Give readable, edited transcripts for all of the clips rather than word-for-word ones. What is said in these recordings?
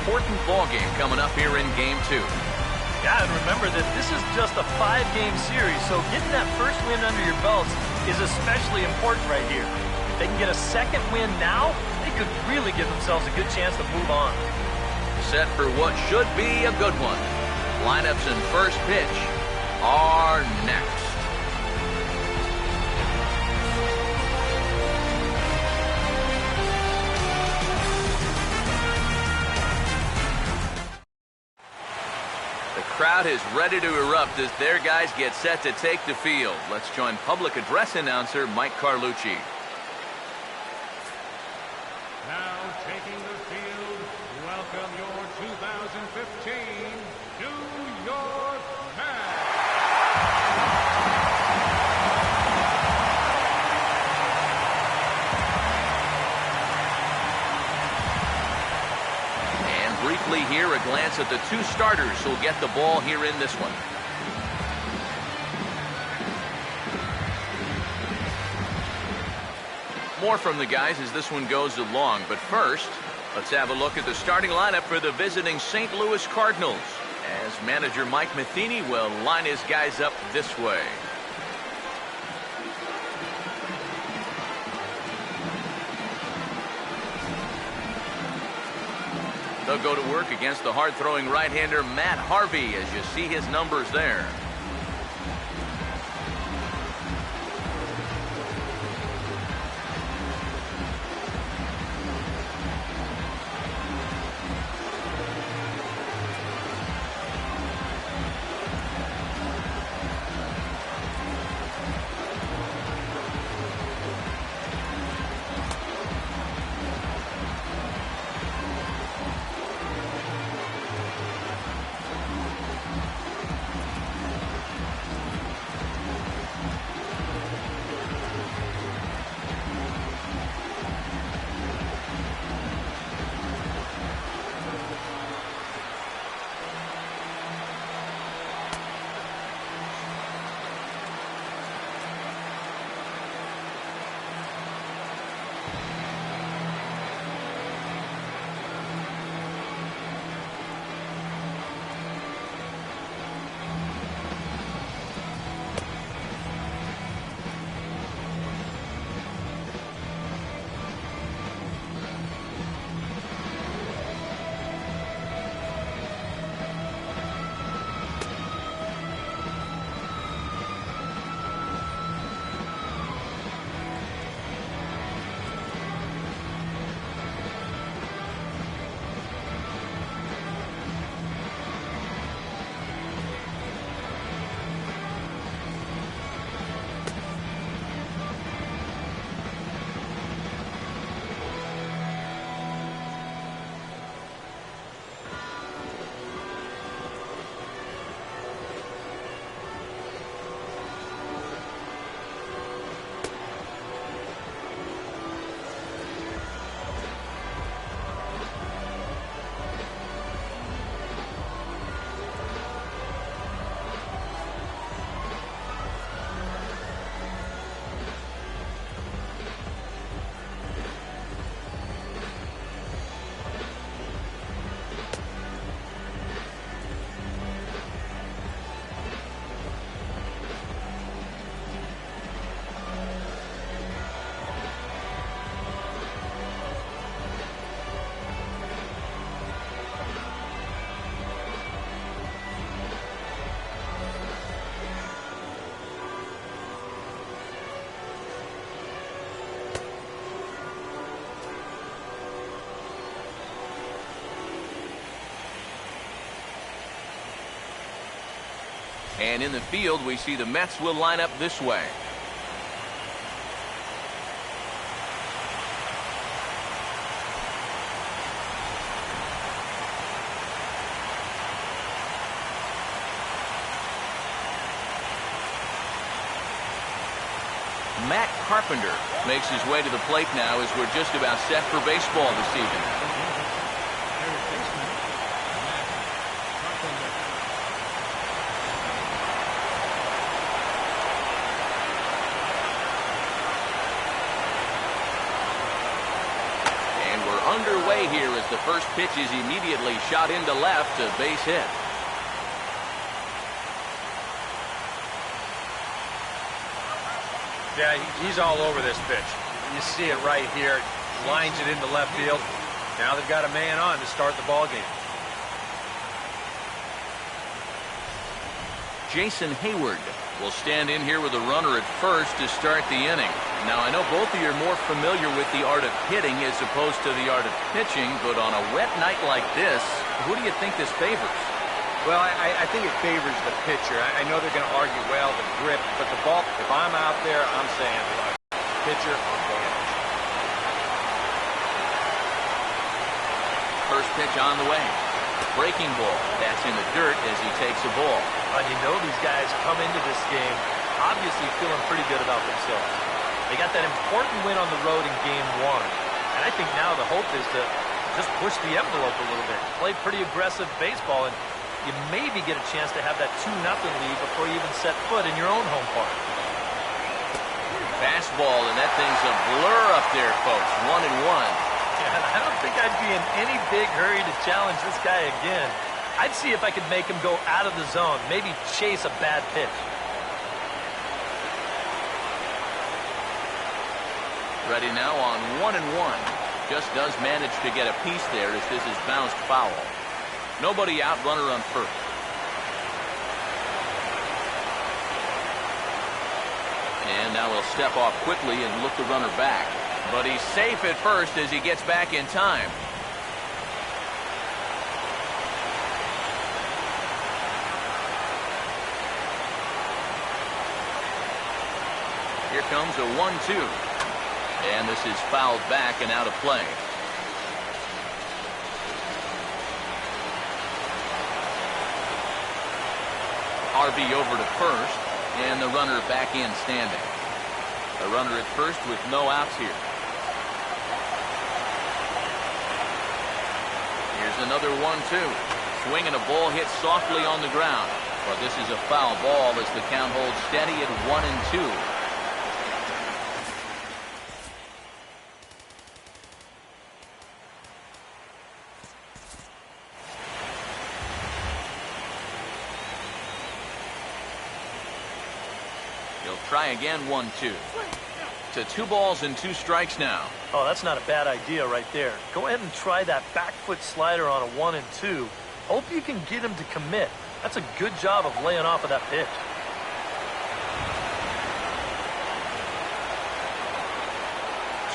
important ball game coming up here in Game 2. Yeah, and remember that this is just a 5-game series, so getting that first win under your belts is especially important right here. If they can get a second win now, they could really give themselves a good chance to move on. Set for what should be a good one. Lineups and first pitch are next. The crowd is ready to erupt as their guys get set to take the field. Let's join public address announcer Mike Carlucci. Now taking the field, welcome your 2015 New York Mets. And briefly here, a glance at the two starters who'll get the ball here in this one. More from the guys as this one goes along, but first, let's have a look at the starting lineup for the visiting St. Louis Cardinals, as manager Mike Matheny will line his guys up this way. They'll go to work against the hard-throwing right-hander Matt Harvey, as you see his numbers there. And in the field, we see the Mets will line up this way. Matt Carpenter makes his way to the plate now as we're just about set for baseball this evening. underway here as the first pitch is immediately shot into left, a base hit. Yeah, he's all over this pitch. You see it right here. Lines it into left field. Now they've got a man on to start the ball game. Jason Hayward will stand in here with a runner at first to start the inning. Now, I know both of you are more familiar with the art of hitting as opposed to the art of pitching, but on a wet night like this, who do you think this favors? Well, I think it favors the pitcher. I know they're going to argue, well, the grip, but the ball, if I'm out there, I'm saying, pitcher advantage. First pitch on the way. Breaking ball. That's in the dirt as he takes a ball. You know these guys come into this game obviously feeling pretty good about themselves. They got that important win on the road in Game 1. And I think now the hope is to just push the envelope a little bit. Play pretty aggressive baseball, and you maybe get a chance to have that 2-0 lead before you even set foot in your own home park. Fastball, and that thing's a blur up there, folks. 1-1. Yeah, I don't think I'd be in any big hurry to challenge this guy again. I'd see if I could make him go out of the zone, maybe chase a bad pitch. Ready now on 1-1. Just does manage to get a piece there as this is bounced foul. Nobody out, runner on first. And now he'll step off quickly and look the runner back. But he's safe at first as he gets back in time. Here comes a 1-2. And this is fouled back and out of play. Harvey over to first, and the runner back in standing. A runner at first with no outs here. Here's another 1-2. Swing and a ball hit softly on the ground. But this is a foul ball as the count holds steady at 1-2. Try again, 1-2. To 2 balls and 2 strikes now. Oh, that's not a bad idea right there. Go ahead and try that back foot slider on a 1-2. Hope you can get him to commit. That's a good job of laying off of that pitch.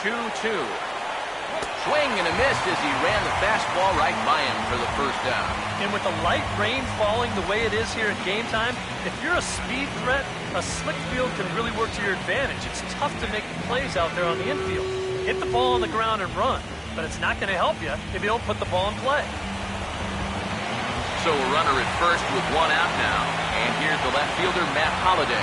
2-2. Swing and a miss as he ran the fastball right by him for the first down. And with the light rain falling the way it is here at game time, if you're a speed threat, a slick field can really work to your advantage. It's tough to make plays out there on the infield. Hit the ball on the ground and run, but it's not going to help you if you don't put the ball in play. So a runner at first with 1 out now. And here's the left fielder, Matt Harvey.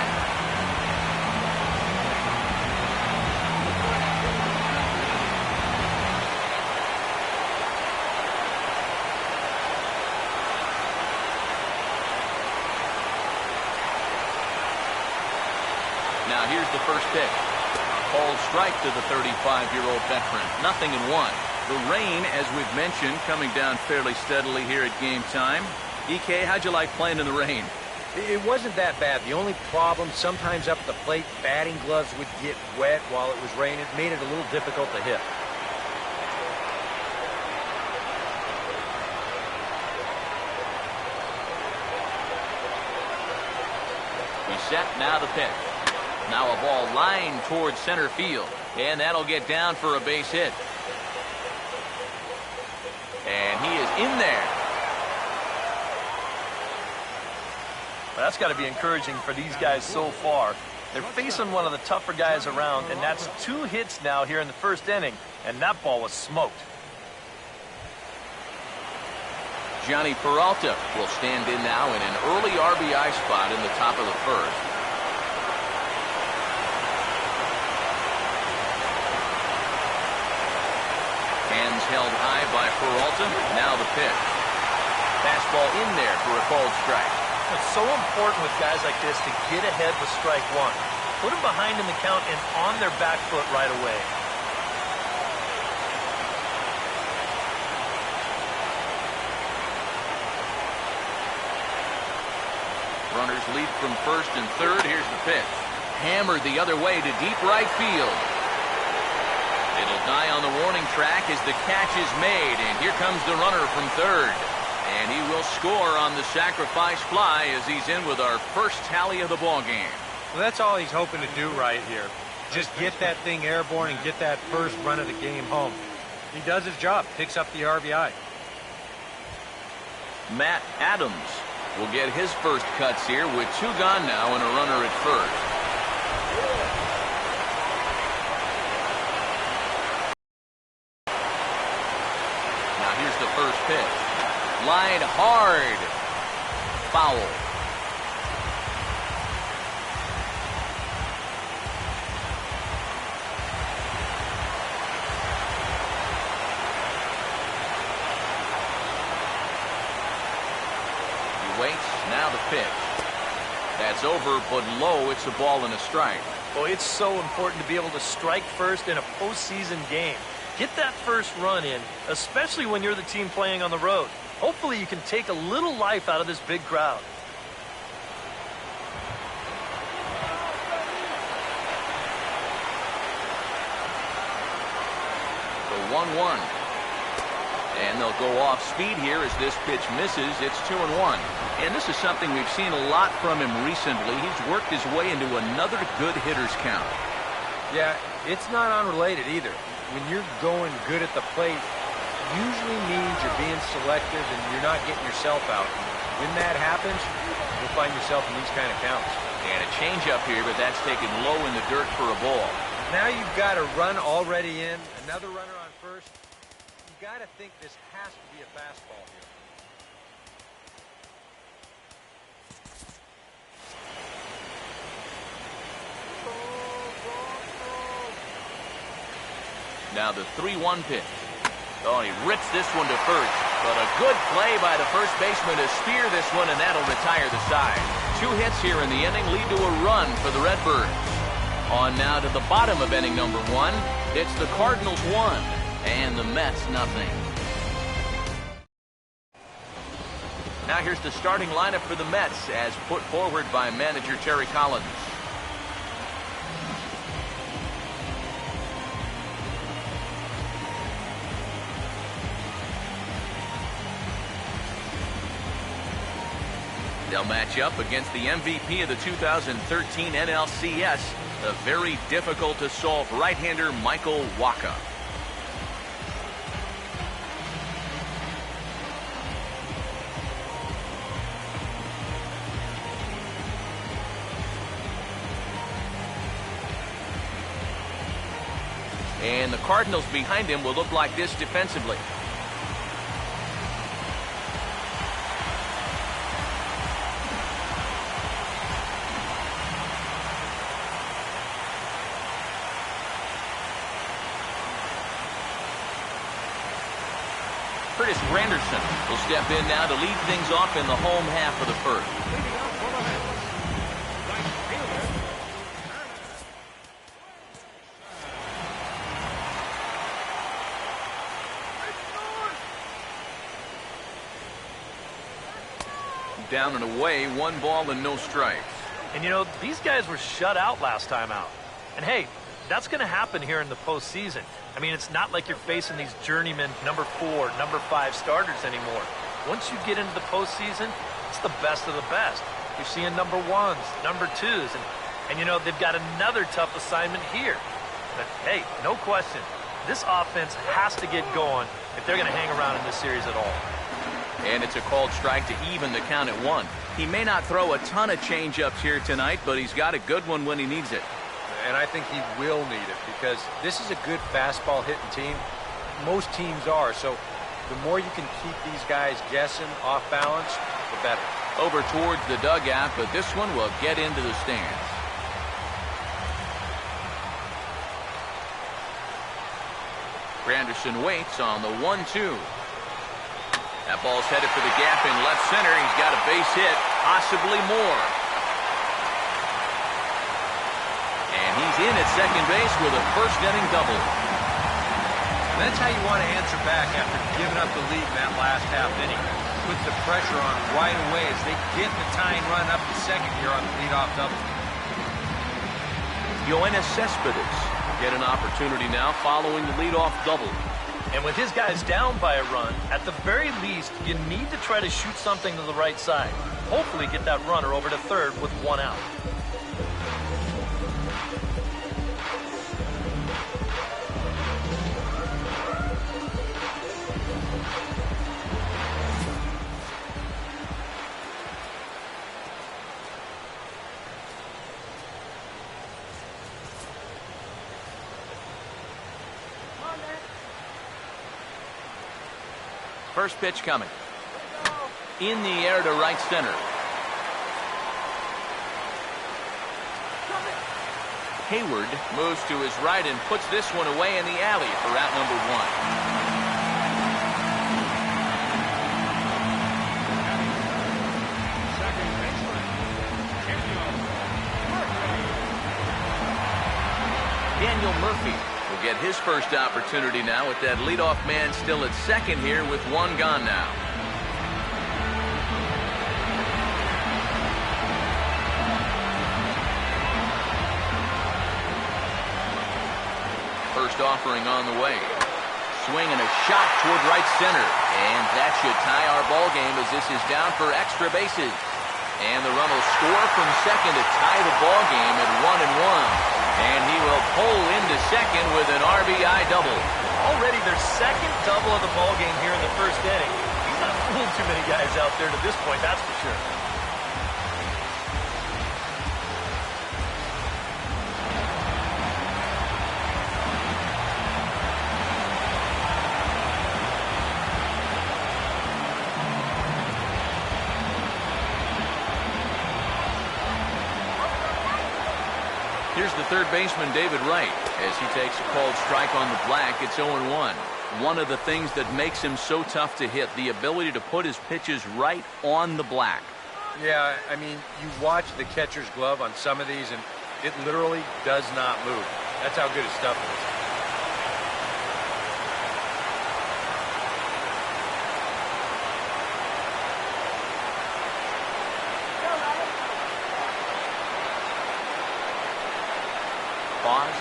Now here's the first pitch. A called strike to the 35-year-old veteran. 0-1. The rain, as we've mentioned, coming down fairly steadily here at game time. EK, how'd you like playing in the rain? It wasn't that bad. The only problem, sometimes up at the plate, batting gloves would get wet while it was raining. It made it a little difficult to hit. We set now the pitch. Now a ball lined towards center field. And that'll get down for a base hit. And he is in there. Well, that's got to be encouraging for these guys so far. They're facing one of the tougher guys around, and that's 2 hits now here in the first inning, and that ball was smoked. Johnny Peralta will stand in now in an early RBI spot in the top of the first. Hands held high by Peralta. Now the pitch. Fastball in there for a called strike. It's so important with guys like this to get ahead with strike 1. Put them behind in the count and on their back foot right away. Runners lead from first and third. Here's the pitch. Hammered the other way to deep right field. It'll die on the warning track as the catch is made, and here comes the runner from third. And he will score on the sacrifice fly as he's in with our first tally of the ball game. Well, that's all he's hoping to do right here. Just get that thing airborne and get that first run of the game home. He does his job, picks up the RBI. Matt Adams will get his first cuts here with 2 gone now and a runner at first. Now here's the first pitch. Line hard. Foul. Waits, now the pitch. That's over, but low. It's a ball and a strike. Well, it's so important to be able to strike first in a postseason game. Get that first run in, especially when you're the team playing on the road. Hopefully you can take a little life out of this big crowd. The 1-1. And they'll go off speed here as this pitch misses. It's 2-1. And this is something we've seen a lot from him recently. He's worked his way into another good hitter's count. Yeah, it's not unrelated either. When you're going good at the plate, usually means you're being selective and you're not getting yourself out. When that happens, you'll find yourself in these kind of counts. And a changeup here, but that's taken low in the dirt for a ball. Now you've got a run already in, another runner on first. You've got to think this has to be a fastball here. Now the 3-1 pitch. Oh, he rips this one to first. But a good play by the first baseman to spear this one, and that'll retire the side. 2 hits here in the inning lead to a run for the Redbirds. On now to the bottom of inning number 1. It's the Cardinals 1 and the Mets nothing. Now here's the starting lineup for the Mets as put forward by manager Terry Collins. They'll match up against the MVP of the 2013 NLCS, the very difficult-to-solve right-hander Michael Wacha. And the Cardinals behind him will look like this defensively. Curtis Granderson will step in now to lead things off in the home half of the first. Down and away, 1 ball and no strikes. And you know, these guys were shut out last time out. And hey, that's going to happen here in the postseason. I mean, it's not like you're facing these journeyman number 4, number 5 starters anymore. Once you get into the postseason, it's the best of the best. You're seeing number 1s, number 2s, and you know, they've got another tough assignment here. But hey, no question, this offense has to get going if they're going to hang around in this series at all. And it's a called strike to even the count at 1. He may not throw a ton of changeups here tonight, but he's got a good one when he needs it. And I think he will need it because this is a good fastball hitting team. Most teams are, so the more you can keep these guys guessing off balance, the better. Over towards the dugout, but this one will get into the stands. Granderson waits on the 1-2. That ball's headed for the gap in left center. He's got a base hit, possibly more. And he's in at second base with a first inning double. That's how you want to answer back after giving up the lead in that last half inning. put the pressure on right away as they get the tying run up to second here on the leadoff double. Yoenis Cespedes get an opportunity now following the leadoff double. And with his guys down by a run, at the very least, you need to try to shoot something to the right side. Hopefully get that runner over to third with one out. First pitch coming. In the air to right center. Hayward moves to his right and puts this one away in the alley for out number one. Second baseman, Daniel Murphy will get his first opportunity now with that leadoff man still at second here with one gone now. First offering on the way. Swing and a shot toward right center. And that should tie our ball game as this is down for extra bases. And the run will score from second to tie the ball game at 1-1. And he will pull into second with an RBI double. Already their second double of the ball game here in the first inning. He's not fooling too many guys out there to this point, that's for sure. Here's the third baseman, David Wright, as he takes a called strike on the black. It's 0-1. One of the things that makes him so tough to hit, the ability to put his pitches right on the black. Yeah, I mean, you watch the catcher's glove on some of these, and it literally does not move. That's how good his stuff is.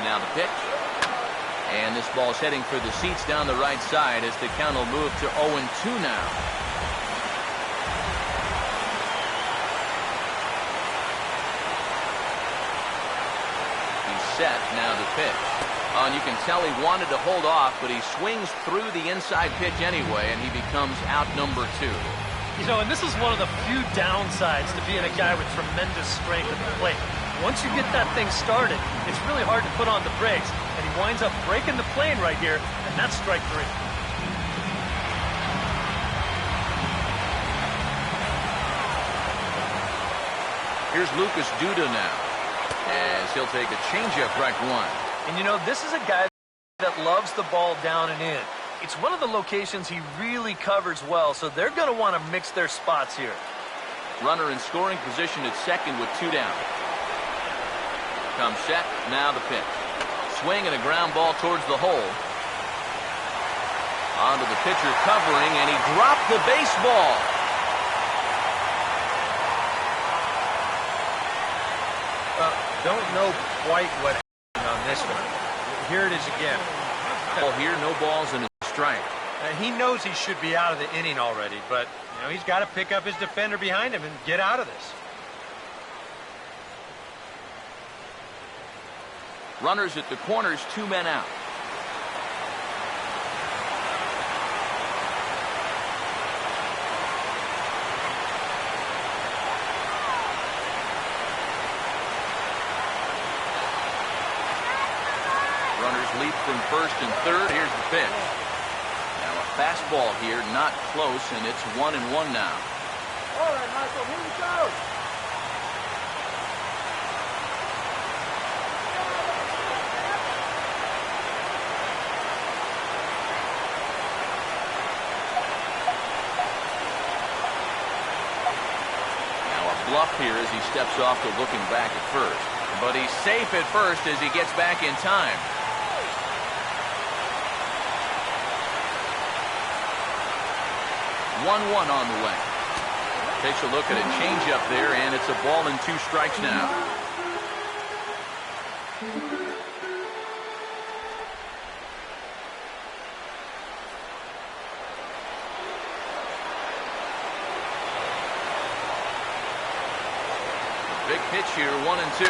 Now the pitch. And this ball's heading for the seats down the right side as the count will move to 0-2 now. He's set. Now the pitch. Oh, and you can tell he wanted to hold off, but he swings through the inside pitch anyway, and he becomes out number 2. You know, and this is one of the few downsides to being a guy with tremendous strength at the plate. Once you get that thing started, it's really hard to put on the brakes, and he winds up breaking the plane right here, and that's strike 3. Here's Lucas Duda now, as he'll take a changeup right 1. And you know, this is a guy that loves the ball down and in. It's one of the locations he really covers well, so they're going to want to mix their spots here. Runner in scoring position at second with 2 down. Comes set, now the pitch. Swing and a ground ball towards the hole. Onto the pitcher covering, and he dropped the baseball. Don't know quite what happened on this one. Here it is again. Well, here, no balls and a strike. He knows he should be out of the inning already, but you know, he's got to pick up his defender behind him and get out of this. Runners at the corners, 2 men out. Runners leap from first and third. Here's the pitch. Now a fastball here, not close, and it's 1-1 now. All right, Michael, here we go. Bluff here as he steps off to looking back at first. But he's safe at first as he gets back in time. 1-1 on the way. Takes a look at a changeup there, and it's a ball and 2 strikes now. Big pitch here, 1-2.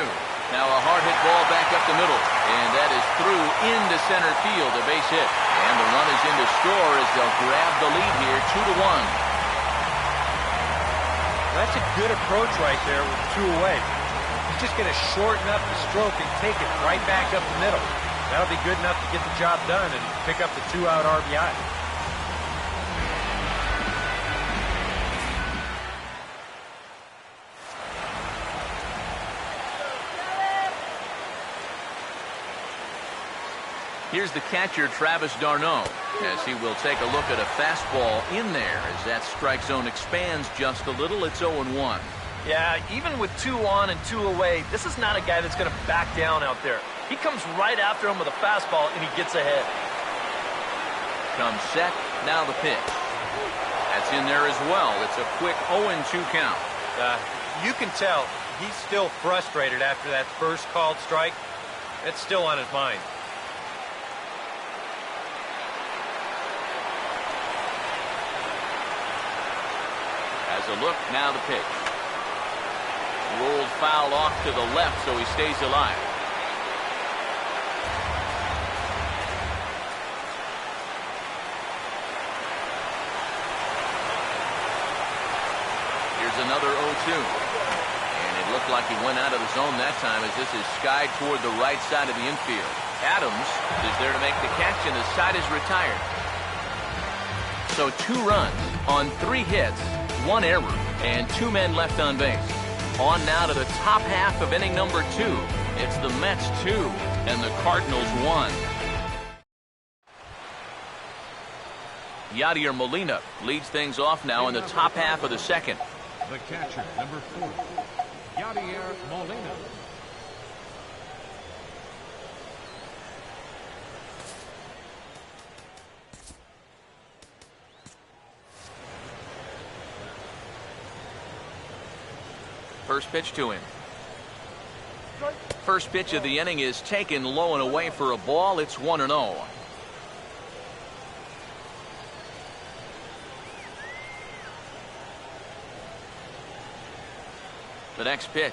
Now a hard hit ball back up the middle, and that is through into center field, a base hit. And the run is in to score as they'll grab the lead here, 2-1. That's a good approach right there with 2 away. He's just going to shorten up the stroke and take it right back up the middle. That'll be good enough to get the job done and pick up the 2-out RBI. Here's the catcher, Travis d'Arnaud, as he will take a look at a fastball in there as that strike zone expands just a little. It's 0-1. Yeah, even with 2 on and 2 away, this is not a guy that's going to back down out there. He comes right after him with a fastball, and he gets ahead. Comes set, now the pitch. That's in there as well. It's a quick 0-2 count. You can tell he's still frustrated after that first called strike. It's still on his mind. As a look, now the pitch. Rolled foul off to the left, so he stays alive. Here's another 0-2. And it looked like he went out of the zone that time as this is skied toward the right side of the infield. Adams is there to make the catch, and the side is retired. So 2 runs on 3 hits, 1 error, and 2 men left on base. On now to the top half of inning number 2. It's the Mets 2 and the Cardinals 1. Yadier Molina leads things off now in the top half of the second. The catcher, number 4, Yadier Molina. First pitch to him. First pitch of the inning is taken low and away for a ball. It's 1-0. The next pitch.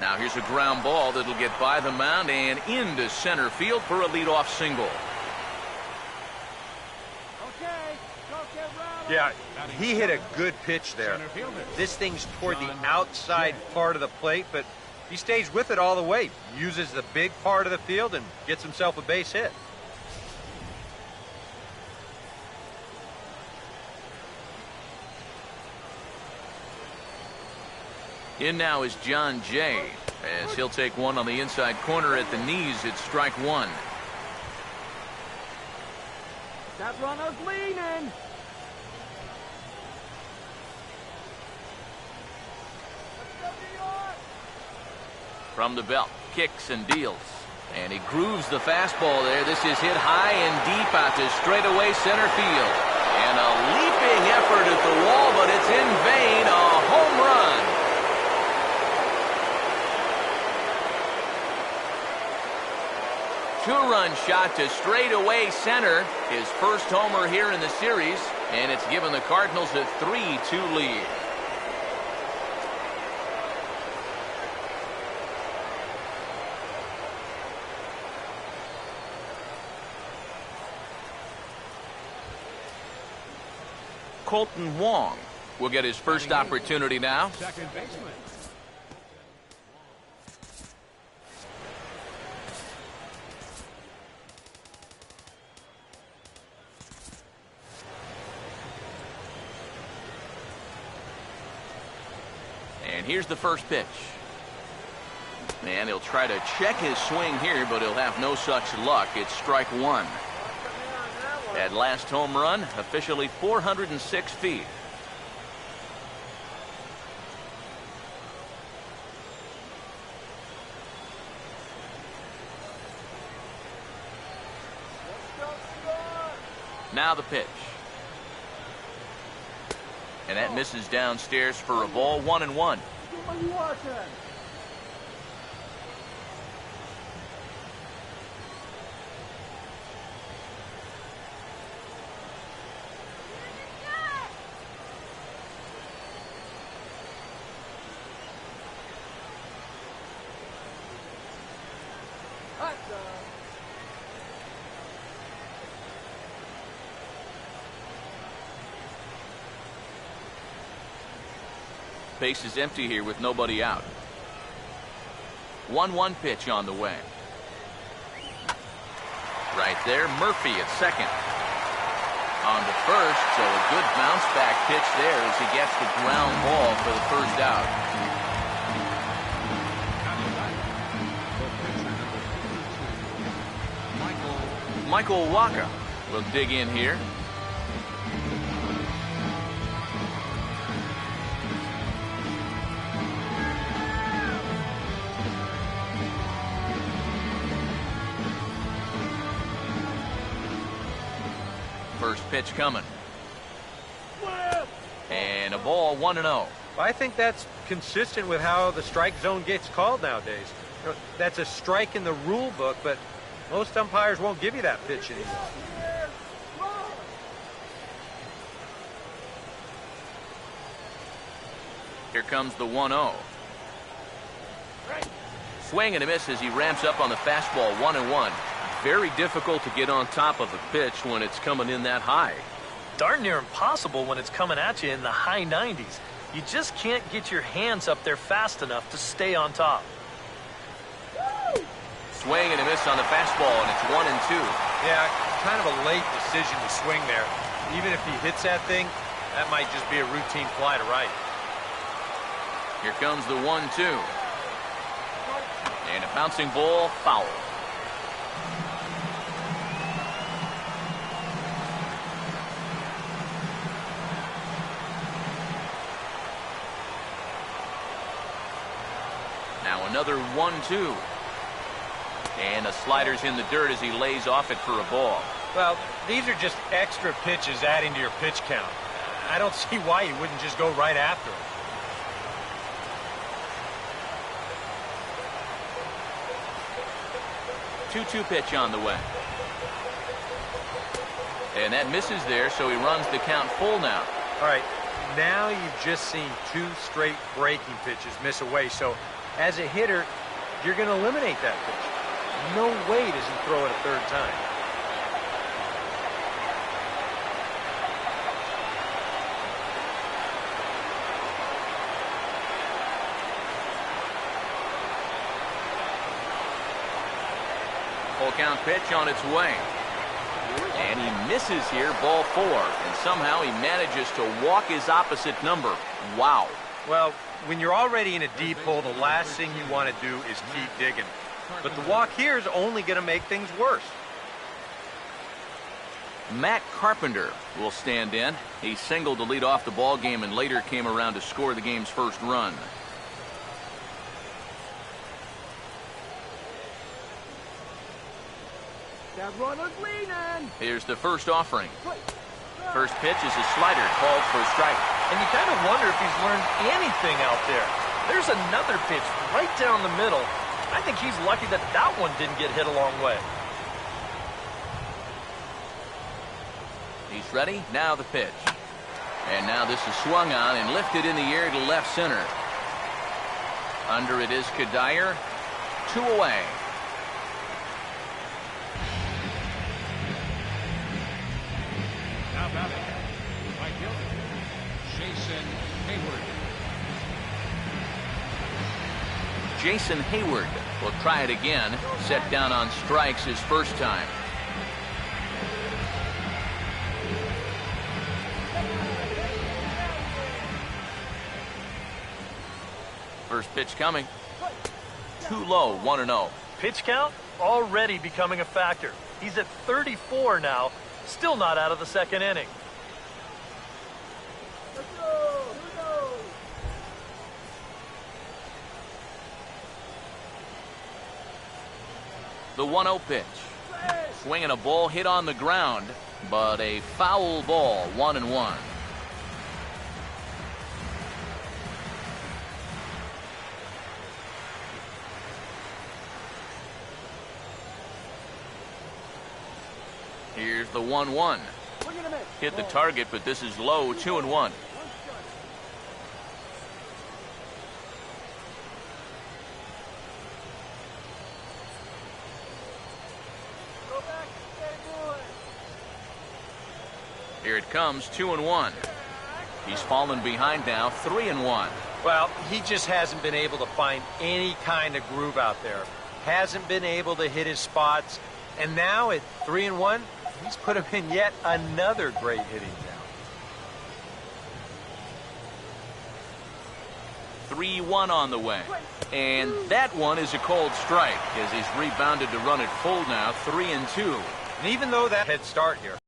Now here's a ground ball that'll get by the mound and into center field for a leadoff single. Yeah, he hit a good pitch there. This thing's toward the outside part of the plate, but he stays with it all the way. Uses the big part of the field and gets himself a base hit. In now is John Jay, as he'll take one on the inside corner at the knees. It's strike 1. That runner's leaning. From the belt, kicks and deals. And he grooves the fastball there. This is hit high and deep out to straightaway center field. And a leaping effort at the wall, but it's in vain. A home run. Two-run shot to straightaway center. His first homer here in the series. And it's given the Cardinals a 3-2 lead. Colton Wong will get his first opportunity now. Second baseman. And here's the first pitch. And he'll try to check his swing here, but he'll have no such luck. It's strike 1. That last home run, officially 406 feet. Now the pitch. And that misses downstairs for a ball, 1-1. Base is empty here with nobody out. 1-1 pitch on the way. Right there, Murphy at second. On to first, so a good bounce back pitch there as he gets the ground ball for the first out. Michael Wacha will dig in here. First pitch coming. And a ball, 1-0. I think that's consistent with how the strike zone gets called nowadays. You know, that's a strike in the rule book, but most umpires won't give you that pitch anymore. Here comes the 1-0. Swing and a miss as he ramps up on the fastball, 1-1. Very difficult to get on top of a pitch when it's coming in that high. Darn near impossible when it's coming at you in the high 90s. You just can't get your hands up there fast enough to stay on top. Swing and a miss on the fastball, and it's 1-2. Yeah, kind of a late decision to swing there. Even if he hits that thing, that might just be a routine fly to right. Here comes the 1-2. And a bouncing ball, foul. Now another 1-2. And the slider's in the dirt as he lays off it for a ball. Well, these are just extra pitches adding to your pitch count. I don't see why you wouldn't just go right after it. Two-two pitch on the way. And that misses there, so he runs the count full now. All right, now you've just seen two straight breaking pitches miss away. So as a hitter, you're going to eliminate that pitch. No way does he throw it a third time. Full count pitch on its way. And he misses here, ball 4. And somehow he manages to walk his opposite number. Wow. Well, when you're already in a deep hole, the last thing you want to do is keep digging. But the walk here is only going to make things worse. Matt Carpenter will stand in. He singled to lead off the ball game and later came around to score the game's first run. That runner's leaning. Here's the first offering. First pitch is a slider called for a strike. And you kind of wonder if he's learned anything out there. There's another pitch right down the middle. I think he's lucky that that one didn't get hit a long way. He's ready. Now the pitch. And now this is swung on and lifted in the air to left center. Under it is Kadire. 2 away. Now batting, right fielder, Jason Hayward. Jason Hayward will try it again. Set down on strikes his first time. First pitch coming. Too low, 1-0. Pitch count already becoming a factor. He's at 34 now, still not out of the second inning. Let's go. Here we go. The 1-0 pitch. Swinging a ball hit on the ground, but a foul ball, 1-1. Here's the 1-1. Hit the target, but this is low, 2-1. Here it comes, 2-1. He's fallen behind now, 3-1. Well, he just hasn't been able to find any kind of groove out there. Hasn't been able to hit his spots. And now at 3-1, he's put him in yet another great hitting count. 3-1 on the way. And that one is a cold strike as he's rebounded to run it full now, 3-2. And even though that head start here.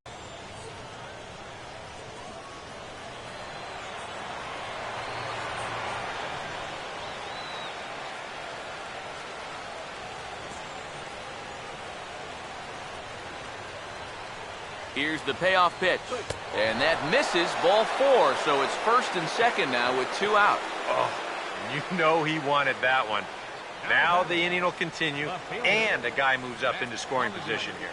Here's the payoff pitch. And that misses, ball 4. So it's first and second now with 2 out. Oh, you know he wanted that one. Now the inning will continue, and a guy moves up into scoring position here.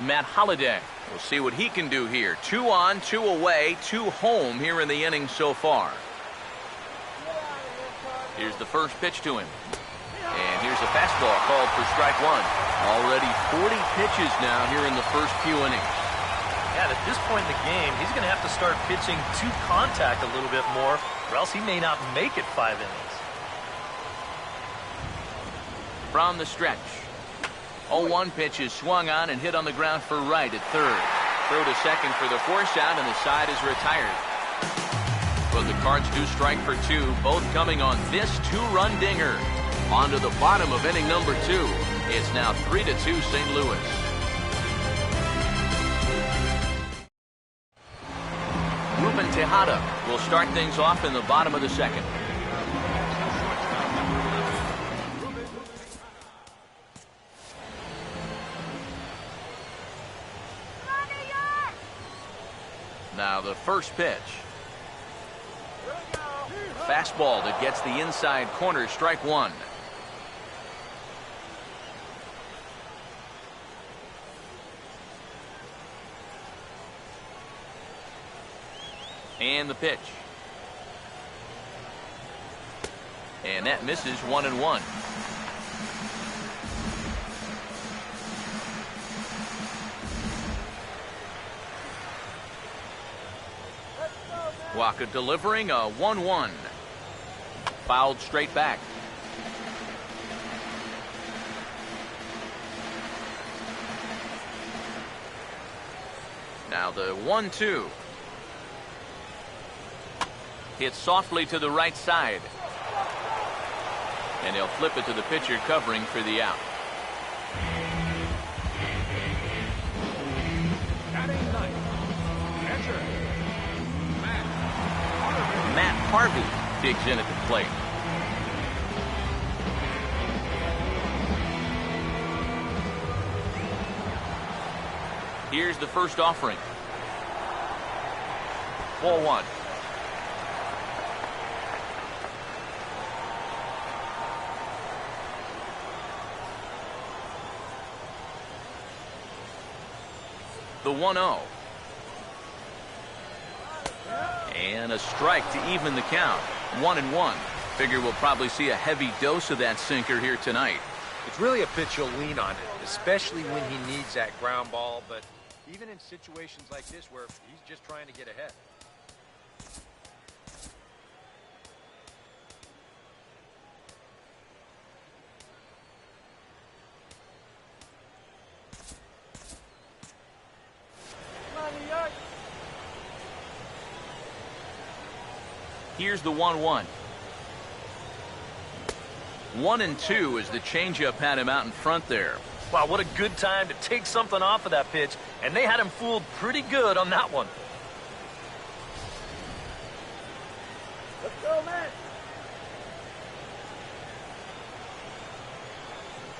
Matt Holliday. We'll see what he can do here. 2 on, 2 away, 2 home here in the inning so far. Here's the first pitch to him. And here's a fastball called for strike 1. Already 40 pitches now here in the first few innings. Yeah, at this point in the game, he's going to have to start pitching to contact a little bit more, or else he may not make it 5 innings. From the stretch. 0-1 pitch is swung on and hit on the ground for right at third. Throw to second for the force out, and the side is retired. But the Cards do strike for 2, both coming on this 2-run dinger. On to the bottom of inning number 2. It's now 3-2 St. Louis. Ruben Tejada will start things off in the bottom of the second. Now the first pitch. Fastball that gets the inside corner, strike 1. And the pitch. And that misses, 1-1. Wacha delivering a 1-1. Fouled straight back. Now the 1-2. Hit softly to the right side. And he'll flip it to the pitcher covering for the out. Matt Harvey digs in at the plate. Here's the first offering. Ball 1. The 1-0. And a strike to even the count. 1-1. Figure we'll probably see a heavy dose of that sinker here tonight. It's really a pitch you'll lean on it, especially when he needs that ground ball, but even in situations like this where he's just trying to get ahead. Here's the 1-1. 1-2 as the changeup had him out in front there. Wow, what a good time to take something off of that pitch, and they had him fooled pretty good on that one. Let's go, man.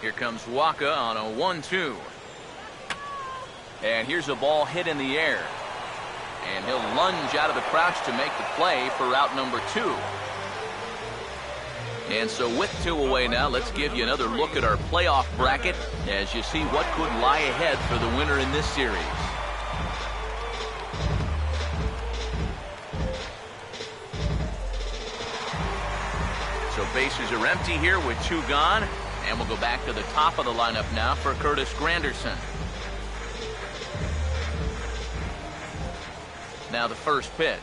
Here comes Wacha on a 1-2. And here's a ball hit in the air. And he'll lunge out of the crouch to make the play for out number 2. And so with 2 away now, let's give you another look at our playoff bracket as you see what could lie ahead for the winner in this series. So bases are empty here with 2 gone. And we'll go back to the top of the lineup now for Curtis Granderson. Now the first pitch.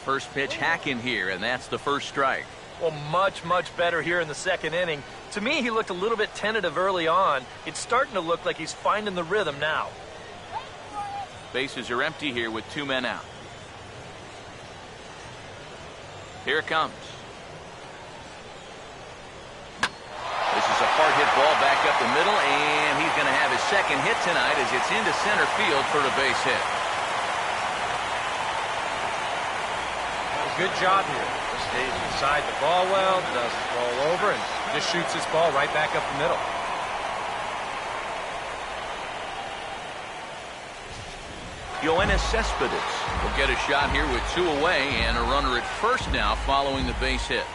First pitch hack in here, and that's the first strike. Well, much better here in the second inning. To me, he looked a little bit tentative early on. It's starting to look like he's finding the rhythm now. Bases are empty here with 2 men out. Here it comes. This is a hard hit ball back up the middle, and he's going to have his second hit tonight as it's into center field for a base hit. Good job here. Stays inside the ball well, doesn't roll over, and just shoots this ball right back up the middle. Yoenis Cespedes will get a shot here with 2 away and a runner at first now following the base hit.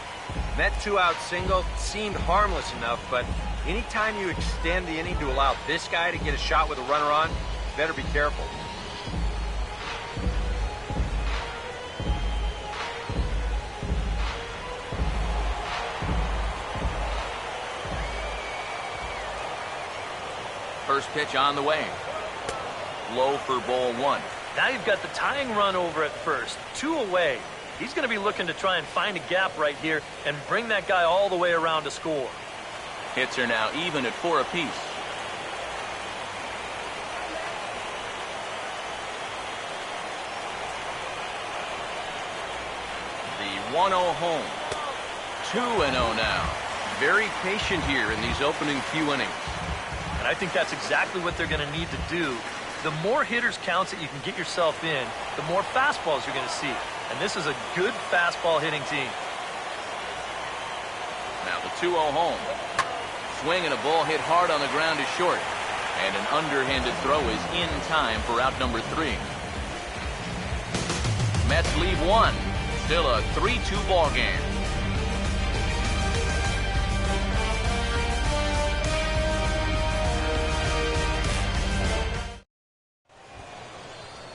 That 2-out single seemed harmless enough, but anytime you extend the inning to allow this guy to get a shot with a runner on, you better be careful. First pitch on the way. Low for ball 1. Now you've got the tying run over at first. 2 away. He's going to be looking to try and find a gap right here and bring that guy all the way around to score. Hits are now even at 4 apiece. The 1-0 home. 2-0 now. Very patient here in these opening few innings. And I think that's exactly what they're going to need to do. The more hitters counts that you can get yourself in, the more fastballs you're going to see. And this is a good fastball hitting team. Now the 2-0 home. Swing and a ball hit hard on the ground is short. And an underhanded throw is in time for out number 3. Mets leave 1. Still a 3-2 ball game.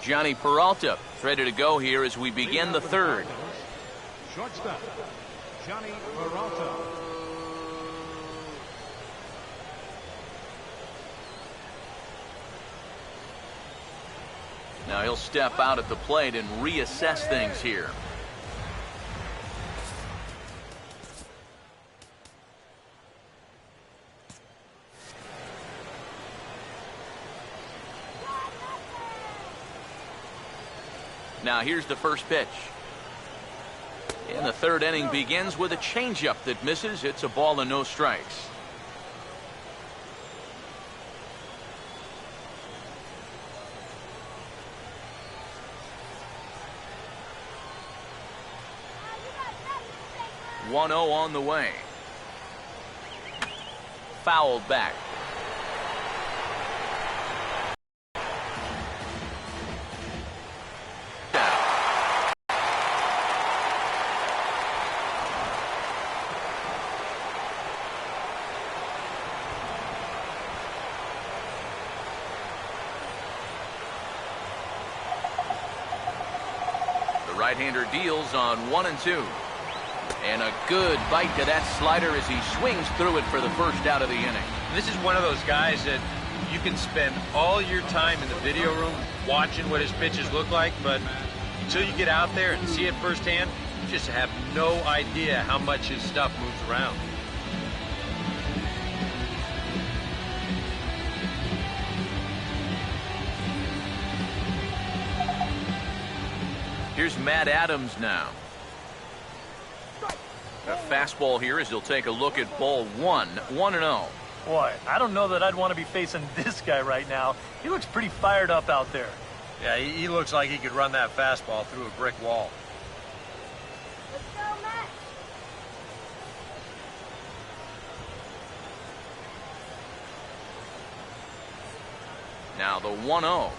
Johnny Peralta ready to go here as we begin the third. Shortstop, Johnny Peralta. Now he'll step out at the plate and reassess things here. Now here's the first pitch. And the third inning begins with a changeup that misses. It's a ball and no strikes. One 0 on the way. Fouled back. Right-hander deals on 1 and 2. And a good bite to that slider as he swings through it for the first out of the inning. This is one of those guys that you can spend all your time in the video room watching what his pitches look like, but until you get out there and see it firsthand, you just have no idea how much his stuff moves around. Here's Matt Adams now. A fastball here as he'll take a look at ball 1. 1-0. Boy, I don't know that I'd want to be facing this guy right now. He looks pretty fired up out there. Yeah, he looks like he could run that fastball through a brick wall. Let's go, Matt. Now the 1-0.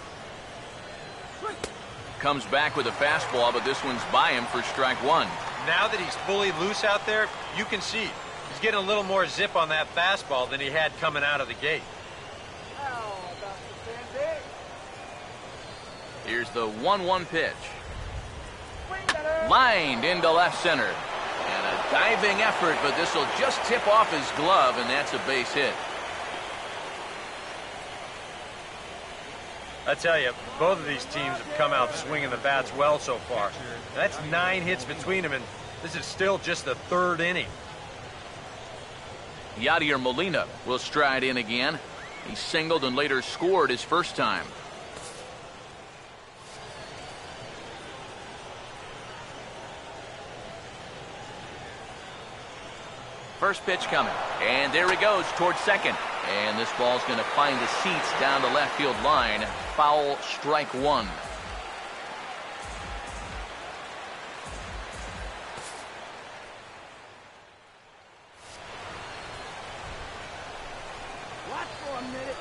Comes back with a fastball, but this one's by him for strike 1. now that he's fully loose out there, you can see he's getting a little more zip on that fastball than he had coming out of the gate. Here's the 1-1 pitch. Lined into left center. And a diving effort, but this will just tip off his glove, and that's a base hit. I tell you, both of these teams have come out swinging the bats well so far. That's 9 hits between them, and this is still just the 3rd inning. Yadier Molina will stride in again. He singled and later scored his first time. First pitch coming, and there he goes towards second. And this ball's going to find the seats down the left field line. Foul, strike 1. Watch for a minute.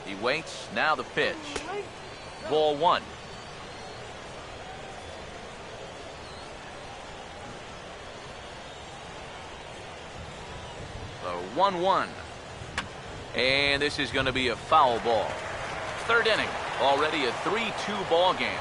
He waits, now the pitch. Ball 1. The 1-1. And this is going to be a foul ball. 3rd inning. Already a 3-2 ball game.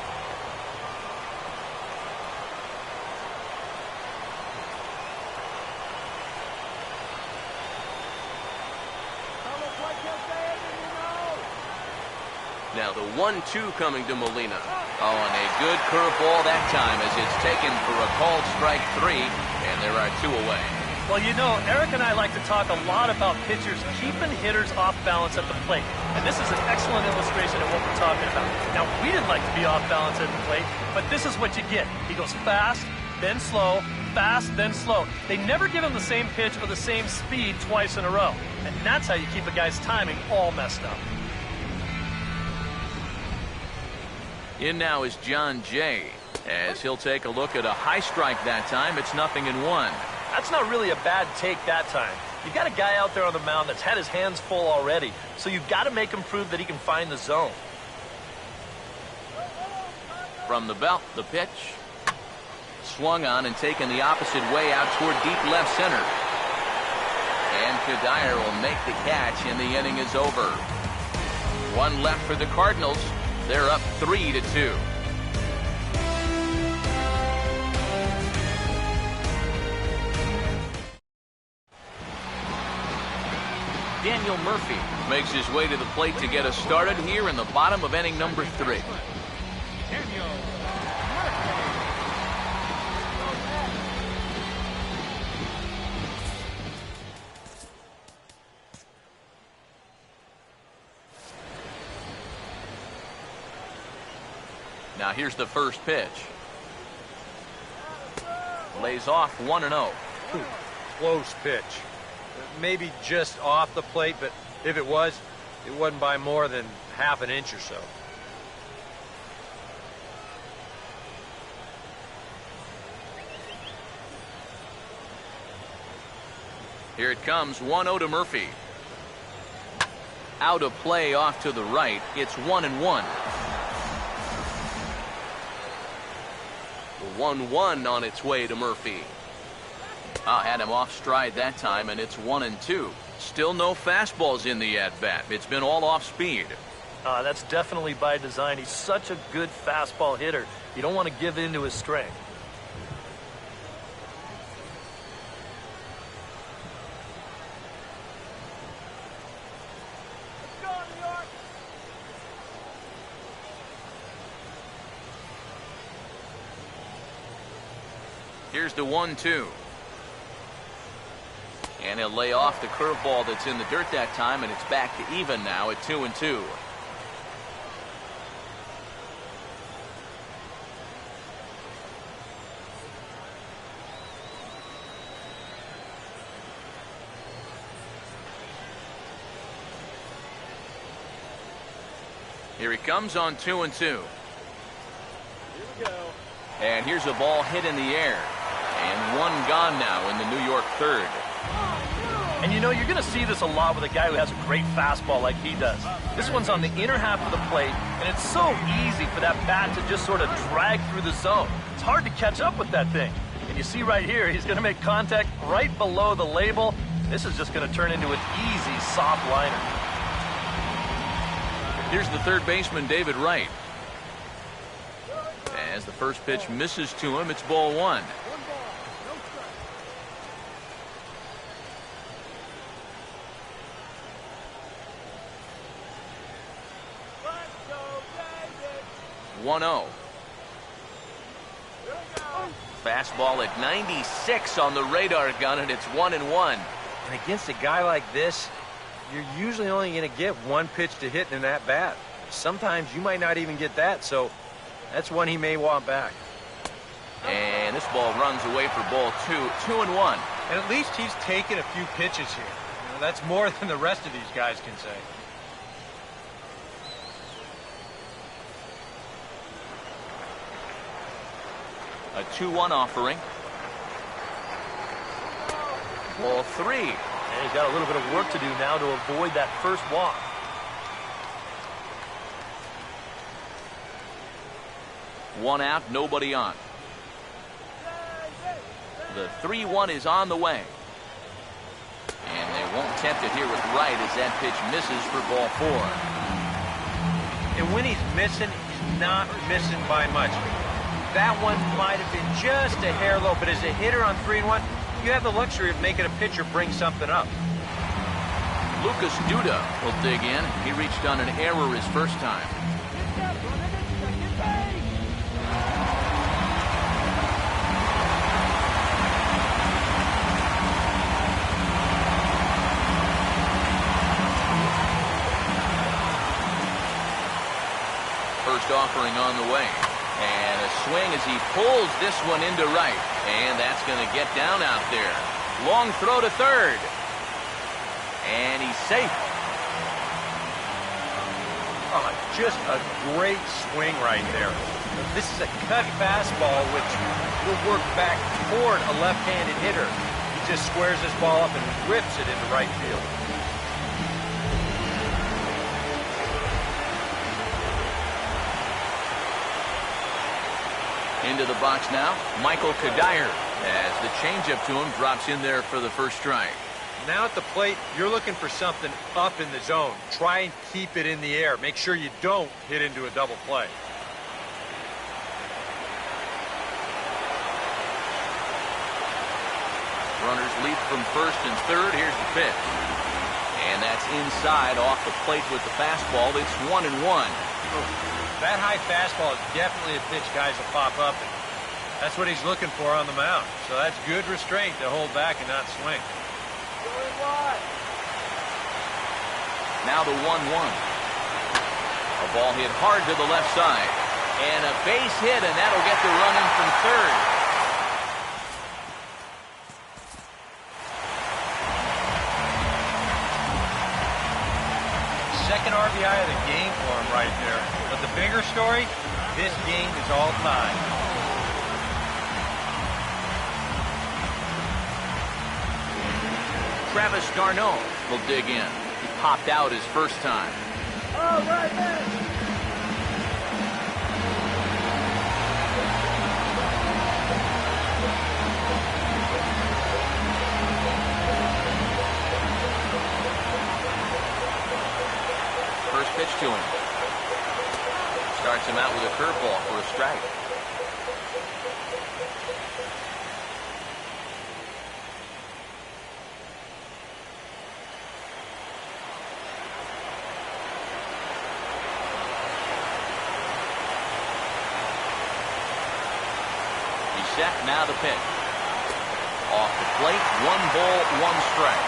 Now the 1-2 coming to Molina. Oh, and a good curveball that time as it's taken for a called strike 3, and there are 2 away. Well, you know, Eric and I like to talk a lot about pitchers keeping hitters off balance at the plate. And this is an excellent illustration of what we're talking about. Now, we didn't like to be off balance at the plate, but this is what you get. He goes fast, then slow, fast, then slow. They never give him the same pitch or the same speed twice in a row. And that's how you keep a guy's timing all messed up. In now is John Jay, as he'll take a look at a high strike that time. It's 0-1. That's not really a bad take that time. You've got a guy out there on the mound that's had his hands full already, so you've got to make him prove that he can find the zone. From the belt, the pitch. Swung on and taken the opposite way out toward deep left center. And Kadire will make the catch, and the inning is over. 1 left for the Cardinals. They're up 3-2. Daniel Murphy makes his way to the plate to get us started here in the bottom of inning number 3. Now here's the first pitch. Lays off 1-0. Close pitch. Maybe just off the plate, but if it was, it wasn't by more than half an inch or so. Here it comes, 1-0 to Murphy. Out of play off to the right. It's 1-1. The 1-1 on its way to Murphy. Had him off stride that time, and it's 1-2. Still no fastballs in the at-bat. It's been all off speed. That's definitely by design. He's such a good fastball hitter. You don't want to give in to his strength. Here's the 1-2. And he'll lay off the curveball that's in the dirt that time, and it's back to even now at 2-2. Here he comes on 2-2. Here we go. And here's a ball hit in the air. And 1 gone now in the New York third. And you know, you're going to see this a lot with a guy who has a great fastball like he does. This one's on the inner half of the plate, and it's so easy for that bat to just sort of drag through the zone. It's hard to catch up with that thing. And you see right here, he's going to make contact right below the label. This is just going to turn into an easy, soft liner. Here's the third baseman, David Wright. As the first pitch misses to him, it's ball one. One 1-0. Fastball at 96 on the radar gun, and it's 1-1. And against a guy like this, you're usually only going to get one pitch to hit in that bat. Sometimes you might not even get that, so that's one he may want back. And this ball runs away for ball two. 2-1. And at least he's taken a few pitches here. You know, that's more than the rest of these guys can say. A 2-1 offering. Ball three. And he's got a little bit of work to do now to avoid that first walk. One out, nobody on. The 3-1 is on the way. And they won't tempt it here with Wright as that pitch misses for ball four. And when he's missing, he's not missing by much. That one might have been just a hair low, but as a hitter on 3-1, you have the luxury of making a pitcher bring something up. Lucas Duda will dig in. He reached on an error his first time. First offering on the way. And a swing as he pulls this one into right. And that's going to get down out there. Long throw to third. And he's safe. Oh, just a great swing right there. This is a cut fastball, which will work back toward a left-handed hitter. He just squares this ball up and whips it into right field. Into the box now, Michael Kadire, as the changeup to him drops in there for the first strike. Now at the plate, you're looking for something up in the zone. Try and keep it in the air. Make sure you don't hit into a double play. Runners leap from first and third. Here's the pitch. And that's inside off the plate with the fastball. It's 1-1. That high fastball is definitely a pitch guys will pop up, and that's what he's looking for on the mound. So that's good restraint to hold back and not swing. Now the 1-1. A ball hit hard to the left side. And a base hit, and that'll get the run in from third. Second RBI of the game for him right there. But the bigger story, this game is all tied. Travis d'Arnaud will dig in. He popped out his first time. All right, man. First pitch to him. Starts him out with a curveball for a strike. He's set, now the pitch. Off the plate, 1 ball, 1 strike.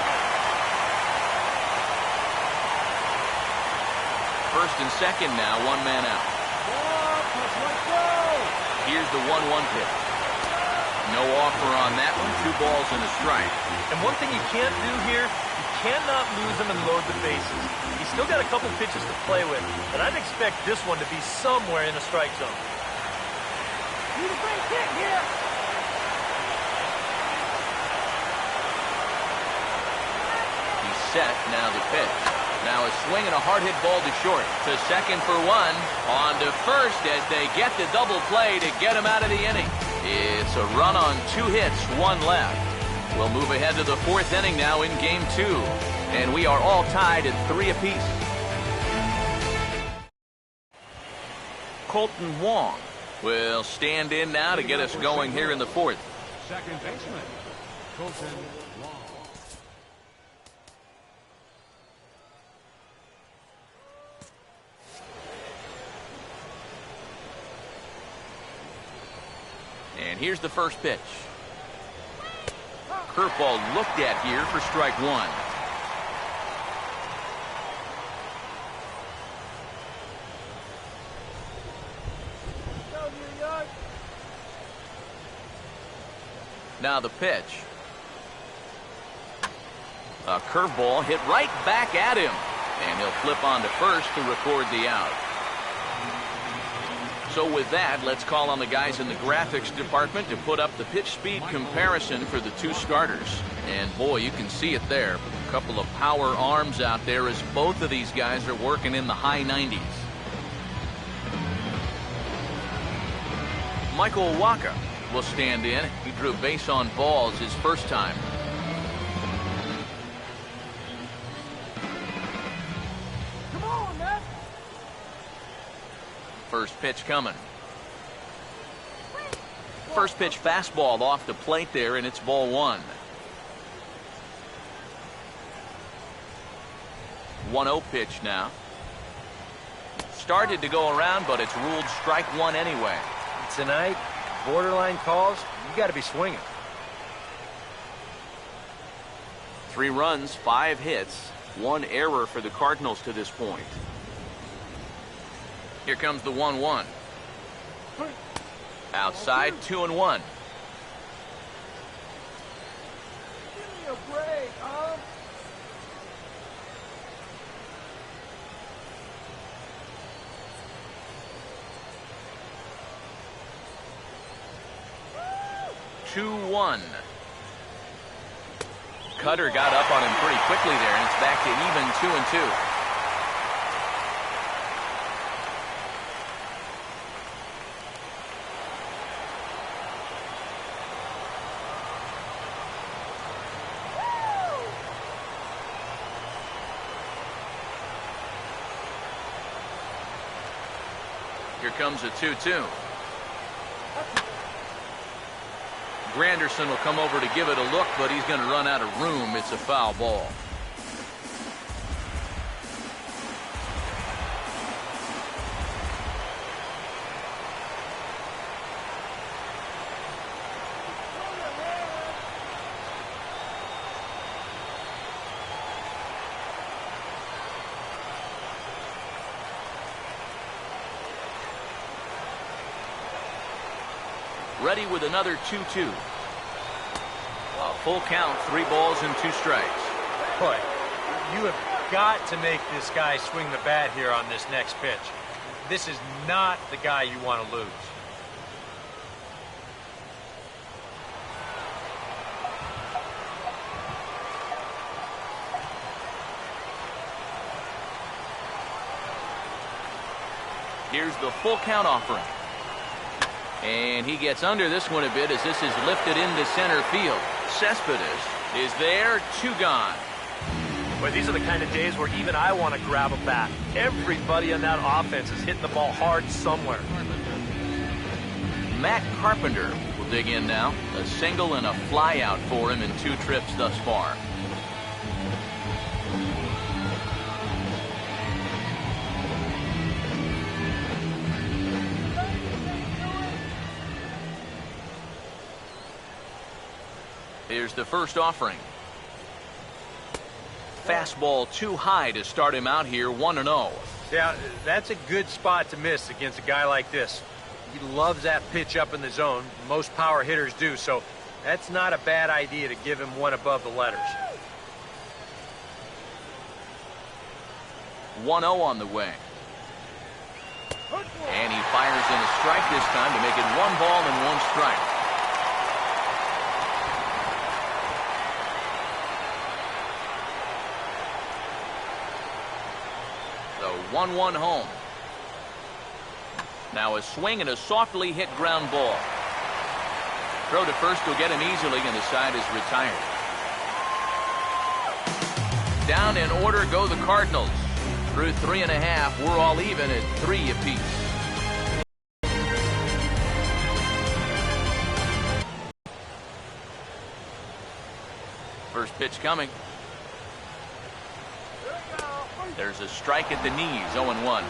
First and second now, 1 man out. Here's the 1-1 pitch. No offer on that one. 2 balls and a strike. And one thing you can't do here, you cannot lose them and load the bases. He's still got a couple pitches to play with, but I'd expect this one to be somewhere in the strike zone. Need a great kick here. set. Now the pitch. Now a swing and a hard hit ball to short. To second for one. On to first as they get the double play to get him out of the inning. It's a run on 2 hits, 1 left. We'll move ahead to the 4th inning now in game 2. And we are all tied at 3 apiece. Colton Wong will stand in now to get us going here in the 4th. Second baseman, Colton Wong. And here's the first pitch. Curveball looked at here for strike 1. Now the pitch. A curveball hit right back at him. And he'll flip on to first to record the out. So with that, let's call on the guys in the graphics department to put up the pitch speed comparison for the 2 starters. And boy, you can see it there. A couple of power arms out there as both of these guys are working in the high 90s. Michael Wacha will stand in. He drew base on balls his first time. Come on, man. First pitch coming. First pitch fastball off the plate there, and it's ball 1. 1-0 pitch now. Started to go around, but it's ruled strike 1 anyway. Tonight, borderline calls, you got to be swinging. 3 runs, 5 hits, 1 error for the Cardinals to this point. Here comes the 1-1. Outside, 2-1. Give me a break, huh? Woo! 2-1. Cutter got up on him pretty quickly there, and it's back to even 2-2. Here comes a 2-2. Granderson will come over to give it a look, but he's going to run out of room. It's a foul ball. Ready with another 2-2. A full count, 3 balls and 2 strikes. Boy, you have got to make this guy swing the bat here on this next pitch. This is not the guy you want to lose. Here's the full count offering. And he gets under this one a bit as this is lifted into center field. Cespedes is there, 2 gone. But these are the kind of days where even I want to grab a bat. Everybody on that offense is hitting the ball hard somewhere. Matt Carpenter will dig in now. A single and a fly out for him in 2 trips thus far. Here's the first offering. Fastball too high to start him out here, 1-0. Yeah, that's a good spot to miss against a guy like this. He loves that pitch up in the zone. Most power hitters do, so that's not a bad idea to give him one above the letters. 1-0 on the way. And he fires in a strike this time to make it 1 ball and 1 strike. The 1-1 home. Now a swing and a softly hit ground ball. Throw to first will get him easily, and the side is retired. Down in order go the Cardinals. Through 3.5, we're all even at 3 apiece. First pitch coming. There's a strike at the knees, 0-1.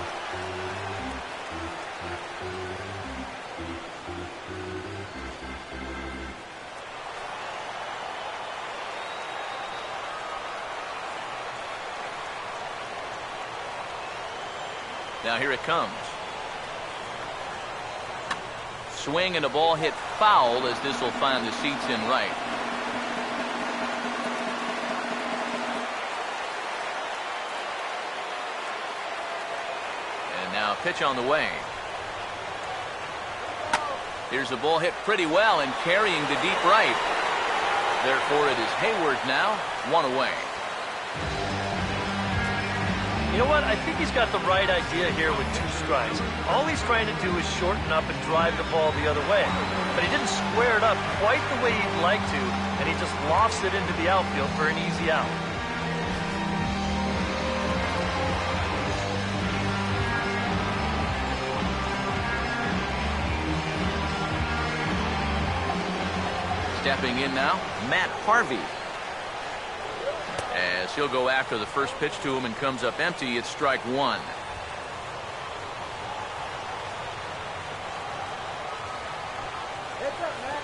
Now here it comes. Swing and a ball hit foul as this will find the seats in right. And now pitch on the way. Here's a ball hit pretty well and carrying to deep right. Therefore it is Hayward now, 1 away. You know what? I think he's got the right idea here with 2 strikes. All he's trying to do is shorten up and drive the ball the other way. But he didn't square it up quite the way he'd like to, and he just lofts it into the outfield for an easy out. Stepping in now, Matt Harvey. As he'll go after the first pitch to him and comes up empty, it's strike 1. Heads up, Matt.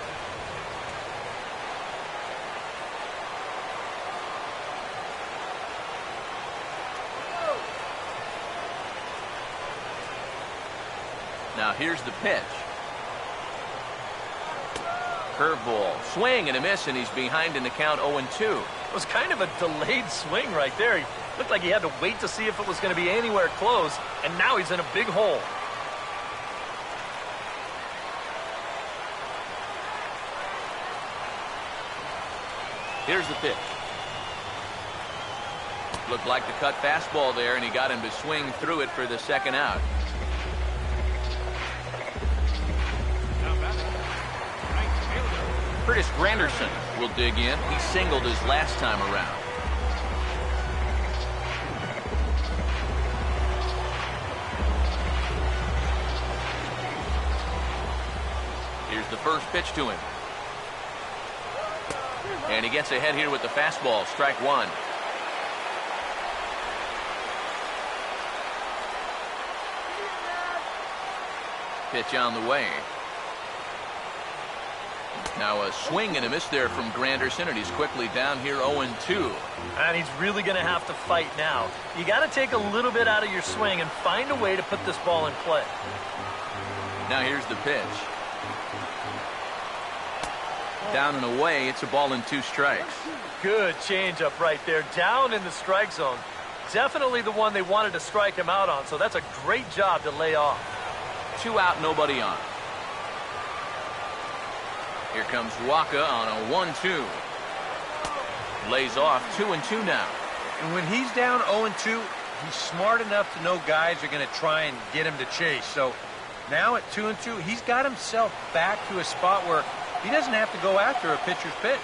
Now here's the pitch. Curveball, swing and a miss, and he's behind in the count 0-2. It was kind of a delayed swing right there. He looked like he had to wait to see if it was going to be anywhere close, and now he's in a big hole. Here's the pitch. Looked like the cut fastball there, and he got him to swing through it for the second out. Curtis Granderson will dig in. He singled his last time around. Here's the first pitch to him. And he gets ahead here with the fastball, strike 1. Pitch on the way. Now a swing and a miss there from Granderson, and he's quickly down here 0-2. And he's really going to have to fight now. You got to take a little bit out of your swing and find a way to put this ball in play. Now here's the pitch. Down and away, it's a ball and 2 strikes. Good changeup right there, down in the strike zone. Definitely the one they wanted to strike him out on, so that's a great job to lay off. 2 out, nobody on. Here comes Wacha on a 1-2. Lays off 2-2 now. And when he's down 0-2, he's smart enough to know guys are going to try and get him to chase. So now at 2-2, he's got himself back to a spot where he doesn't have to go after a pitcher's pitch.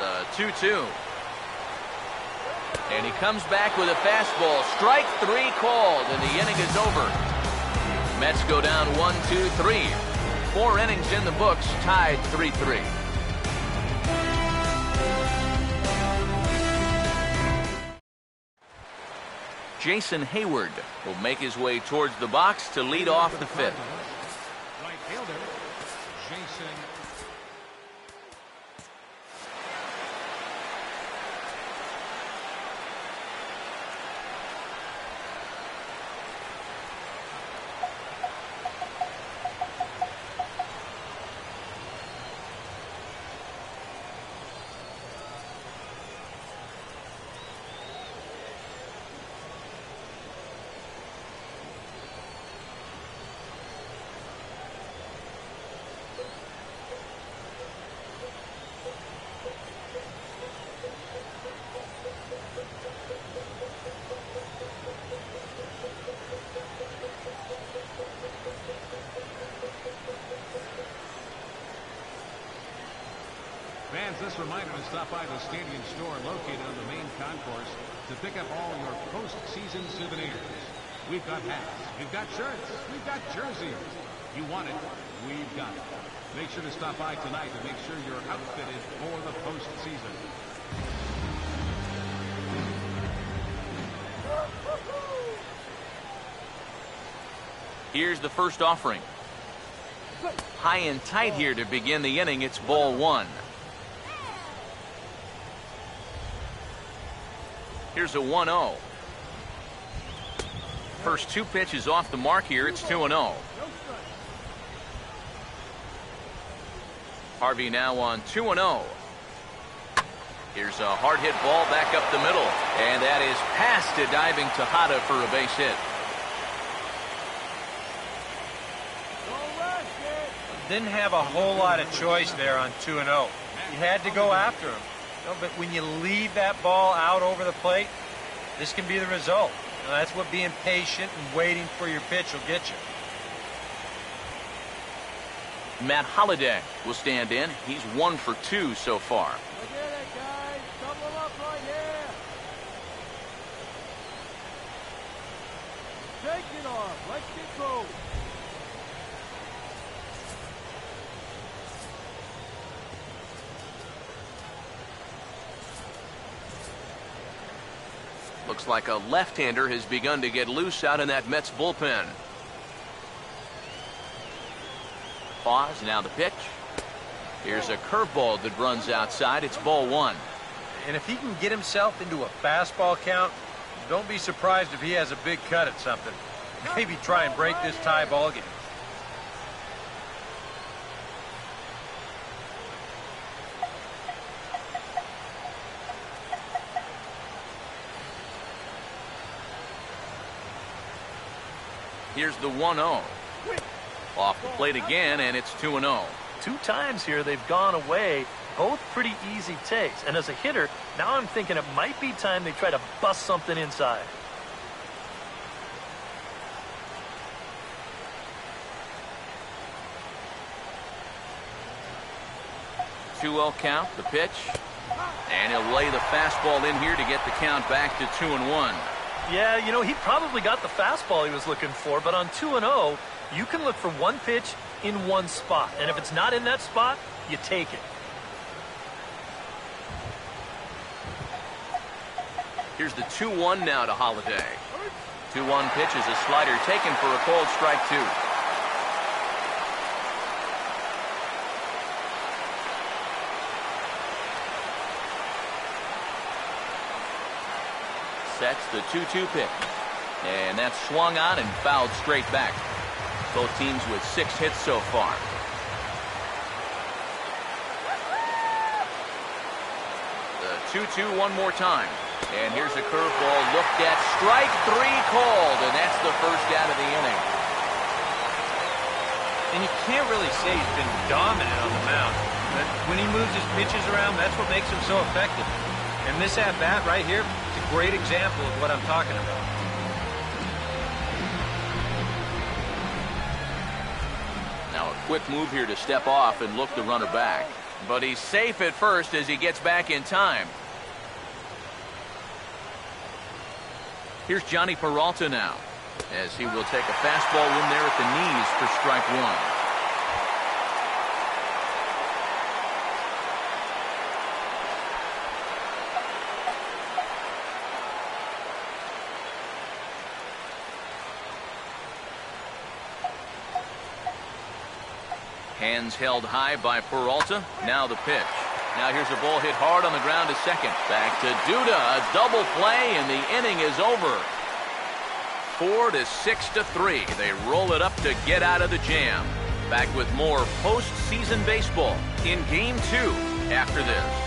The 2-2. And he comes back with a fastball. Strike 3 called, and the inning is over. Mets go down 1-2-3. 4 innings in the books, tied 3-3. Jason Hayward will make his way towards the box to lead off the 5th. Right fielder, Jason. reminder to stop by the Stadium store located on the main concourse to pick up all your postseason souvenirs. We've got hats, we've got shirts, we've got jerseys. You want it, we've got it. Make sure to stop by tonight to make sure you're outfitted for the postseason. Here's the first offering. High and tight here to begin the inning. It's ball one. Here's a 1-0. First two pitches off the mark here. It's 2-0. Harvey now on 2-0. Here's a hard hit ball back up the middle. And that is past a diving Tejada for a base hit. Didn't have a whole lot of choice there on 2-0. You had to go after him. No, but when you leave that ball out over the plate, this can be the result. Now, that's what being patient and waiting for your pitch will get you. Matt Holliday will stand in. He's 1 for 2 so far. Look at it, guys. Double up right here. Take it off. Let's get going. Looks like a left-hander has begun to get loose out in that Mets bullpen. Pause, now the pitch. Here's a curveball that runs outside. It's ball one. And if he can get himself into a fastball count, don't be surprised if he has a big cut at something. Maybe try and break this tie ball game. Here's the 1-0. Off the plate again, and it's 2-0. 2 times here they've gone away. Both pretty easy takes. And as a hitter, now I'm thinking it might be time they try to bust something inside. Two-0 count, the pitch. And he'll lay the fastball in here to get the count back to 2-1. Yeah, you know, he probably got the fastball he was looking for, but on 2-0, you can look for one pitch in one spot. And if it's not in that spot, you take it. Here's the 2-1 now to Holliday. 2-1 pitch is a slider taken for a called strike 2. Sets the 2-2 pitch. And that's swung on and fouled straight back. Both teams with 6 hits so far. The 2-2 one more time. And here's a curveball looked at. Strike 3 called, and that's the first out of the inning. And you can't really say he's been dominant on the mound. But when he moves his pitches around, that's what makes him so effective. And this at-bat right here, it's a great example of what I'm talking about. Now a quick move here to step off and look the runner back. But he's safe at first as he gets back in time. Here's Johnny Peralta now, as he will take a fastball in there at the knees for strike 1. Hands held high by Peralta. Now the pitch. Now here's a ball hit hard on the ground to second. Back to Duda. A double play, and the inning is over. 4-6-3. They roll it up to get out of the jam. Back with more postseason baseball in Game 2 after this.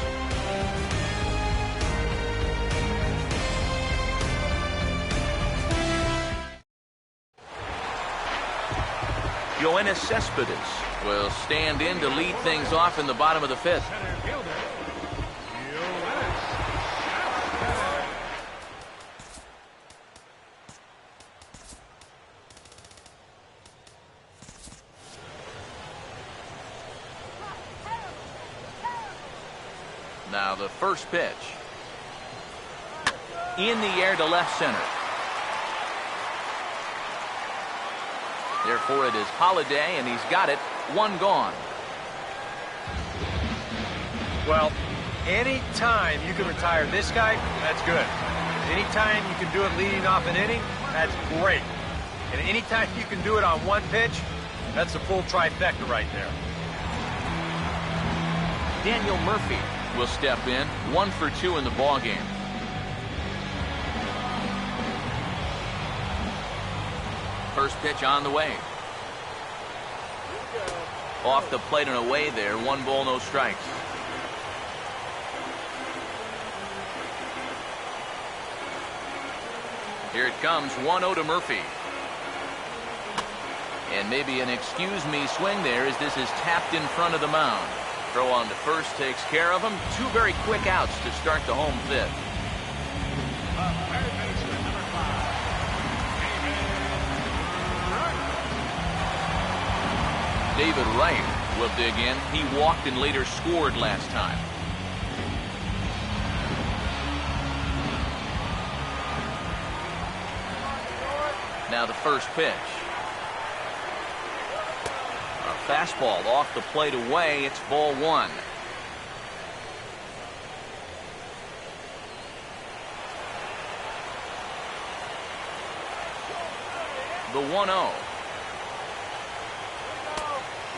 Yoenis Cespedes will stand in to lead things off in the bottom of the 5th. the first pitch. In the air to left center. Therefore, it is Holiday, and he's got it. One gone. Well, anytime you can retire this guy, that's good. Anytime you can do it leading off an inning, that's great. And anytime you can do it on one pitch, that's a full trifecta right there. Daniel Murphy will step in. 1 for 2 in the ball game. First pitch on the way. Off the plate and away there. 1 ball, no strikes. Here it comes. 1-0 to Murphy. And maybe an excuse me swing there as this is tapped in front of the mound. Throw on to first takes care of him. 2 very quick outs to start the home fifth. David Wright will dig in. He walked and later scored last time. Now the first pitch. A fastball off the plate away. It's ball 1. The 1-0.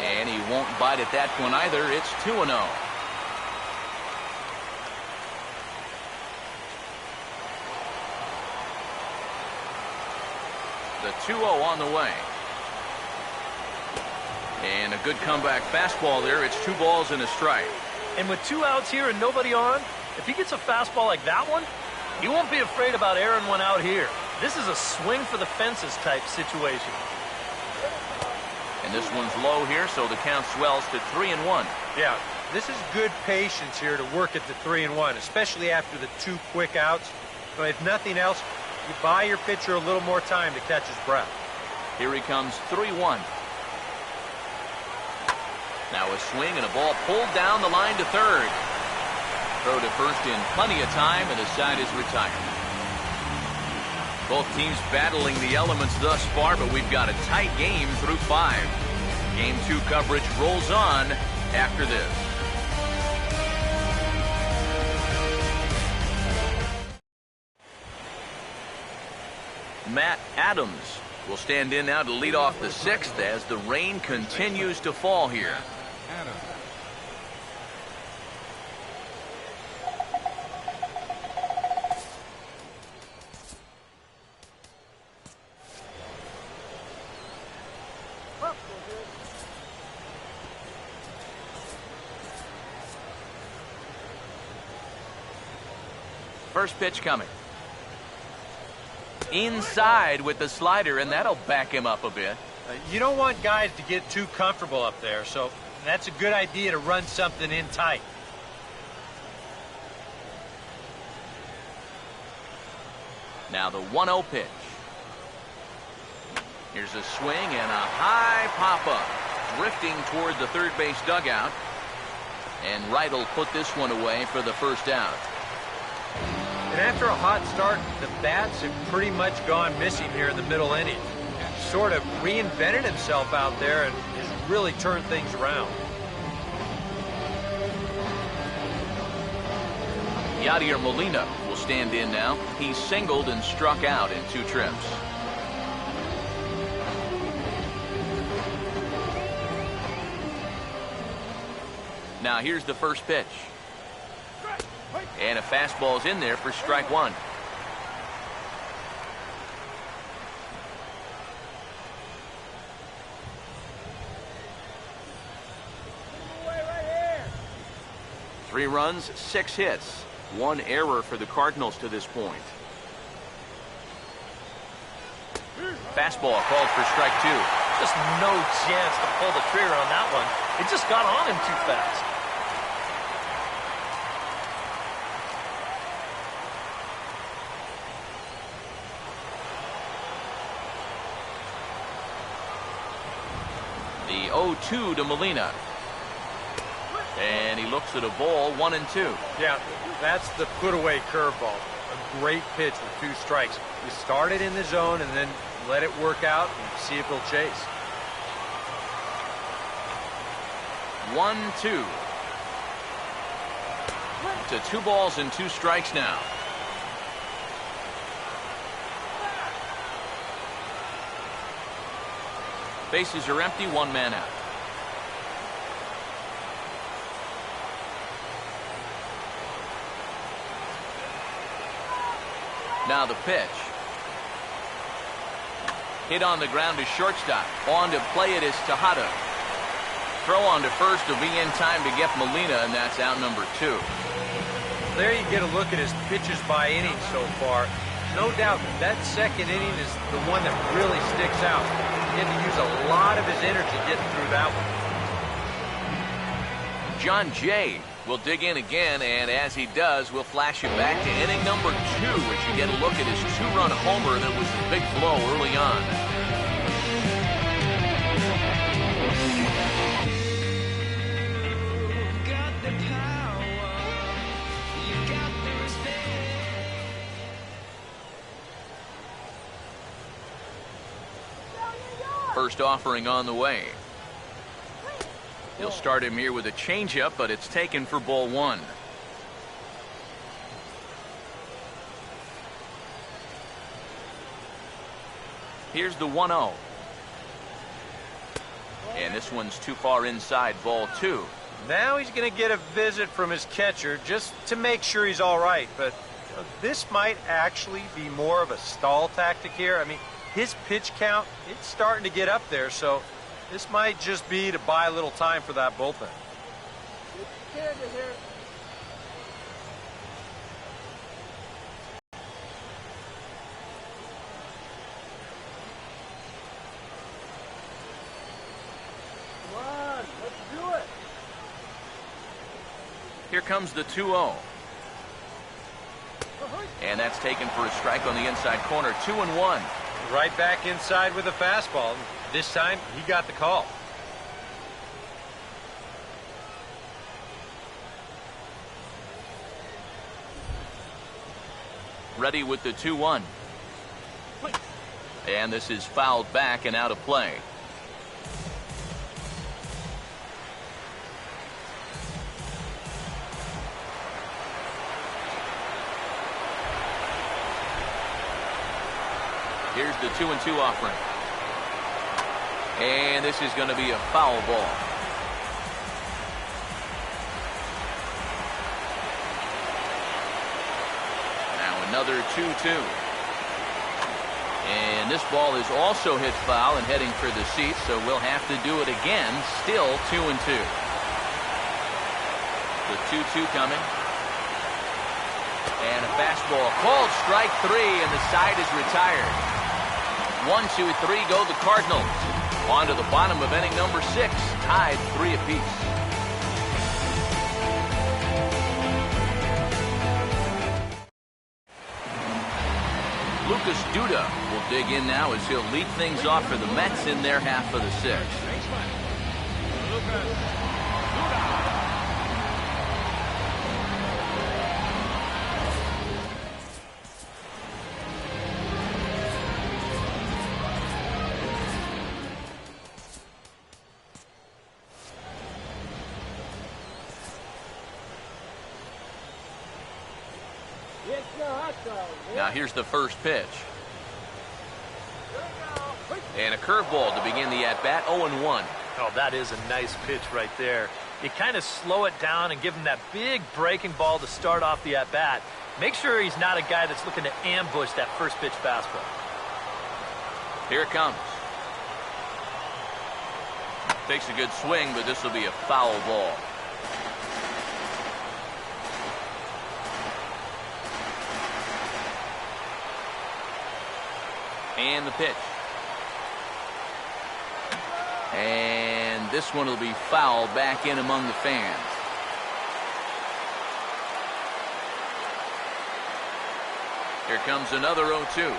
And he won't bite at that one either. It's 2-0. The 2-0 on the way. And a good comeback fastball there. It's 2 balls and a strike. And with 2 outs here and nobody on, if he gets a fastball like that one, he won't be afraid about airing one out here. This is a swing for the fences type situation. And this one's low here, so the count swells to 3-1. Yeah, this is good patience here to work at the 3-1, especially after the 2 quick outs. But if nothing else, you buy your pitcher a little more time to catch his breath. Here he comes. 3-1. Now a swing and a ball pulled down the line to third. Throw to first in plenty of time, and the side is retired. Both teams battling the elements thus far, but we've got a tight game through 5. Game 2 coverage rolls on after this. Matt Adams will stand in now to lead off the 6th as the rain continues to fall here. First pitch coming. Inside with the slider, and that'll back him up a bit. You don't want guys to get too comfortable up there, so that's a good idea to run something in tight. Now the 1-0 pitch. Here's a swing and a high pop-up. Drifting toward the third base dugout. And Wright will put this one away for the first out. And after a hot start, the bats have pretty much gone missing here in the middle inning. Sort of reinvented himself out there and has really turned things around. Yadier Molina will stand in now. He's singled and struck out in 2 trips. Now here's the first pitch. And a fastball's in there for strike 1. Three runs, 6 hits. 1 error for the Cardinals to this point. Fastball called for strike 2. Just no chance to pull the trigger on that one. It just got on him too fast. The 0-2 to Molina. And he looks at a ball, 1-2. Yeah, that's the put-away curveball. A great pitch with 2 strikes. You start it in the zone and then let it work out and see if he'll chase. 1-2. To 2 balls and 2 strikes now. Bases are empty, 1 man out. Now the pitch. Hit on the ground to shortstop. On to play it is Tejada. Throw on to first will be in time to get Molina, and that's out number 2. There you get a look at his pitches by inning so far. No doubt that second inning is the one that really sticks out. He had to use a lot of his energy getting through that one. John Jay will dig in again, and as he does, we'll flash you back to inning number 2 as you get a look at his 2-run homer that was a big blow early on. First offering on the way. He'll start him here with a changeup, but it's taken for ball 1. Here's the 1-0. And this one's too far inside, ball 2. Now he's going to get a visit from his catcher just to make sure he's all right. But this might actually be more of a stall tactic here. I mean, his pitch count, it's starting to get up there, so this might just be to buy a little time for that bullpen. Come on, let's do it. Here comes the 2-0. And that's taken for a strike on the inside corner. 2-1. Right back inside with a fastball. This time, he got the call. Ready with the 2-1. And this is fouled back and out of play. Here's the 2-2 offering. And this is going to be a foul ball. Now another 2-2. And this ball is also hit foul and heading for the seats, so we'll have to do it again. Still 2-2. The 2-2 coming. And a fastball called strike 3, and the side is retired. 1, 2, 3 go the Cardinals. On to the bottom of inning number 6, tied 3 apiece. Lucas Duda will dig in now as he'll lead things off for the Mets in their half of the 6th. Now here's the first pitch. And a curveball to begin the at-bat, 0-1. Oh, that is a nice pitch right there. You kind of slow it down and give him that big breaking ball to start off the at-bat. Make sure he's not a guy that's looking to ambush that first pitch fastball. Here it comes. Takes a good swing, but this will be a foul ball. And the pitch. And this one will be fouled back in among the fans. Here comes another 0-2.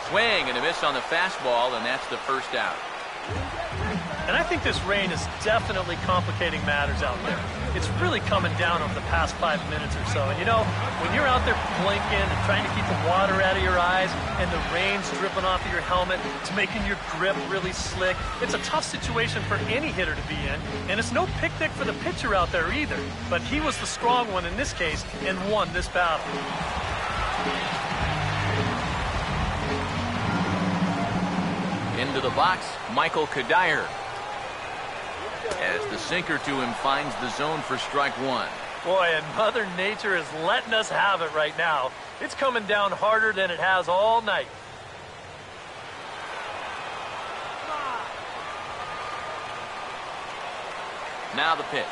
Swing and a miss on the fastball, and that's the first out. And I think this rain is definitely complicating matters out there. It's really coming down over the past 5 minutes or so. And you know, when you're out there blinking and trying to keep the water out of your eyes and the rain's dripping off of your helmet, it's making your grip really slick. It's a tough situation for any hitter to be in, and it's no picnic for the pitcher out there either. But he was the strong one in this case and won this battle. Into the box, Michael Wacha. As the sinker to him finds the zone for strike one. Boy, and Mother Nature is letting us have it right now. It's coming down harder than it has all night. Now the pitch.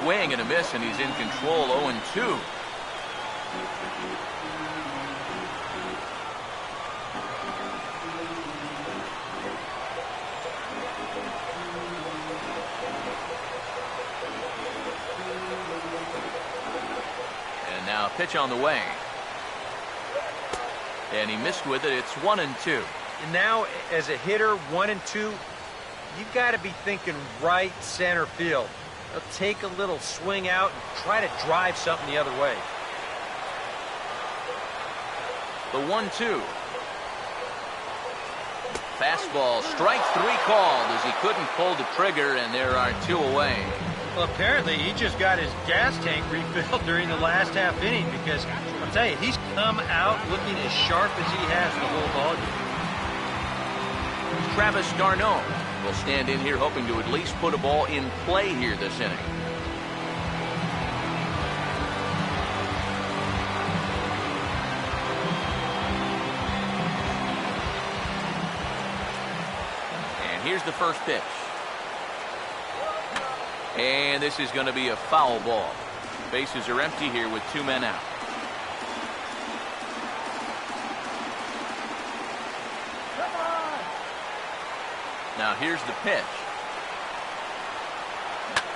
Swing and a miss, and he's in control, 0-2. And now a pitch on the way. And he missed with it. It's 1-2. And now, as a hitter, 1-2, you've got to be thinking right center field. They'll take a little swing out and try to drive something the other way. The 1-2. Fastball, strike three called as he couldn't pull the trigger, and there are two away. Well, apparently he just got his gas tank refilled during the last half inning, because I'll tell you, he's come out looking as sharp as he has the whole ball game. Travis d'Arnaud will stand in here hoping to at least put a ball in play here this inning. And here's the first pitch. And this is going to be a foul ball. Bases are empty here with two men out. Now here's the pitch.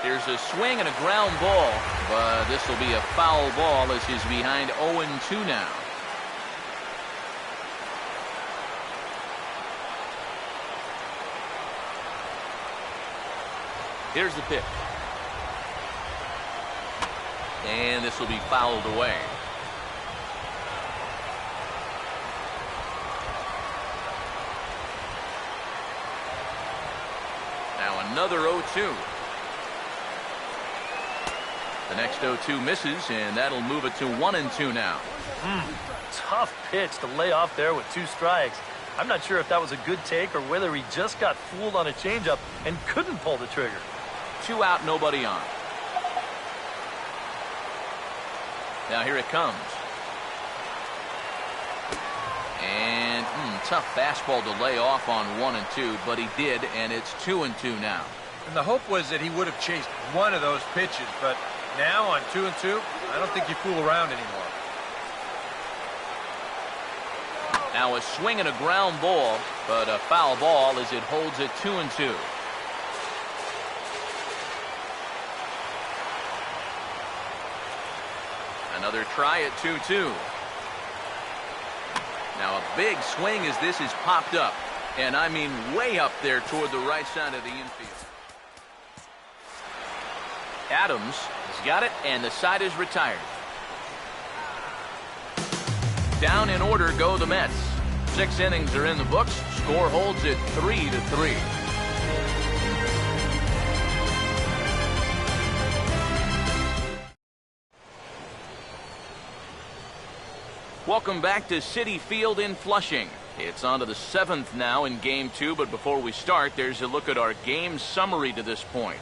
Here's a swing and a ground ball, but this will be a foul ball as he's behind 0-2 now. Here's the pitch. And this will be fouled away. Now another 0-2. The next 0-2 misses, and that'll move it to 1-2 now. Tough pitch to lay off there with two strikes. I'm not sure if that was a good take or whether he just got fooled on a changeup and couldn't pull the trigger. Two out, nobody on. Now here it comes. And tough fastball to lay off on 1-2, but he did, and it's 2-2 now. And the hope was that he would have chased one of those pitches, but now on 2-2, I don't think you fool around anymore. Now a swing and a ground ball, but a foul ball as it holds it 2-2. Another try at 2-2. Now a big swing as this is popped up, and I mean way up there toward the right side of the infield. Adams has got it, and the side is retired. Down in order go the Mets. 6 innings are in the books. Score holds it 3-3. Welcome back to Citi Field in Flushing. It's on to the 7th now in Game 2, but before we start, there's a look at our game summary to this point.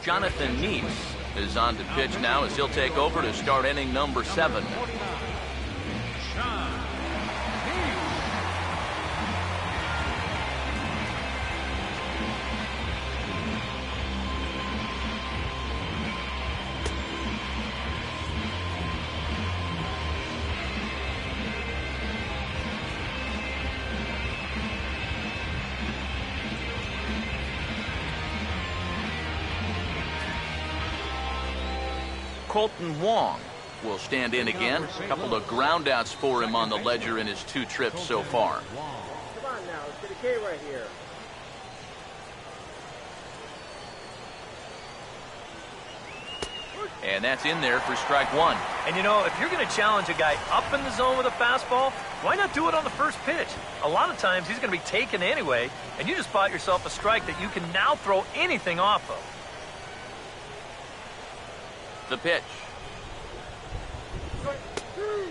Jonathan Niles is on to pitch now as he'll take over to start inning number 7. Colton Wong will stand in again. A couple of groundouts for him on the ledger in his 2 trips so far. Come on now, let's get a K right here. And that's in there for strike 1. And you know, if you're going to challenge a guy up in the zone with a fastball, why not do it on the first pitch? A lot of times he's going to be taken anyway, and you just bought yourself a strike that you can now throw anything off of. The pitch.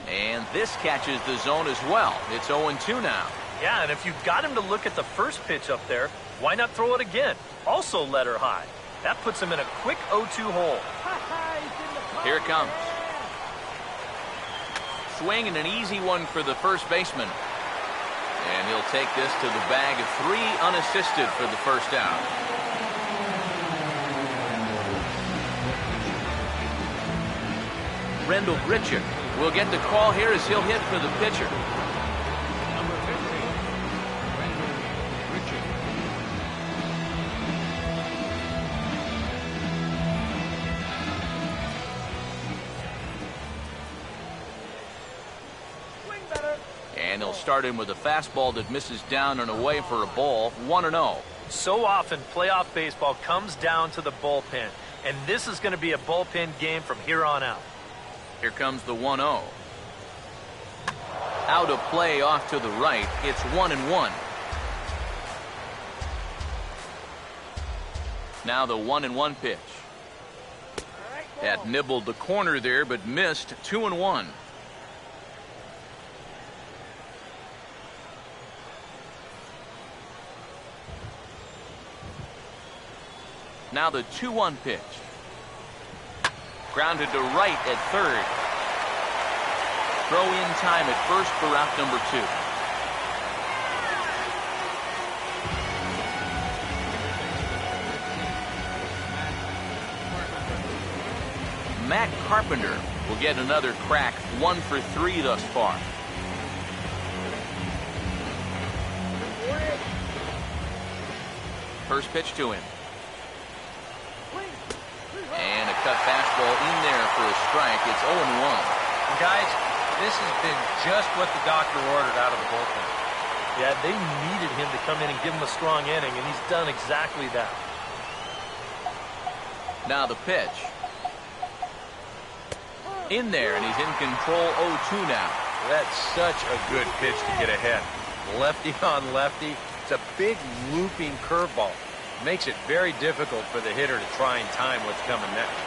And this catches the zone as well. It's 0-2 now. Yeah, and if you've got him to look at the first pitch up there, why not throw it again? Also let her high. That puts him in a quick 0-2 hole. Here it comes. Swing and an easy one for the first baseman. And he'll take this to the bag of 3 unassisted for the first out. Rendell Grichuk will get the call here as he'll hit for the pitcher. Number 15, Rendell Grichuk. And he'll start in with a fastball that misses down and away for a ball, 1-0. So often, playoff baseball comes down to the bullpen, and this is going to be a bullpen game from here on out. Here comes the 1-0. Out of play off to the right. It's 1-1. Now the 1-1 pitch. That nibbled the corner there, but missed. 2-1. Now the 2-1 pitch. Grounded to right at third. Throw in time at first for out number 2. Matt Carpenter will get another crack, 1 for 3 thus far. First pitch to him. And a cut fastball in there for a strike. It's 0-1. Guys, this has been just what the doctor ordered out of the bullpen. Yeah, they needed him to come in and give him a strong inning, and he's done exactly that. Now the pitch. In there, and he's in control. 0-2 now. That's such a good pitch to get ahead. Lefty on lefty. It's a big looping curveball. Makes it very difficult for the hitter to try and time what's coming next.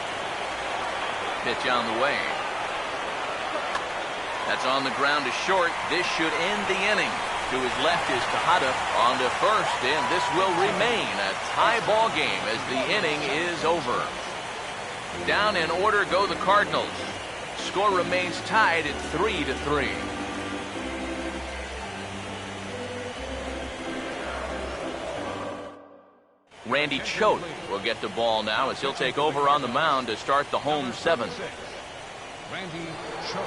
Pitch on the way. That's on the ground to short. This should end the inning. To his left is Tejada on to first, and this will remain a tie ball game as the inning is over. Down in order go the Cardinals. Score remains tied at 3-3. Randy Choate will get the ball now as he'll take over on the mound to start the home 7th. Randy Choate.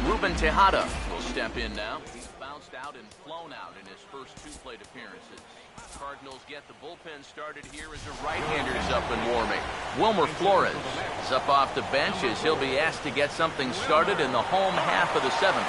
Ruben Tejada will step in now. He's bounced out and flown out in his first 2 plate appearances. Cardinals get the bullpen started here as a right-hander's up and warming. Wilmer Flores is up off the bench as he'll be asked to get something started in the home half of the 7th.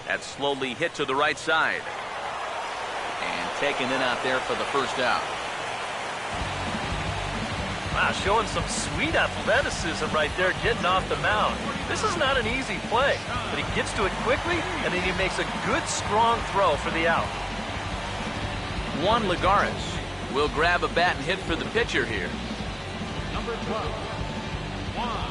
That's slowly hit to the right side. And taken in out there for the first out. Wow, showing some sweet athleticism right there, getting off the mound. This is not an easy play, but he gets to it quickly, and then he makes a good, strong throw for the out. Juan Lagares will grab a bat and hit for the pitcher here. Number 12, Juan Lagares.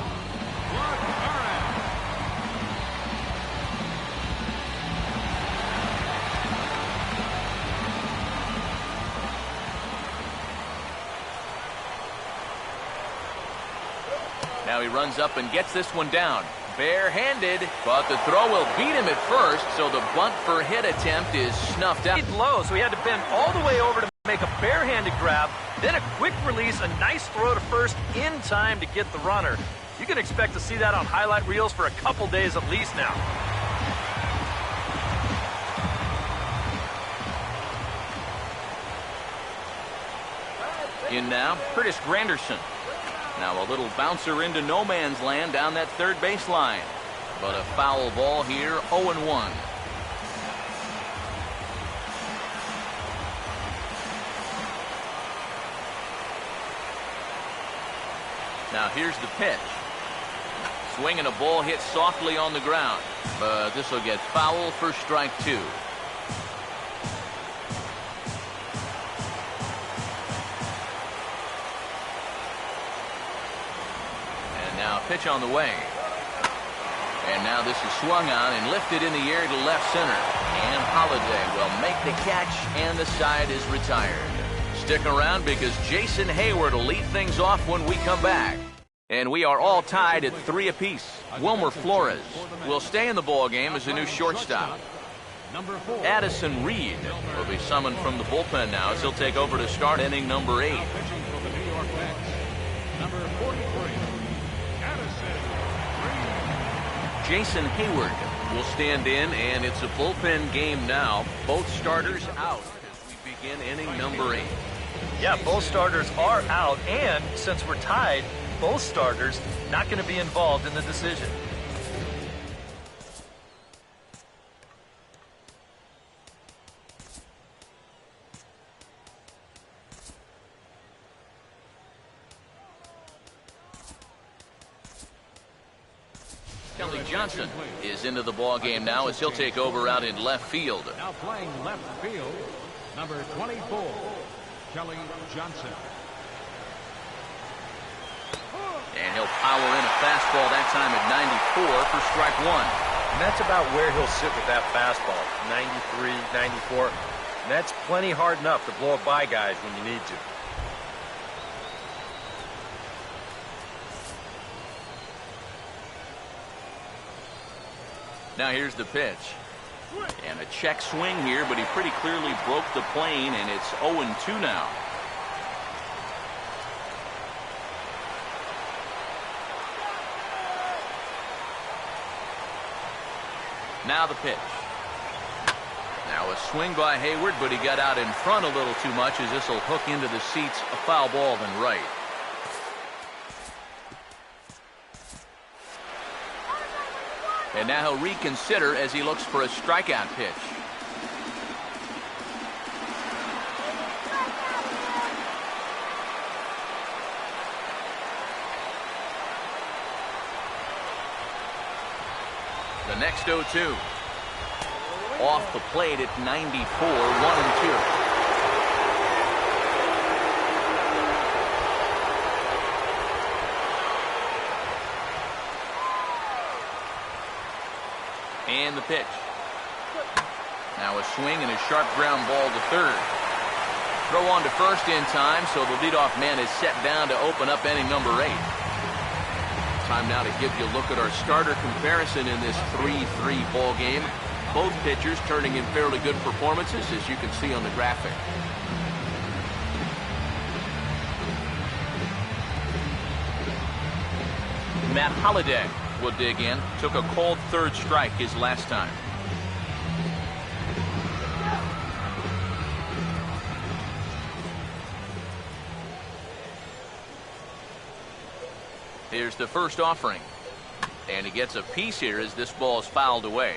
Now he runs up and gets this one down. Barehanded, but the throw will beat him at first, so the bunt for hit attempt is snuffed out. Low, so he had to bend all the way over to make a barehanded grab, then a quick release, a nice throw to first in time to get the runner. You can expect to see that on highlight reels for a couple days at least now. In now, Curtis Granderson. Now a little bouncer into no man's land down that third baseline. But a foul ball here, 0-1. Now here's the pitch. Swing and a ball hit softly on the ground. But this will get foul for strike 2. Now pitch on the way. And now this is swung on and lifted in the air to left center. And Holiday will make the catch, and the side is retired. Stick around because Jason Hayward will lead things off when we come back. And we are all tied at 3 apiece. Wilmer Flores will stay in the ball game as a new shortstop. Addison Reed will be summoned from the bullpen now as he'll take over to start inning number 8. Jason Hayward will stand in, and it's a bullpen game now. Both starters out as we begin inning number 8. Yeah, both starters are out, and since we're tied, both starters not going to be involved in the decision. Kelly Johnson is into the ball game now as he'll take over out in left field. Now playing left field, number 24, Kelly Johnson. And he'll power in a fastball that time at 94 for strike 1. And that's about where he'll sit with that fastball, 93, 94. And that's plenty hard enough to blow it by guys when you need to. Now here's the pitch. And a check swing here, but he pretty clearly broke the plane, and it's 0-2 now. Now the pitch. Now a swing by Hayward, but he got out in front a little too much as this will hook into the seats, a foul ball than right. And now he'll reconsider as he looks for a strikeout pitch. The next 0-2. Off the plate at 94, 1-2. And the pitch. Now a swing and a sharp ground ball to third. Throw on to first in time, so the leadoff man is set down to open up inning number 8. Time now to give you a look at our starter comparison in this 3-3 ball game. Both pitchers turning in fairly good performances, as you can see on the graphic. Matt Holiday will dig in. Took a cold third strike his last time. Here's the first offering. And he gets a piece here as this ball is fouled away.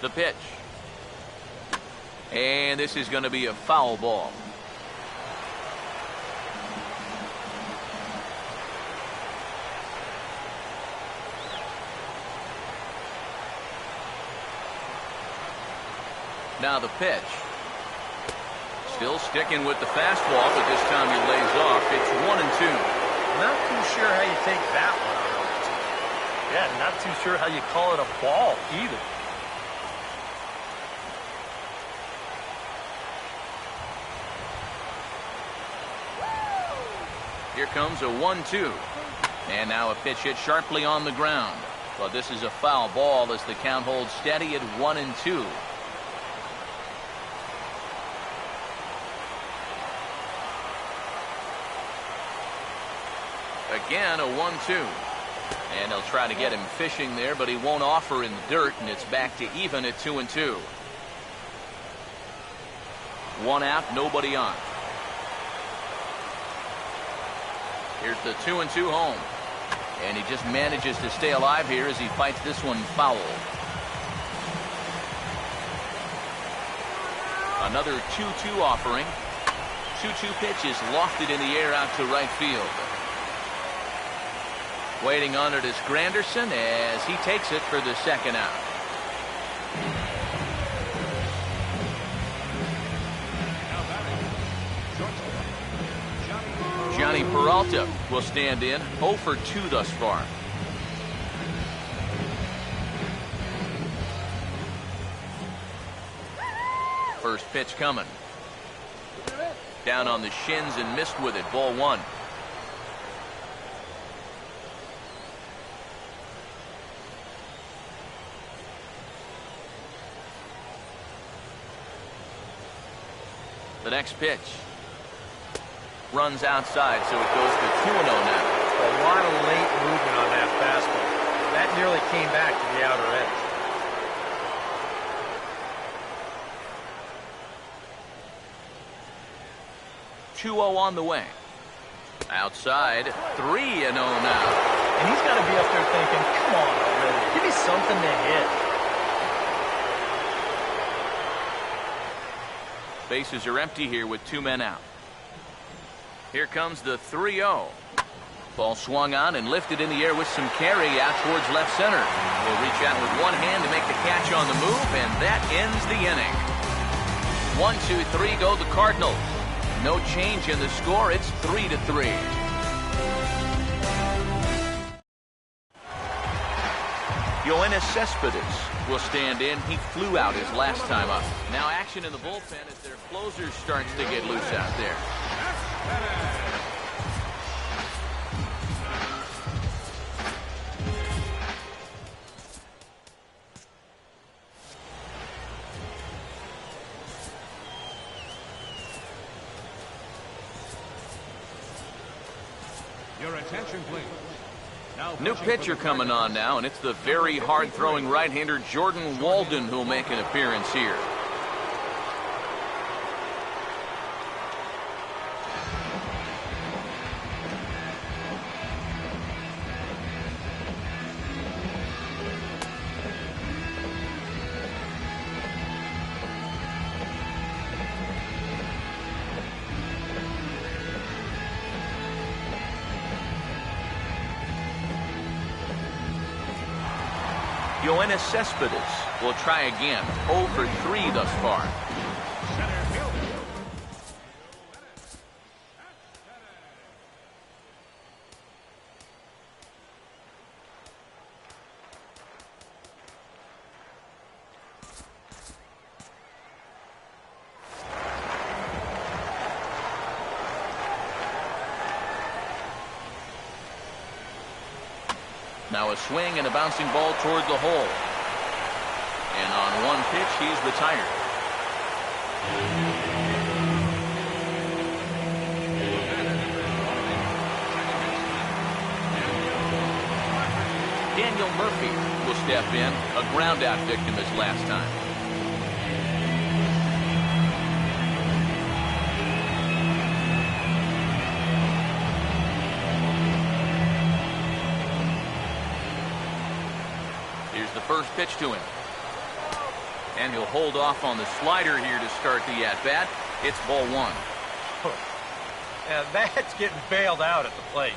The pitch. And this is going to be a foul ball. Now the pitch. Still sticking with the fastball, but this time he lays off. It's 1-2. Not too sure how you take that one. Yeah, not too sure how you call it a ball either. Here comes a 1-2. And now a pitch hit sharply on the ground. But this is a foul ball as the count holds steady at 1-2. Again, a 1-2. And they'll try to get him fishing there, but he won't offer in the dirt, and it's back to even at 2-2. One out, nobody on. Here's the 2-2 home. And he just manages to stay alive here as he fights this one foul. Another 2-2 offering. 2-2 pitch is lofted in the air out to right field. Waiting on it is Granderson as he takes it for the second out. Johnny Peralta will stand in, 0 for 2 thus far. First pitch coming. Down on the shins and missed with it, ball 1. The next pitch. Runs outside, so it goes to 2-0 now. A lot of late movement on that fastball. That nearly came back to the outer edge. On the way. Outside, 3-0 now. And he's got to be up there thinking, come on already, give me something to hit. Bases are empty here with 2 men out. Here comes the 3-0. Ball swung on and lifted in the air with some carry out towards left center. Will reach out with one hand to make the catch on the move, and that ends the inning. 1-2-3 go the Cardinals. No change in the score. It's 3-3. Yoenis Cespedes will stand in. He flew out his last time up. Now action in the bullpen as their closer starts to get loose out there. Your attention, please. New pitcher coming on now, and it's the very hard-throwing right-hander Jordan Walden who'll make an appearance here. Yoenis Cespedes will try again. 0 for 3 thus far. Now a swing and a bouncing ball toward the hole. And on one pitch, he's retired. Daniel Murphy will step in, a ground-out victim his last time. First pitch to him. And he'll hold off on the slider here to start the at-bat. It's ball 1. Now that's getting bailed out at the plate.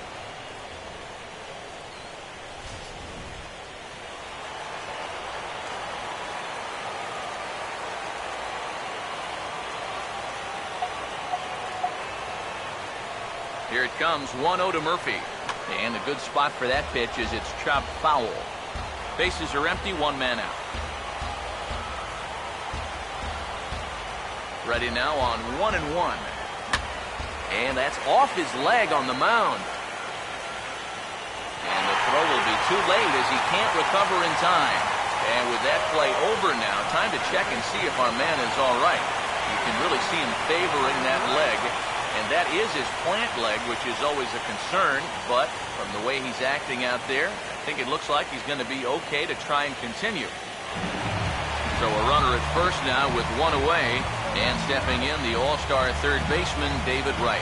Here it comes, 1-0 to Murphy. And a good spot for that pitch is it's chopped foul. Bases are empty, 1 man out. Ready now on 1-1. And that's off his leg on the mound. And the throw will be too late as he can't recover in time. And with that play over now, time to check and see if our man is all right. You can really see him favoring that leg. And that is his plant leg, which is always a concern. But from the way he's acting out there, I think it looks like he's going to be okay to try and continue. So a runner at first now with 1 away. And stepping in, the all-star third baseman, David Wright.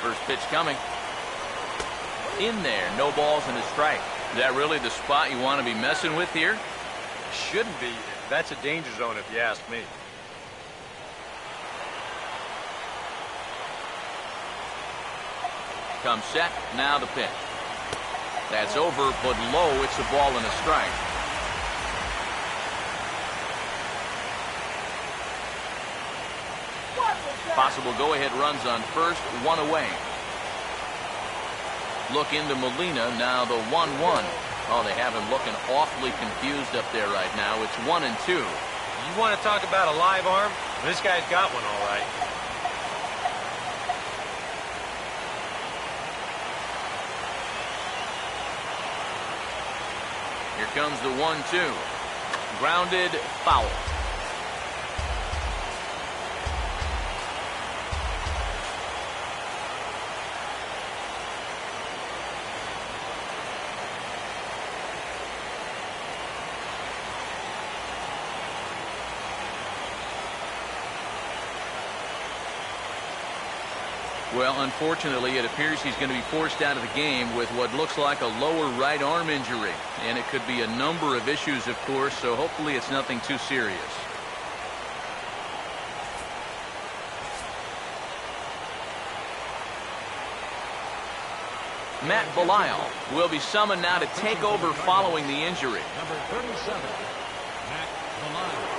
First pitch coming. In there, no balls and a strike. Is that really the spot you want to be messing with here? Shouldn't be. That's a danger zone if you ask me. Comes set, now the pitch. That's over, but low, it's a ball and a strike. Possible go-ahead runs on first, 1 away. Look into Molina, now the 1-1. Oh, they have him looking awfully confused up there right now. It's 1-2. You want to talk about a live arm? This guy's got one all right. Here comes the 1-2. Grounded, foul. Well, unfortunately, it appears he's going to be forced out of the game with what looks like a lower right arm injury. And it could be a number of issues, of course, so hopefully it's nothing too serious. Matt Harvey will be summoned now to take over following the injury. Number 37, Matt Harvey.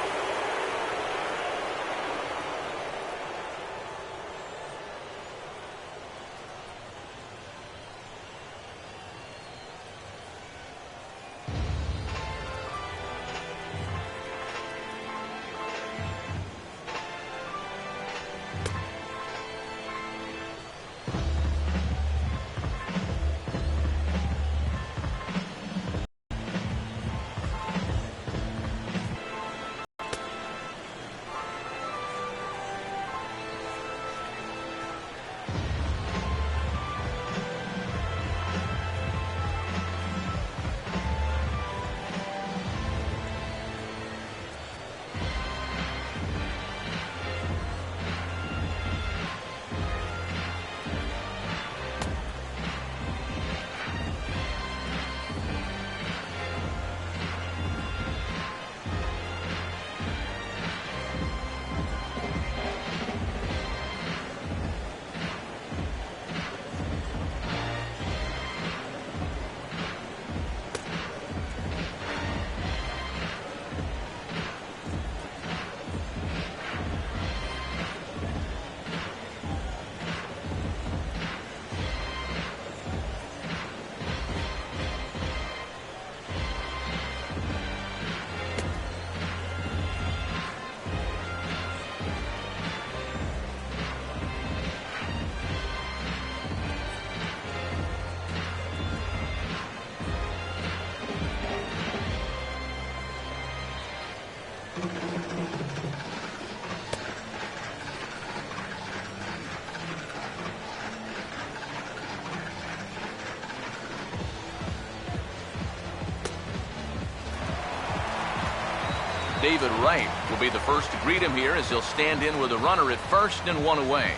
David Wright will be the first to greet him here as he'll stand in with a runner at first and 1 away.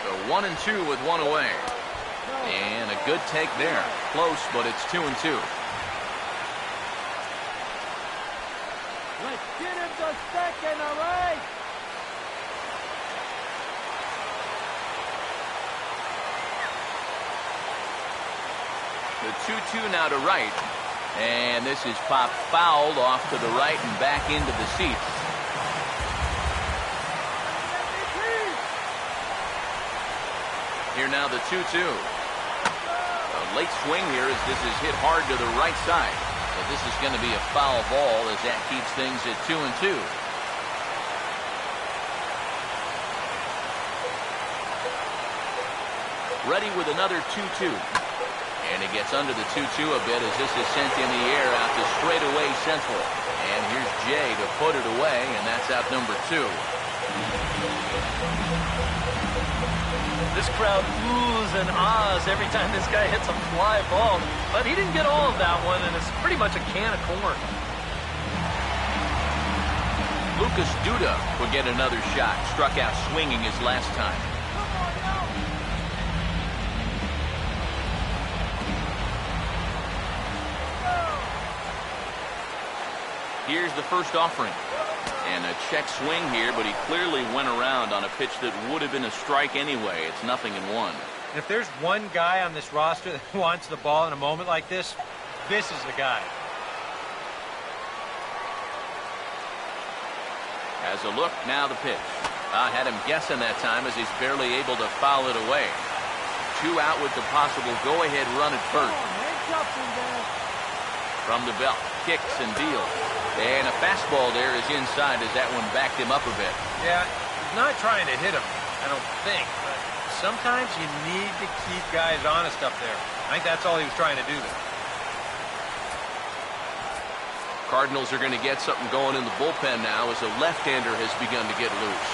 So 1-2 with 1 away. And a good take there. Close, but it's 2-2. Let's get him to second, all right? 1 The 2-2 now to right. And this is popped fouled off to the right and back into the seats. Here now the 2-2. A late swing here as this is hit hard to the right side. So this is going to be a foul ball as that keeps things at 2-2. Ready with another 2-2. And it gets under the 2-2 a bit as this is sent in the air out to straightaway central. And here's Jay to put it away, and that's out number 2. This crowd oohs and ahs every time this guy hits a fly ball. But he didn't get all of that one, and it's pretty much a can of corn. Lucas Duda will get another shot. Struck out swinging his last time. Here's the first offering. And a check swing here, but he clearly went around on a pitch that would have been a strike anyway. It's 0-1. And if there's one guy on this roster that wants the ball in a moment like this, this is the guy. As a look, now the pitch. I had him guessing that time as he's barely able to foul it away. 2 out with the possible go-ahead run at first. From the belt, kicks and deals. And a fastball there is inside as that one backed him up a bit. Yeah, he's not trying to hit him, I don't think. But sometimes you need to keep guys honest up there. I think that's all he was trying to do there. Cardinals are going to get something going in the bullpen now as a left-hander has begun to get loose.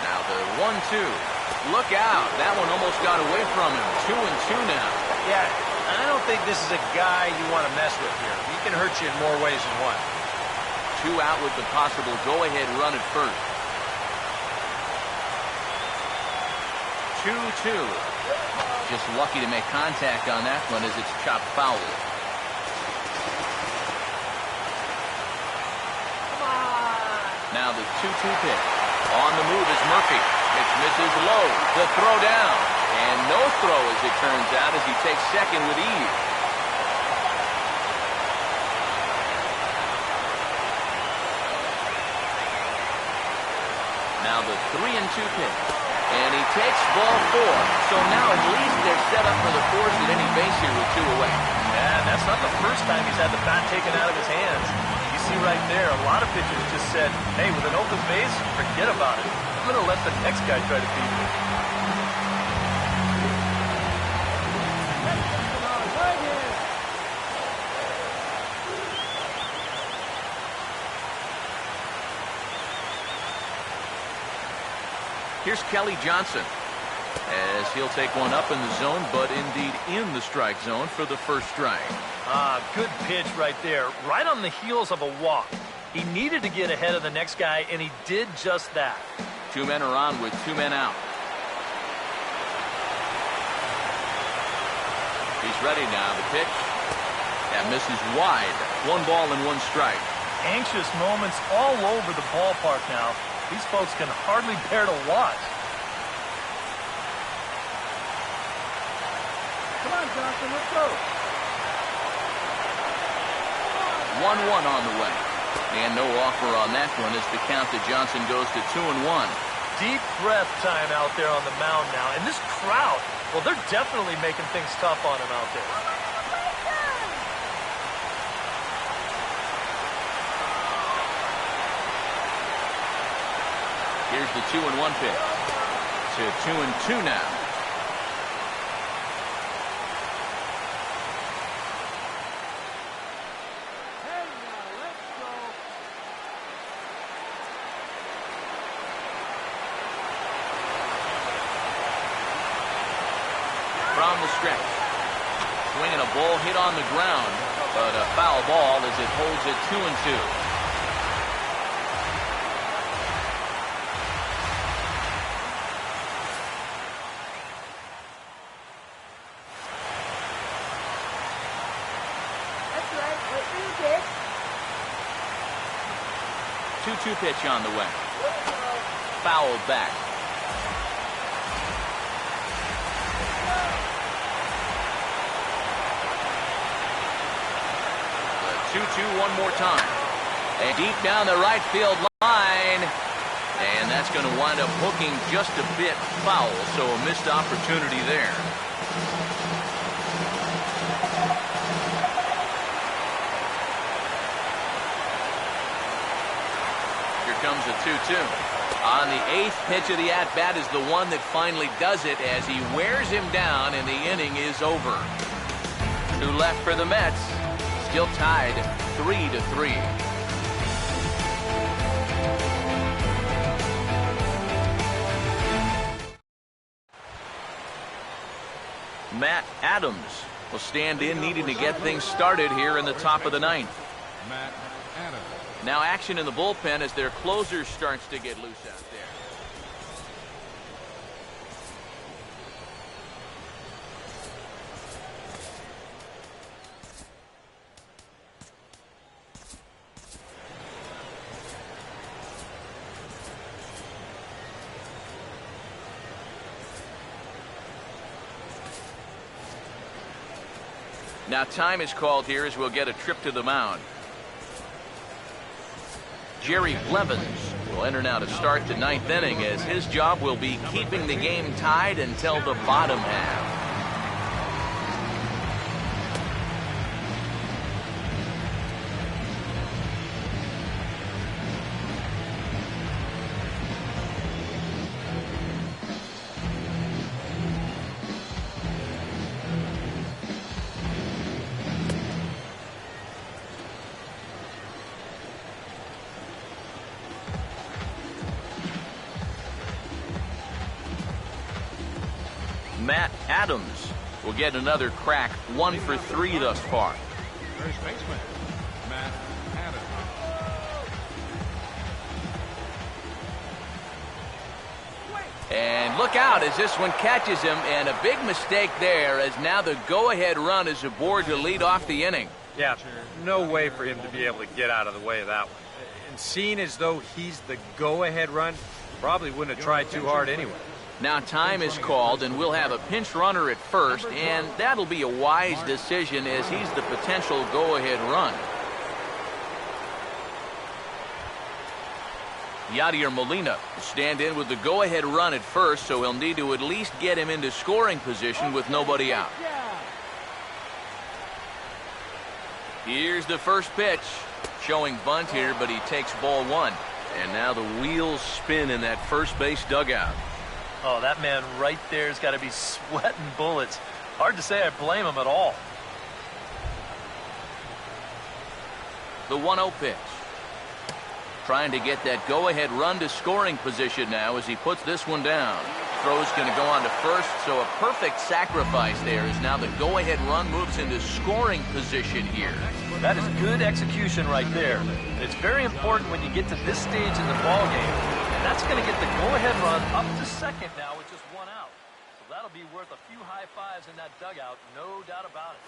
Now the 1-2. Look out. That one almost got away from him. 2-2 now. Yeah, I don't think this is a guy you want to mess with here. He can hurt you in more ways than one. 2 out with the possible go-ahead run at first. 2-2. Just lucky to make contact on that one as it's chopped foul. Now the 2-2 pitch. On the move is Murphy. Pitch misses low. The throw down. And no throw as it turns out as he takes second with ease. Now the 3-2 pitch. And he takes ball 4. So now at least they're set up for the force at any base here with 2 away. And that's not the first time he's had the bat taken out of his hands. You see right there, a lot of pitchers just said, hey, with an open base, forget about it. I'm going to let the next guy try to beat me. Here's Kelly Johnson as he'll take one up in the zone, but indeed in the strike zone for the first strike. Good pitch right there, right on the heels of a walk. He needed to get ahead of the next guy, and he did just that. 2 men are on with 2 men out. He's ready now. The pitch. That misses wide. 1 ball and 1 strike. Anxious moments all over the ballpark now. These folks can hardly bear to watch. Come on, Johnson, let's go. 1-1 on the way. And no offer on that one as the count to Johnson goes to 2-1. Deep breath time out there on the mound now. And this crowd, well, they're definitely making things tough on him out there. Here's the 2-1 pitch. To 2-2 now. From the stretch. Swinging a ball hit on the ground, but a foul ball as it holds it 2-2. That's right. Wait for your pitch. 2-2 pitch on the way. Fouled back. 2-2 one more time. And deep down the right field line. And that's going to wind up hooking just a bit foul, so a missed opportunity there. Here comes a 2-2. On the 8th pitch of the at-bat is the one that finally does it as he wears him down and the inning is over. 2 left for the Mets. Still tied 3-3. Matt Adams will stand in, needing to get things started here in the top of the 9th. Matt Adams. Now action in the bullpen as their closer starts to get loose out there. Now time is called here as we'll get a trip to the mound. Jerry Blevins will enter now to start the 9th inning as his job will be keeping the game tied until the bottom half. Matt Adams will get another crack, 1 for 3 thus far. First baseman, Matt Adams. And look out as this one catches him, and a big mistake there as now the go-ahead run is aboard to lead off the inning. Yeah, no way for him to be able to get out of the way of that one. And seeing as though he's the go-ahead run, probably wouldn't have tried too hard anyway. Now time is called, and we'll have a pinch runner at first, and that'll be a wise decision as he's the potential go-ahead run. Yadier Molina will stand in with the go-ahead run at first, so he'll need to at least get him into scoring position with nobody out. Here's the first pitch. Showing bunt here, but he takes ball 1. And now the wheels spin in that first base dugout. Oh, that man right there's got to be sweating bullets. Hard to say I blame him at all. The 1-0 pitch. Trying to get that go-ahead run to scoring position now as he puts this one down. Throw's going to go on to first, so a perfect sacrifice there as now the go-ahead run moves into scoring position here. That is good execution right there. It's very important when you get to this stage in the ball game. And that's going to get the go-ahead run up to second now with just 1 out. So that'll be worth a few high fives in that dugout, no doubt about it.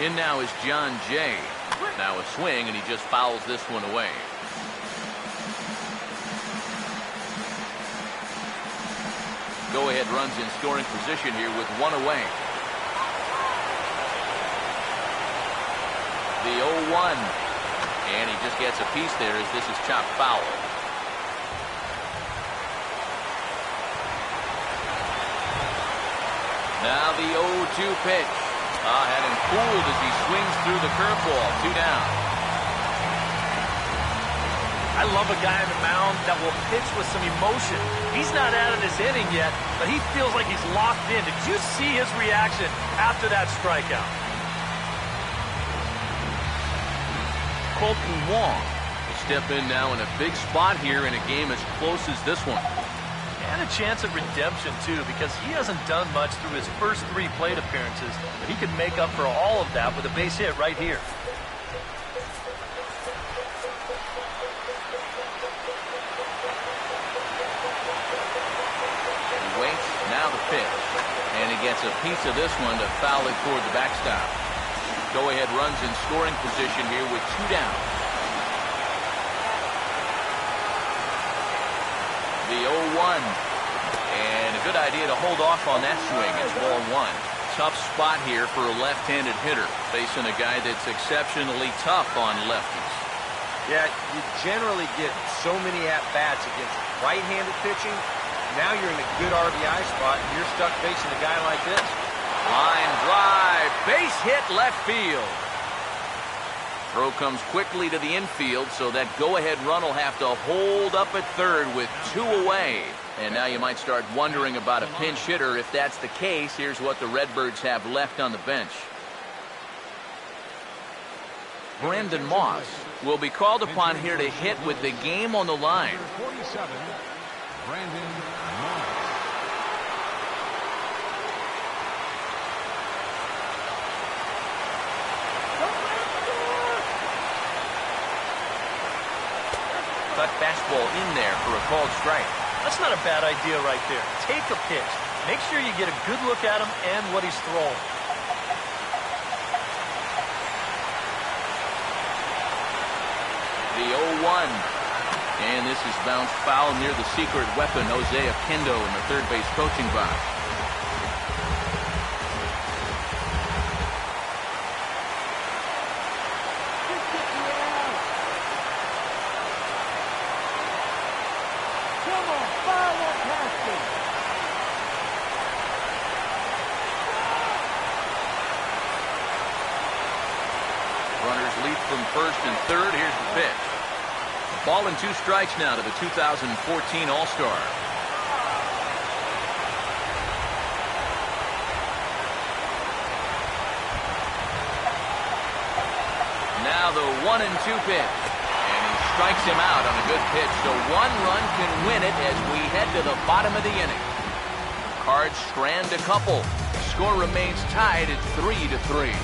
In now is John Jay. Now a swing, and he just fouls this one away. Go-ahead runs in scoring position here with 1 away. The 0-1. And he just gets a piece there as this is chopped foul. Now the 0-2 pitch. Had him fooled as he swings through the curveball. 2 down. I love a guy on the mound that will pitch with some emotion. He's not out of this inning yet, but he feels like he's locked in. Did you see his reaction after that strikeout? Colton Wong will step in now in a big spot here in a game as close as this one. And a chance at redemption, too, because he hasn't done much through his first 3 plate appearances, but he could make up for all of that with a base hit right here. He waits, now the pitch. And he gets a piece of this one to foul it toward the backstop. Go-ahead runs in scoring position here with 2 down. The 0-1. And a good idea to hold off on that swing. It's ball one. Tough spot here for a left-handed hitter, facing a guy that's exceptionally tough on lefties. Yeah, you generally get so many at-bats against right-handed pitching. Now you're in a good RBI spot, and you're stuck facing a guy like this. Line drive, base hit left field. Throw comes quickly to the infield, so that go-ahead run will have to hold up at third with 2 away. And now you might start wondering about a pinch hitter. If that's the case, here's what the Redbirds have left on the bench. Brandon Moss will be called upon here to hit with the game on the line. 47, Brandon Moss. Cut fastball in there for a called strike. That's not a bad idea right there. Take a pitch. Make sure you get a good look at him and what he's throwing. The 0-1. And this is bounced foul near the secret weapon, Jose Oquendo, in the third base coaching box. Runners lead from first and third. Here's the pitch. Ball and 2 strikes now to the 2014 All-Star. Now the 1-2 pitch. And he strikes him out on a good pitch. So 1 run can win it as we head to the bottom of the inning. Cards strand a couple. Score remains tied at 3-3.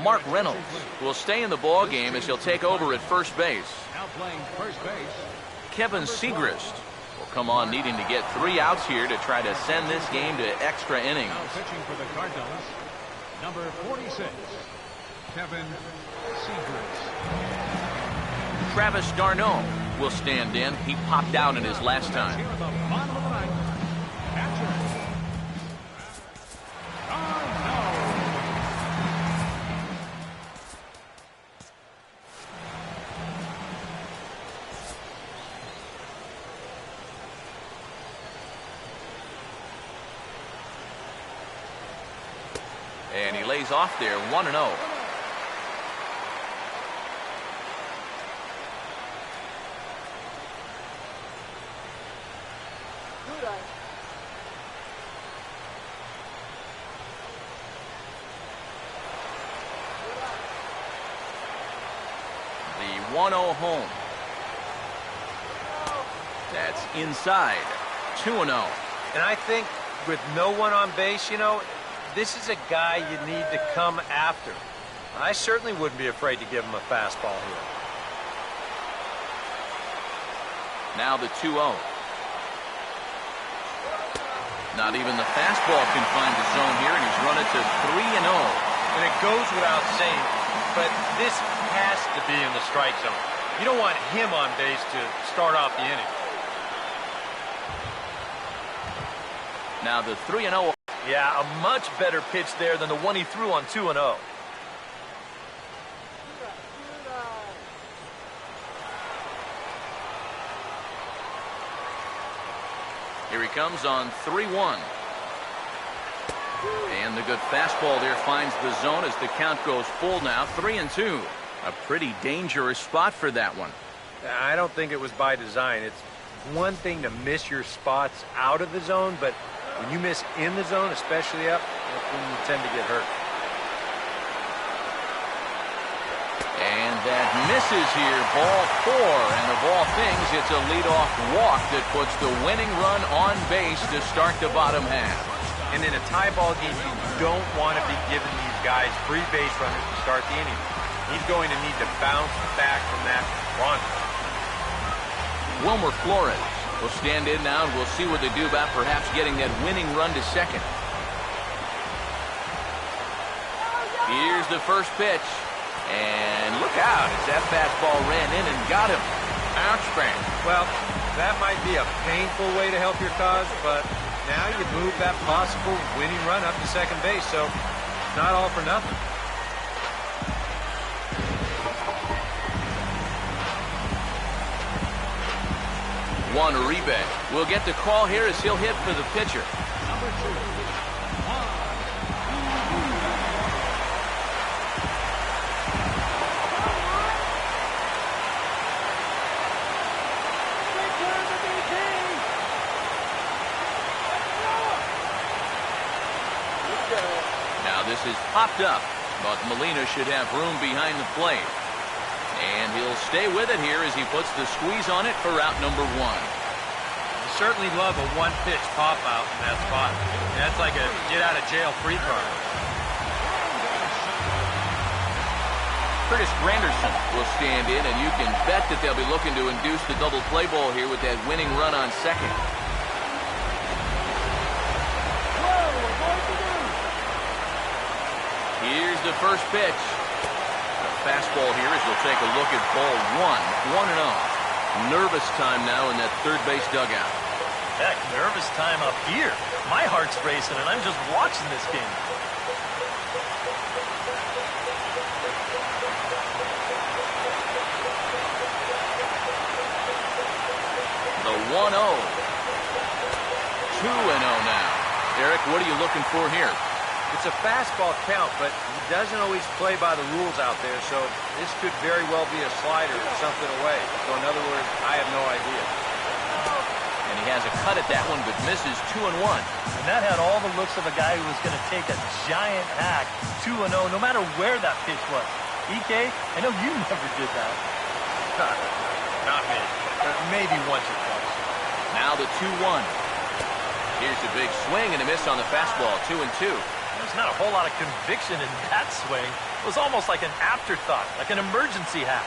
Mark Reynolds will stay in the ball game as he'll take over at first base. Now playing first base. Kevin Segrist will come on needing to get 3 outs here to try to send this game to extra innings. Now pitching for the Cardinals, number 46, Kevin Segrist. Travis d'Arnaud will stand in. He popped out in his last time. Here at the bottom of the ninth, catcher. And he lays off there, 1-0. The 1-0 home. That's inside. 2-0. And I think with no one on base, you know, this is a guy you need to come after. I certainly wouldn't be afraid to give him a fastball here. Now the 2-0. Not even the fastball can find the zone here, and he's run it to 3-0. And it goes without saying, but this has to be in the strike zone. You don't want him on base to start off the inning. Now the 3-0. Yeah, a much better pitch there than the one he threw on 2-0. Here he comes on 3-1. And the good fastball there finds the zone as the count goes full now, 3-2. A pretty dangerous spot for that one. I don't think it was by design. It's one thing to miss your spots out of the zone, but when you miss in the zone, especially up, that's when you tend to get hurt. And that misses here, ball 4. And of all things, it's a leadoff walk that puts the winning run on base to start the bottom half. And in a tie ball game, you don't want to be giving these guys free base runners to start the inning. He's going to need to bounce back from that run. Wilmer Flores will stand in now, and we'll see what they do about perhaps getting that winning run to second. Here's the first pitch. And look out as that fastball ran in and got him. Ouch, fan. Well, that might be a painful way to help your cause, but now you move that possible winning run up to second base, so it's not all for nothing. Juan Uribe will get the call here as he'll hit for the pitcher. Number 2, Juan Now this is popped up, but Molina should have room behind the plate. And he'll stay with it here as he puts the squeeze on it for route number 1. You certainly love a one-pitch pop-out in that spot. That's like a get-out-of-jail-free card. Curtis Granderson will stand in, and you can bet that they'll be looking to induce the double play ball here with that winning run on second. Here's the first pitch. The fastball here as we'll take a look at ball 1, 1-0. Nervous time now in that third base dugout. Heck, nervous time up here. My heart's racing, and I'm just watching this game. The 1-0. 2-0 now. Eric, what are you looking for here? It's a fastball count, but he doesn't always play by the rules out there, so this could very well be a slider or something away. So in other words, I have no idea. And he has a cut at that one, but misses 2-1. And that had all the looks of a guy who was going to take a giant hack 2-0, no matter where that pitch was. EK, I know you never did that. Not me. Maybe once or twice. Now the 2-1. Here's a big swing and a miss on the fastball, 2-2. There's not a whole lot of conviction in that swing. It was almost like an afterthought, like an emergency hack.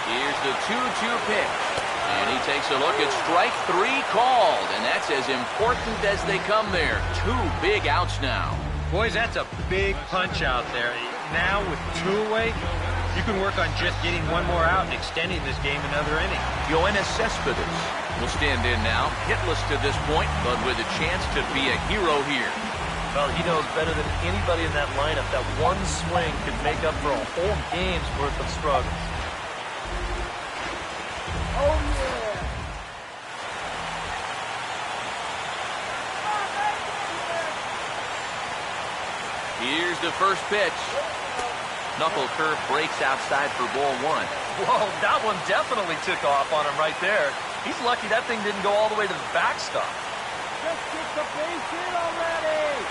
Here's the 2-2 pitch. And he takes a look at strike 3 called. And that's as important as they come there. 2 big outs now. Boys, that's a big punch out there. Now with 2 away, you can work on just getting 1 more out and extending this game another inning. Yoenis Cespedes will stand in now, hitless to this point, but with a chance to be a hero here. Well, he knows better than anybody in that lineup that one swing could make up for a whole game's worth of struggles. Oh, yeah. Here's the first pitch. Knuckle curve breaks outside for ball 1. Whoa, that one definitely took off on him right there. He's lucky that thing didn't go all the way to the backstop. Just get the base hit already.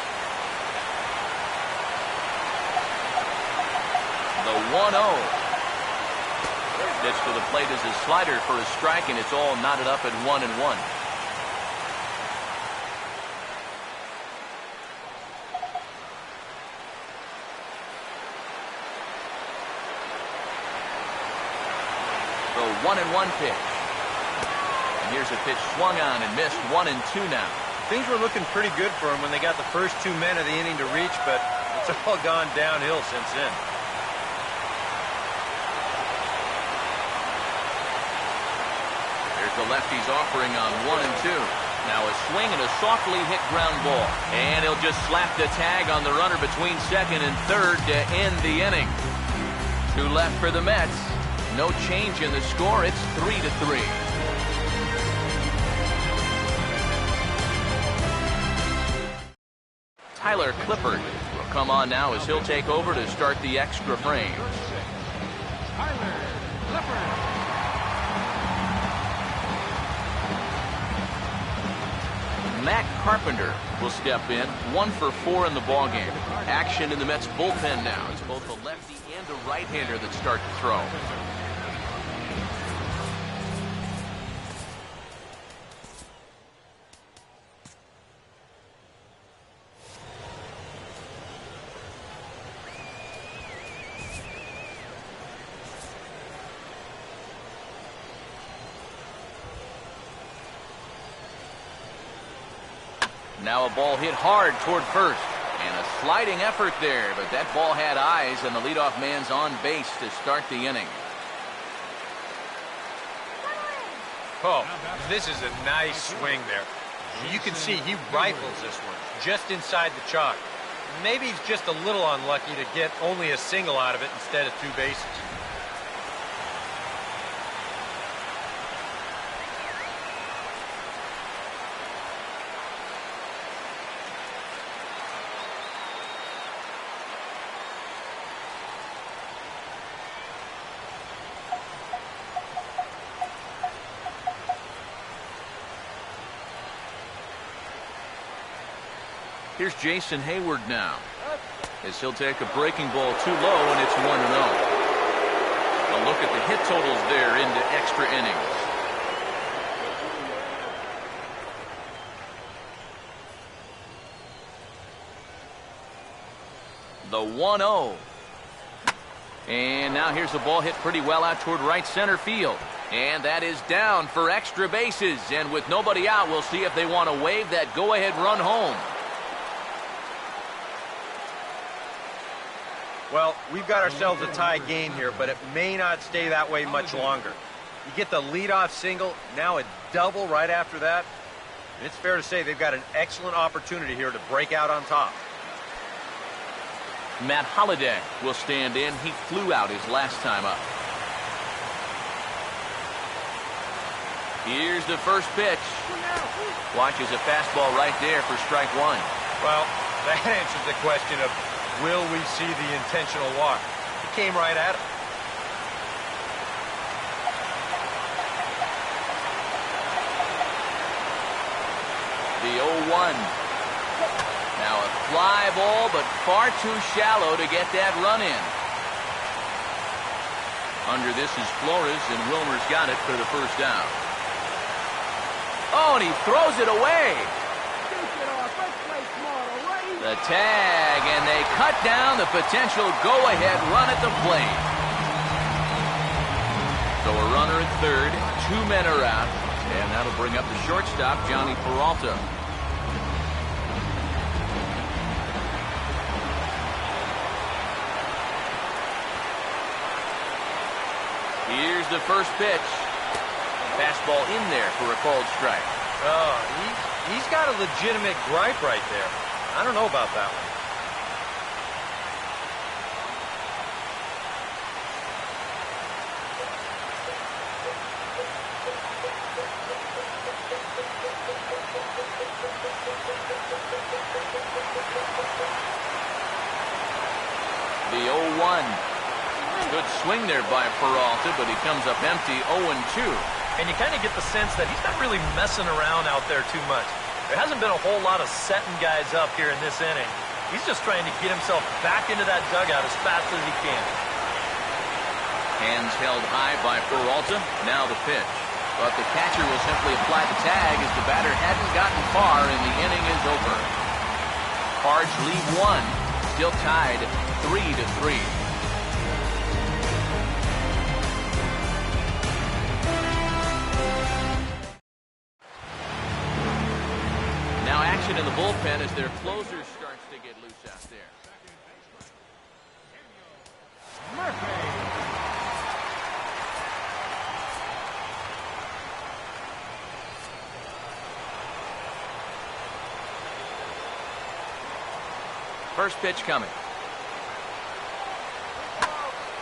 The 1-0. Pitch to the plate is a slider for a strike, and it's all knotted up at 1-1. The 1-1 pitch. And here's a pitch swung on and missed, 1-2 now. Things were looking pretty good for him when they got the first 2 men of the inning to reach, but it's all gone downhill since then. There's the lefty's offering on 1-2. Now a swing and a softly hit ground ball. And he'll just slap the tag on the runner between second and third to end the inning. 2 left for the Mets. No change in the score. It's 3-3. Tyler Clippard will come on now as he'll take over to start the extra frame. Tyler Clippard. Matt Carpenter will step in, 1 for 4 in the ballgame. Action in the Mets bullpen now. It's both a lefty and a right-hander that start to throw. Now a ball hit hard toward first. And a sliding effort there, but that ball had eyes, and the leadoff man's on base to start the inning. Oh, this is a nice swing there. You can see he rifles this one just inside the chalk. Maybe he's just a little unlucky to get only a single out of it instead of 2 bases. Here's Jason Hayward now, as he'll take a breaking ball too low, and it's 1-0. A look at the hit totals there into extra innings. The 1-0. And now here's a ball hit pretty well out toward right center field. And that is down for extra bases. And with nobody out, we'll see if they want to wave that go-ahead run home. Well, we've got ourselves a tie game here, but it may not stay that way much longer. You get the leadoff single, now a double right after that. And it's fair to say they've got an excellent opportunity here to break out on top. Matt Holliday will stand in. He flew out his last time up. Here's the first pitch. Watches a fastball right there for strike one. Well, that answers the question of, will we see the intentional walk? He came right at him. The 0-1. Now a fly ball, but far too shallow to get that run in. Under this is Flores, and Wilmer's got it for the first down. Oh, and he throws it away. The tag, and they cut down the potential go-ahead run at the plate. So a runner at third, 2 men are out, and that'll bring up the shortstop, Johnny Peralta. Here's the first pitch. Fastball in there for a called strike. Oh, he's got a legitimate gripe right there. I don't know about that one. The 0-1. Good swing there by Peralta, but he comes up empty, 0-2. And you kind of get the sense that he's not really messing around out there too much. There hasn't been a whole lot of setting guys up here in this inning. He's just trying to get himself back into that dugout as fast as he can. Hands held high by Peralta. Now the pitch. But the catcher will simply apply the tag as the batter hadn't gotten far and the inning is over. Cards lead 1. Still tied 3-3. Now action in the bullpen as their closer starts to get loose out there. First pitch coming.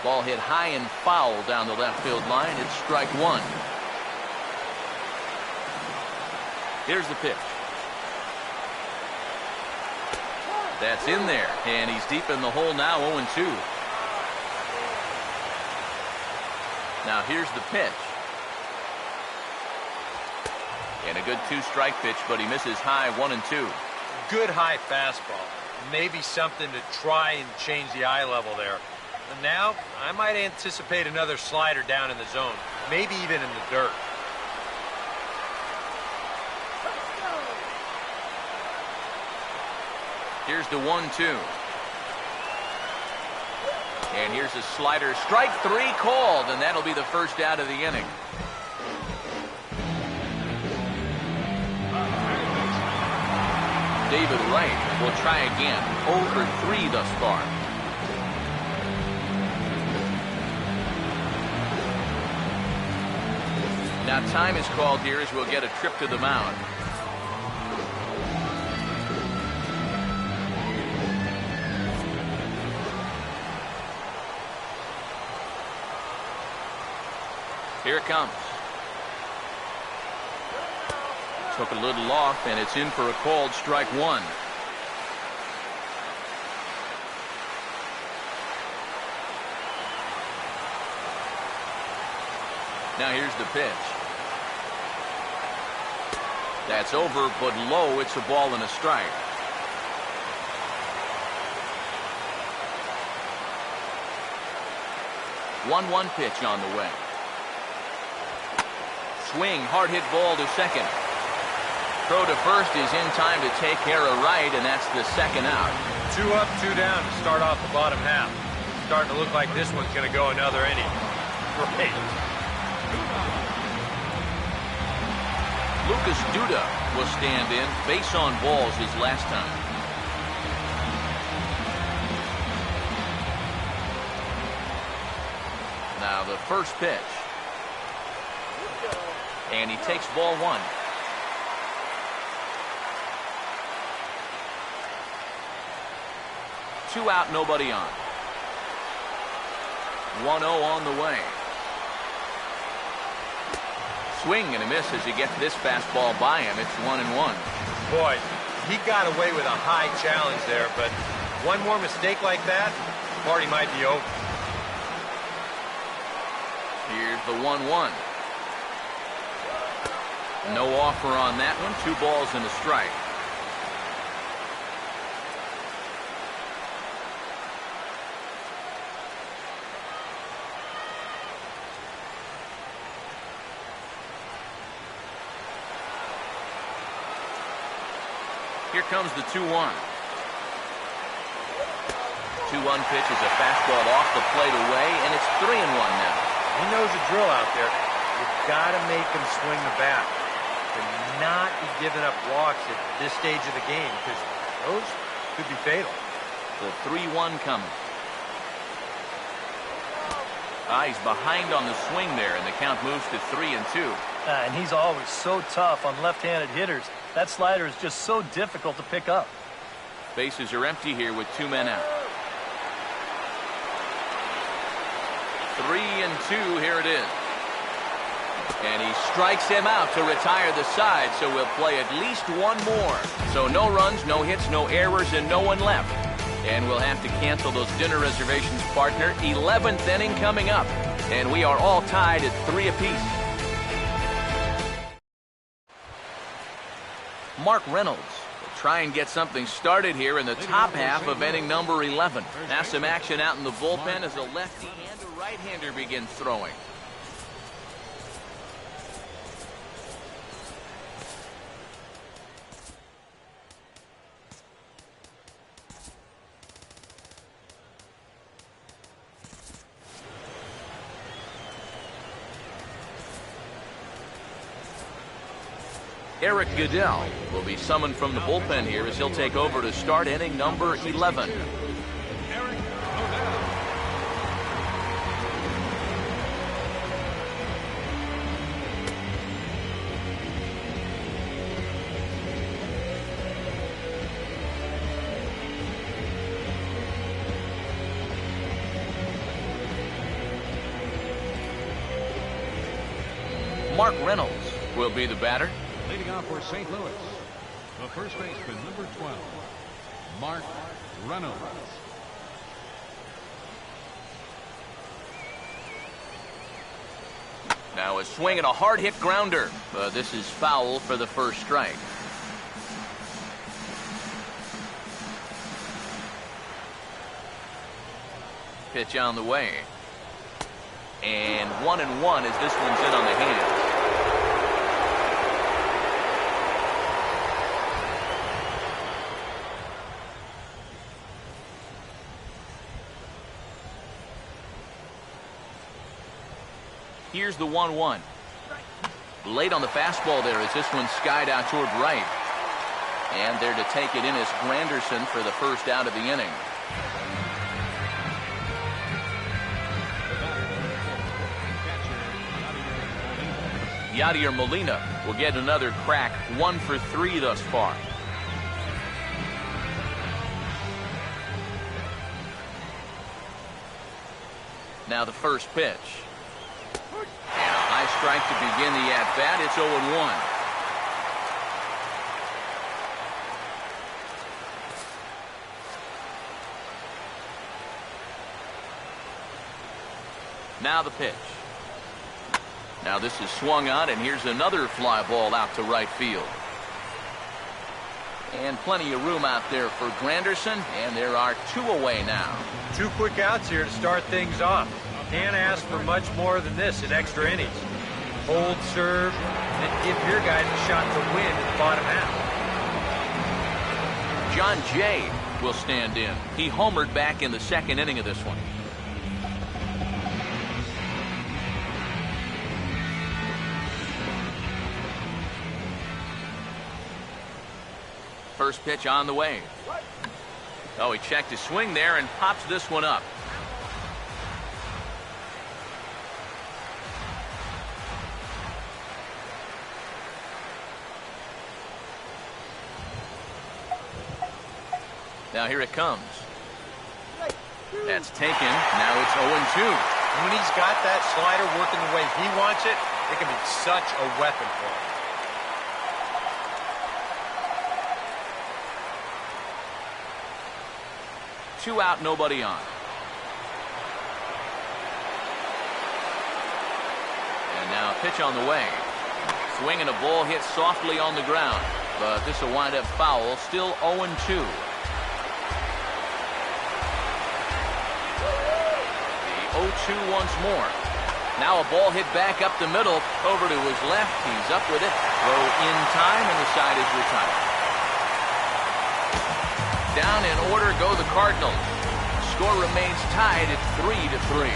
Ball hit high and foul down the left field line. It's strike one. Here's the pitch. That's in there, and he's deep in the hole now, 0-2. Now here's the pitch. And a good 2-strike pitch, but he misses high, 1-2. Good high fastball. Maybe something to try and change the eye level there. And now, I might anticipate another slider down in the zone, maybe even in the dirt. Here's the 1-2. And here's a slider. Strike 3 called, and that'll be the first out of the inning. David Wright will try again. 0 for 3 thus far. Now time is called here as we'll get a trip to the mound. Here it comes. Took a little off, and it's in for a called strike 1. Now here's the pitch. That's over, but low. It's a ball and a strike. One pitch on the way. Swing, hard hit ball to second. Throw to first is in time to take care of Wright, and that's the second out. 2 up, 2 down to start off the bottom half. Starting to look like this one's going to go another inning. Great. Lucas Duda will stand in. Base on balls his last time. Now the first pitch. And he takes ball 1. Two out, nobody on. 1-0 on the way. Swing and a miss as he gets this fastball by him. It's 1-1. Boy, he got away with a high challenge there, but one more mistake like that, the party might be over. Here's the 1-1. No offer on that one. 2 balls and a strike. Here comes the 2-1. 2-1 pitch is a fastball off the plate away, and it's 3-1 now. He knows the drill out there. You've got to make him swing the bat. To not be giving up walks at this stage of the game, because those could be fatal. The 3-1 coming. He's behind on the swing there, and the count moves to 3-2. And he's always so tough on left-handed hitters. That slider is just so difficult to pick up. Bases are empty here with 2 men out. 3-2, here it is. And he strikes him out to retire the side, so we'll play at least 1 more. So no runs, no hits, no errors, and no one left. And we'll have to cancel those dinner reservations, partner. 11th inning coming up, and we are all tied at 3 apiece. Mark Reynolds will try and get something started here in the top half of inning number 11. Now some action out in the bullpen as a lefty and a right-hander begin throwing. Eric Goodell will be summoned from the bullpen here as he'll take over to start inning number 11. Mark Reynolds will be the batter. Leading off for St. Louis, the first baseman, number 12, Mark Reynolds. Now a swing and a hard hit grounder. This is foul for the first strike. Pitch on the way. And 1-1 as this one's in on the hands. Here's the 1-1. Late on the fastball there as this one skied out toward right. And there to take it in is Granderson for the first out of the inning. Yadier Molina will get another crack, 1 for 3 thus far. Now the first pitch. And a high strike to begin the at-bat. It's 0-1. Now the pitch. Now this is swung on, and here's another fly ball out to right field. And plenty of room out there for Granderson, and there are 2 away now. 2 quick outs here to start things off. Can't ask for much more than this in extra innings. Hold, serve, and give your guys a shot to win in the bottom half. John Jay will stand in. He homered back in the 2nd inning of this one. First pitch on the way. Oh, he checked his swing there and pops this one up. Now here it comes. That's taken. Now it's 0-2. When he's got that slider working the way he wants it, it can be such a weapon for him. Two out, nobody on. And now a pitch on the way. Swing and a ball hit softly on the ground. But this will wind up foul. Still 0-2. The 0-2 once more. Now a ball hit back up the middle. Over to his left. He's up with it. Throw in time, and the side is retired. Down in order go the Cardinals. Score remains tied at 3-3.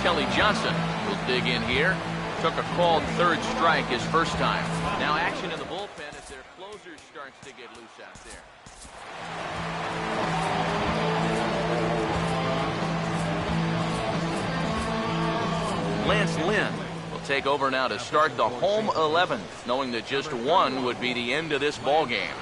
Kelly Johnson will dig in here. Took a called third strike his first time. Now action in the bullpen as their closer starts to get loose out there. Lance Lynn will take over now to start the home 11th, knowing that just one would be the end of this ball game.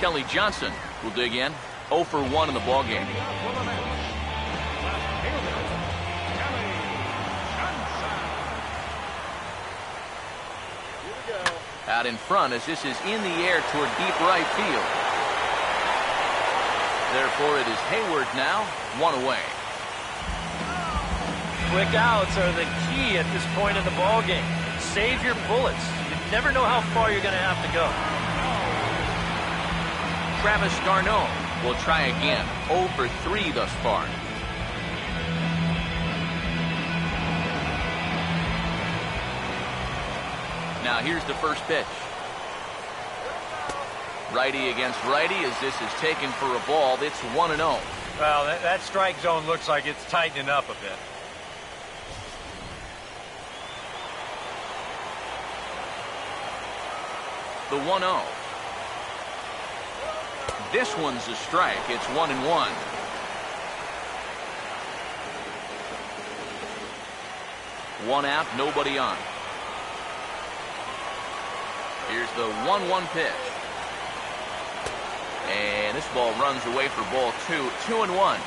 Kelly Johnson will dig in. 0 for 1 in the ball game. Out in front as this is in the air toward deep right field. Therefore, it is Hayward now, 1 away. Quick outs are the key at this point in the ball game. Save your bullets. You never know how far you're going to have to go. Travis d'Arnaud will try again. 0 for 3 thus far. Now here's the first pitch. Righty against righty as this is taken for a ball. It's 1-0. Well, that strike zone looks like it's tightening up a bit. The 1-0. This one's a strike. It's 1-1. One out, nobody on. Here's the 1-1 pitch. And this ball runs away for ball 2. 2-1.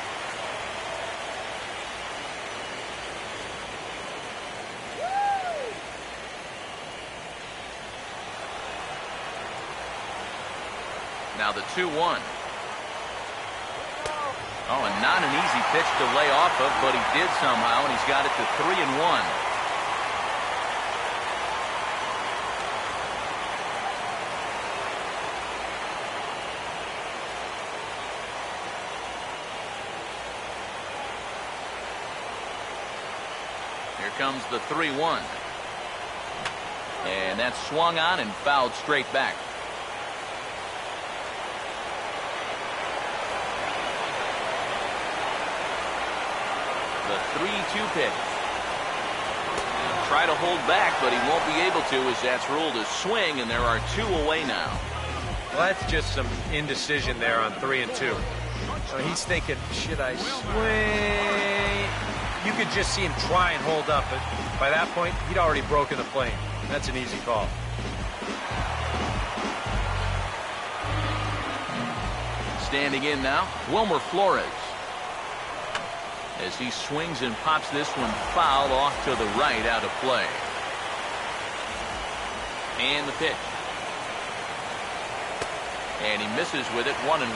Now the 2-1. Oh, and not an easy pitch to lay off of, but he did somehow, and he's got it to 3-1. Here comes the 3-1. And that's swung on and fouled straight back. The 3-2 pitch. Try to hold back, but he won't be able to as that's ruled a swing, and there are 2 away now. Well, that's just some indecision there on 3 and 2. So he's thinking, should I swing? You could just see him try and hold up, but by that point, he'd already broken the plane. That's an easy call. Standing in now, Wilmer Flores. As he swings and pops this one foul off to the right, out of play. And the pitch. And he misses with it, 1-1.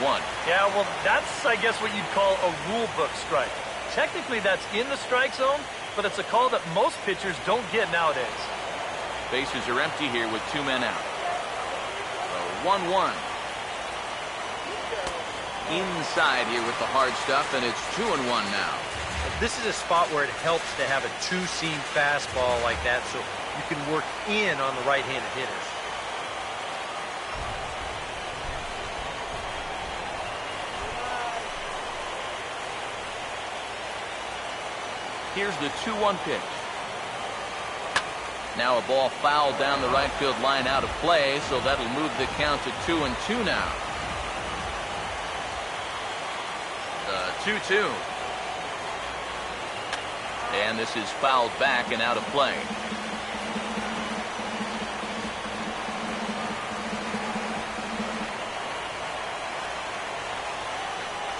Yeah, well, that's, I guess, what you'd call a rule book strike. Technically, that's in the strike zone, but it's a call that most pitchers don't get nowadays. Bases are empty here with 2 men out. 1-1. Inside here with the hard stuff, and it's 2-1 now. This is a spot where it helps to have a 2-seam fastball like that so you can work in on the right-handed hitters. Here's the 2-1 pitch. Now a ball fouled down the right field line, out of play, so that'll move the count to 2-2 now. The 2-2. And this is fouled back and out of play.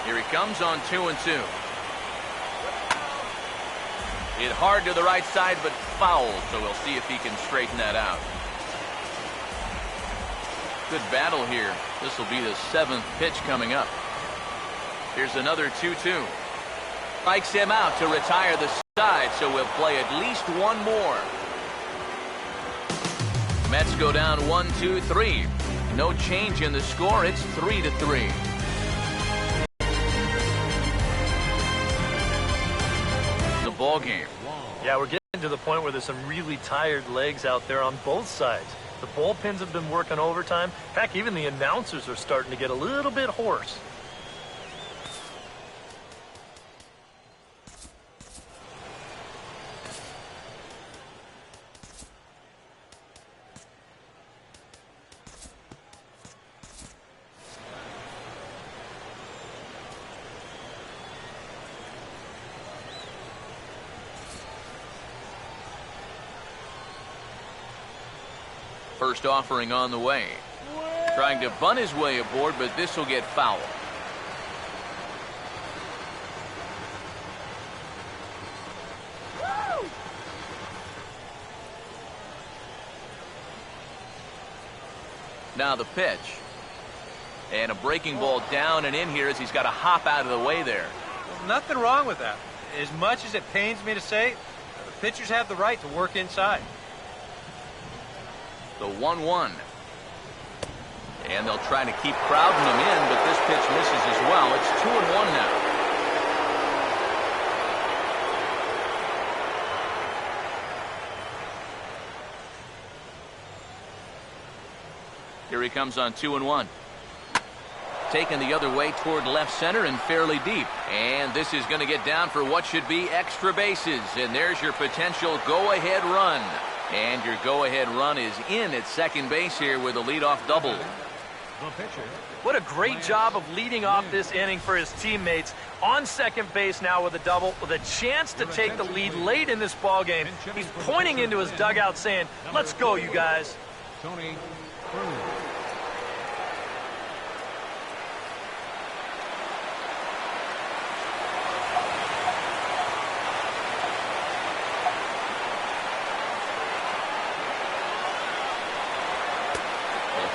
Here he comes on 2-2. Hit hard to the right side, but foul, so we'll see if he can straighten that out. Good battle here. This will be the 7th pitch coming up. Here's another 2-2. Strikes him out to retire the side, so we'll play at least one more. Mets go down 1-2-3. No change in the score. It's 3-3. The ball game. Yeah, we're getting to the point where there's some really tired legs out there on both sides. The bullpens have been working overtime. Heck, even the announcers are starting to get a little bit hoarse. First offering on the way. Trying to bunt his way aboard, but this will get fouled. Now the pitch. And a breaking ball down and in here as he's got to hop out of the way there. Well, nothing wrong with that. As much as it pains me to say, the pitchers have the right to work inside. The 1-1. And they'll try to keep crowding them in, but this pitch misses as well. It's 2-1 now. Here he comes on 2-1. Taken the other way toward left center and fairly deep. And this is going to get down for what should be extra bases. And there's your potential go-ahead run. And your go-ahead run is in at second base here with a leadoff double. What a great job of leading off this inning for his teammates. On second base now with a double, with a chance to take the lead late in this ball game. He's pointing into his dugout saying, "Let's go, you guys." Tony.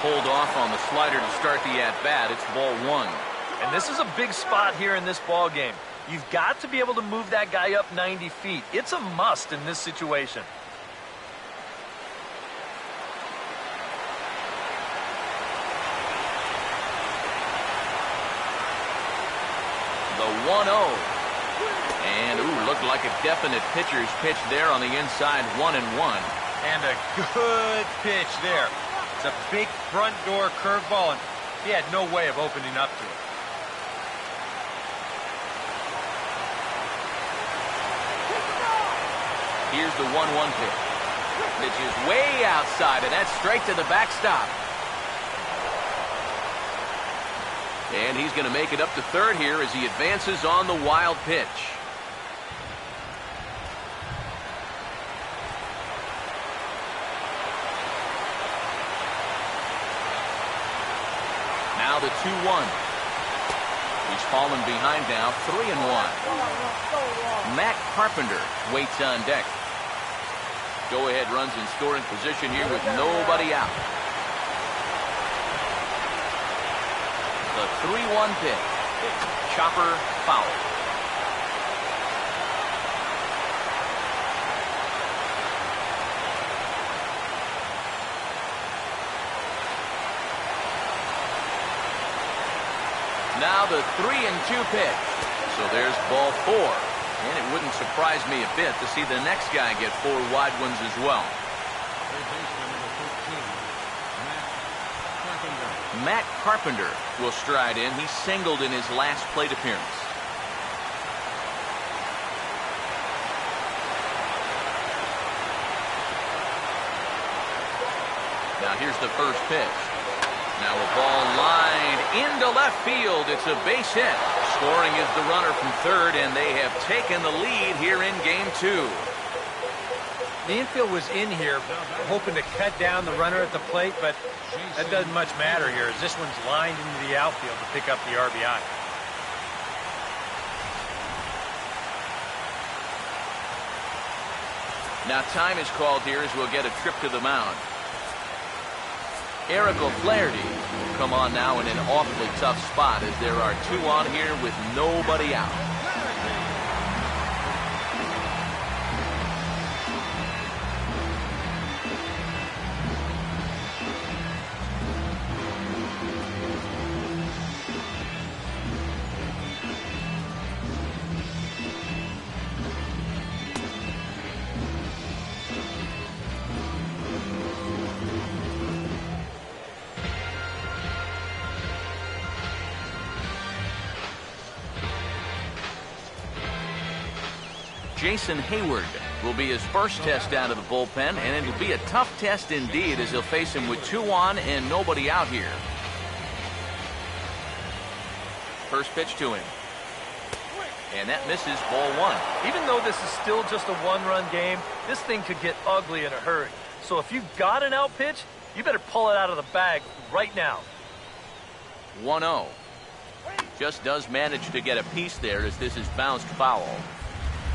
Hold off on the slider to start the at-bat. It's ball one. And this is a big spot here in this ball game. You've got to be able to move that guy up 90 feet. It's a must in this situation. The 1-0. And, ooh, looked like a definite pitcher's pitch there on the inside, 1-1. And a good pitch there. It's a big front door curveball, and he had no way of opening up to it. Here's the 1-1 pitch. Pitch is way outside, and that's straight to the backstop. And he's going to make it up to third here as he advances on the wild pitch. Now the 2-1. He's fallen behind now, 3-1. Matt Carpenter waits on deck. Go-ahead runs in scoring position here with nobody out. The 3-1 pitch. Chopper foul. Now the 3-2 pitch. So there's ball four. And it wouldn't surprise me a bit to see the next guy get 4 wide ones as well. Matt Carpenter will stride in. He singled in his last plate appearance. Now here's the first pitch. Now a ball lined into left field. It's a base hit. Scoring is the runner from third, and they have taken the lead here in game 2. The infield was in here, hoping to cut down the runner at the plate, but that doesn't much matter here, as this one's lined into the outfield to pick up the RBI. Now time is called here as we'll get a trip to the mound. Eric O'Flaherty will come on now in an awfully tough spot as there are 2 on here with nobody out. Jason Hayward will be his first test out of the bullpen, and it'll be a tough test indeed as he'll face him with 2 on and nobody out here. First pitch to him. And that misses, ball 1. Even though this is still just a 1-run game, this thing could get ugly in a hurry. So if you've got an out pitch, you better pull it out of the bag right now. 1-0. Just does manage to get a piece there as this is bounced foul.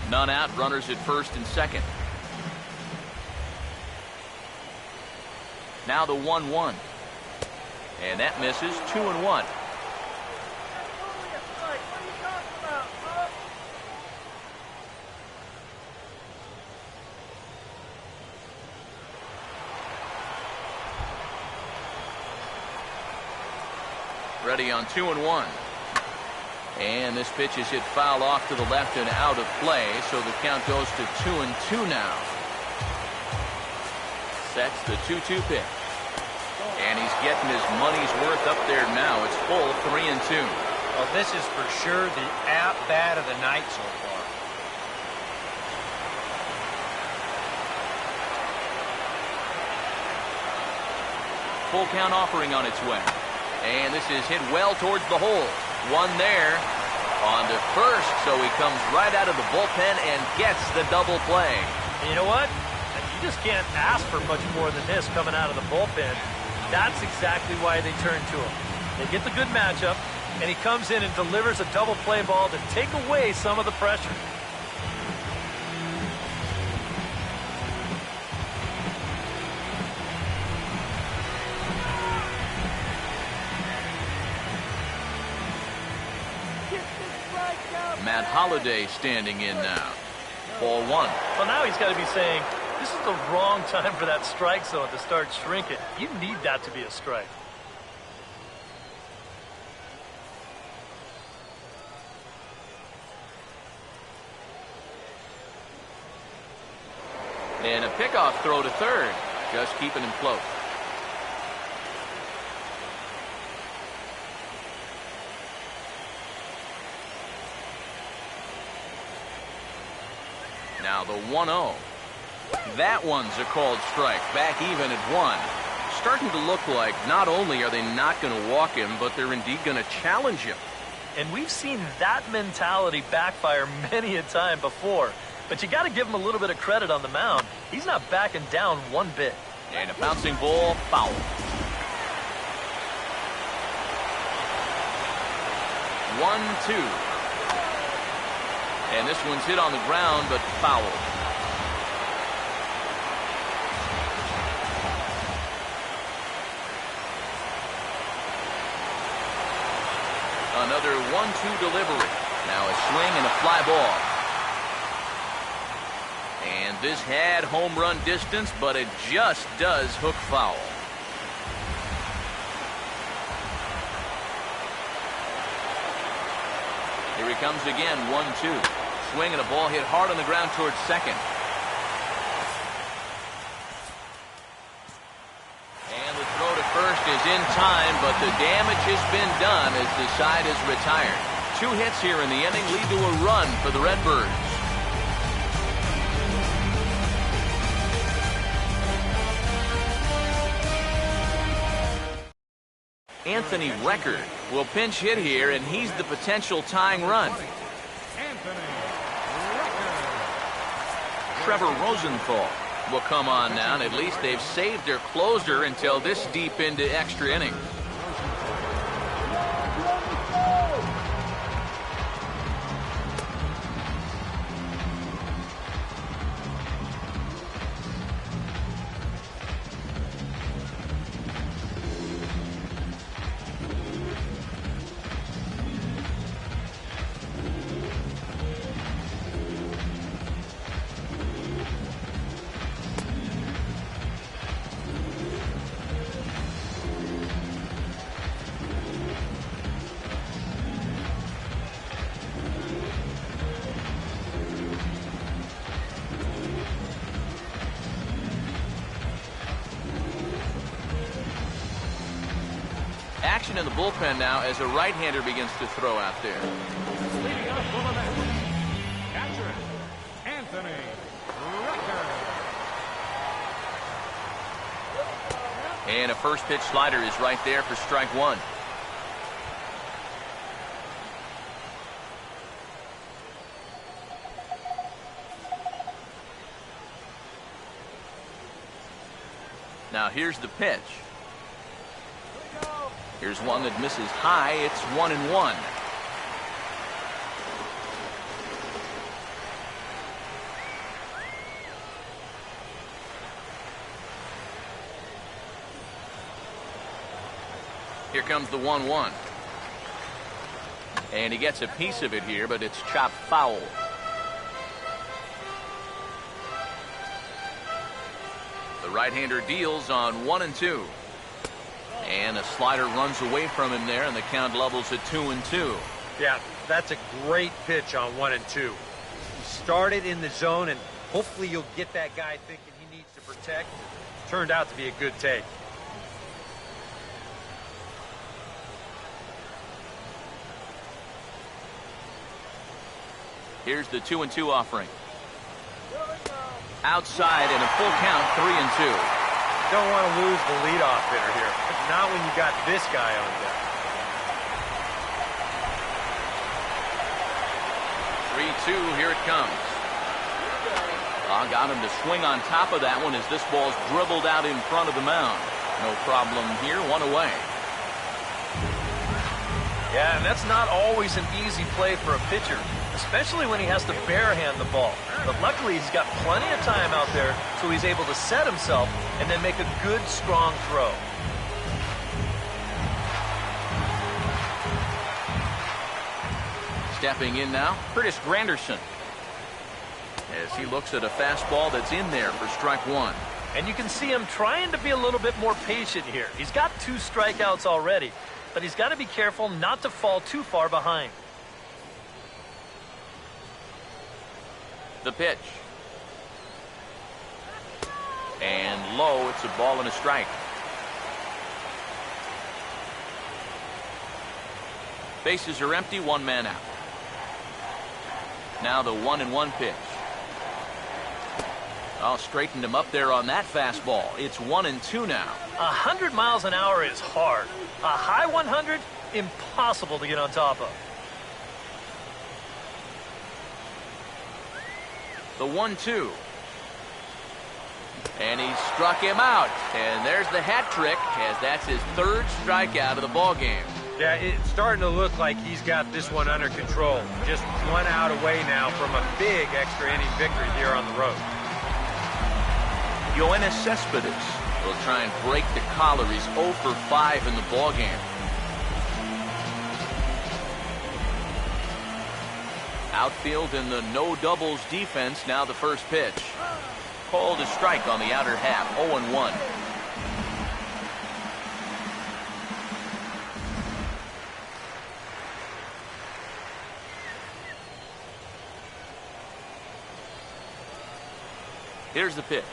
None out, runners at first and second. Now the 1-1. And that misses, 2-1. Ready on 2-1. And this pitch is hit foul off to the left and out of play, so the count goes to 2-2 now. Sets the 2-2 pitch. And he's getting his money's worth up there now. It's full 3-2. Well, this is for sure the at-bat of the night so far. Full count offering on its way. And this is hit well towards the hole. One there. On to first, so he comes right out of the bullpen and gets the double play. And you know what? You just can't ask for much more than this coming out of the bullpen. That's exactly why they turn to him. They get the good matchup, and he comes in and delivers a double play ball to take away some of the pressure. Matt Holliday standing in now. Ball 1. Well, now he's got to be saying, this is the wrong time for that strike zone to start shrinking. You need that to be a strike. And a pickoff throw to third. Just keeping him close. Now the 1-0. That one's a called strike. Back even at 1. Starting to look like not only are they not going to walk him, but they're indeed going to challenge him. And we've seen that mentality backfire many a time before. But you got to give him a little bit of credit on the mound. He's not backing down one bit. And a bouncing ball, foul. 1-2. And this one's hit on the ground, but foul. Another 1-2 delivery. Now a swing and a fly ball. And this had home run distance, but it just does hook foul. Here he comes again, 1-2. Swing and a ball hit hard on the ground towards second. And the throw to first is in time, but the damage has been done as the side is retired. 2 hits here in the inning lead to a run for the Redbirds. Anthony Record will pinch hit here, and he's the potential tying run. Trevor Rosenthal will come on now, and at least they've saved their closer until this deep into extra innings. Action in the bullpen now as a right-hander begins to throw out there. Leading off for the Mets, catcher, Anthony Record. And a first pitch slider is right there for strike 1. Now here's the pitch. Here's one that misses high. It's 1-1. Here comes the 1-1. And he gets a piece of it here, but it's chopped foul. The right-hander deals on 1-2. And a slider runs away from him there, and the count levels at 2-2. Yeah, that's a great pitch on 1-2. You started in the zone, and hopefully you'll get that guy thinking he needs to protect. Turned out to be a good take. Here's the 2-2 offering. Outside and a full count, 3-2. Don't want to lose the leadoff hitter here. Not when you got this guy on deck. 3-2, here it comes. Got him to swing on top of that one as this ball's dribbled out in front of the mound. No problem here, one away. Yeah, and that's not always an easy play for a pitcher, especially when he has to barehand the ball. But luckily, he's got plenty of time out there, so he's able to set himself and then make a good, strong throw. Stepping in now, Curtis Granderson. As he looks at a fastball that's in there for strike one. And you can see him trying to be a little bit more patient here. He's got 2 strikeouts already, but he's got to be careful not to fall too far behind. The pitch. And low, it's a ball and a strike. Bases are empty, 1 man out. Now the 1-1 pitch. Oh, straightened him up there on that fastball. It's 1-2 now. 100 miles an hour is hard. A high 100, impossible to get on top of. The 1-2. And he struck him out. And there's the hat trick, as that's his 3rd strikeout of the ball game. Yeah, it's starting to look like he's got this one under control. Just 1 out away now from a big extra inning victory here on the road. Yoenis Cespedes will try and break the collar. He's 0 for 5 in the ball game. Outfield in the no doubles defense. Now the first pitch. Called a strike on the outer half. 0-1. Here's the pitch.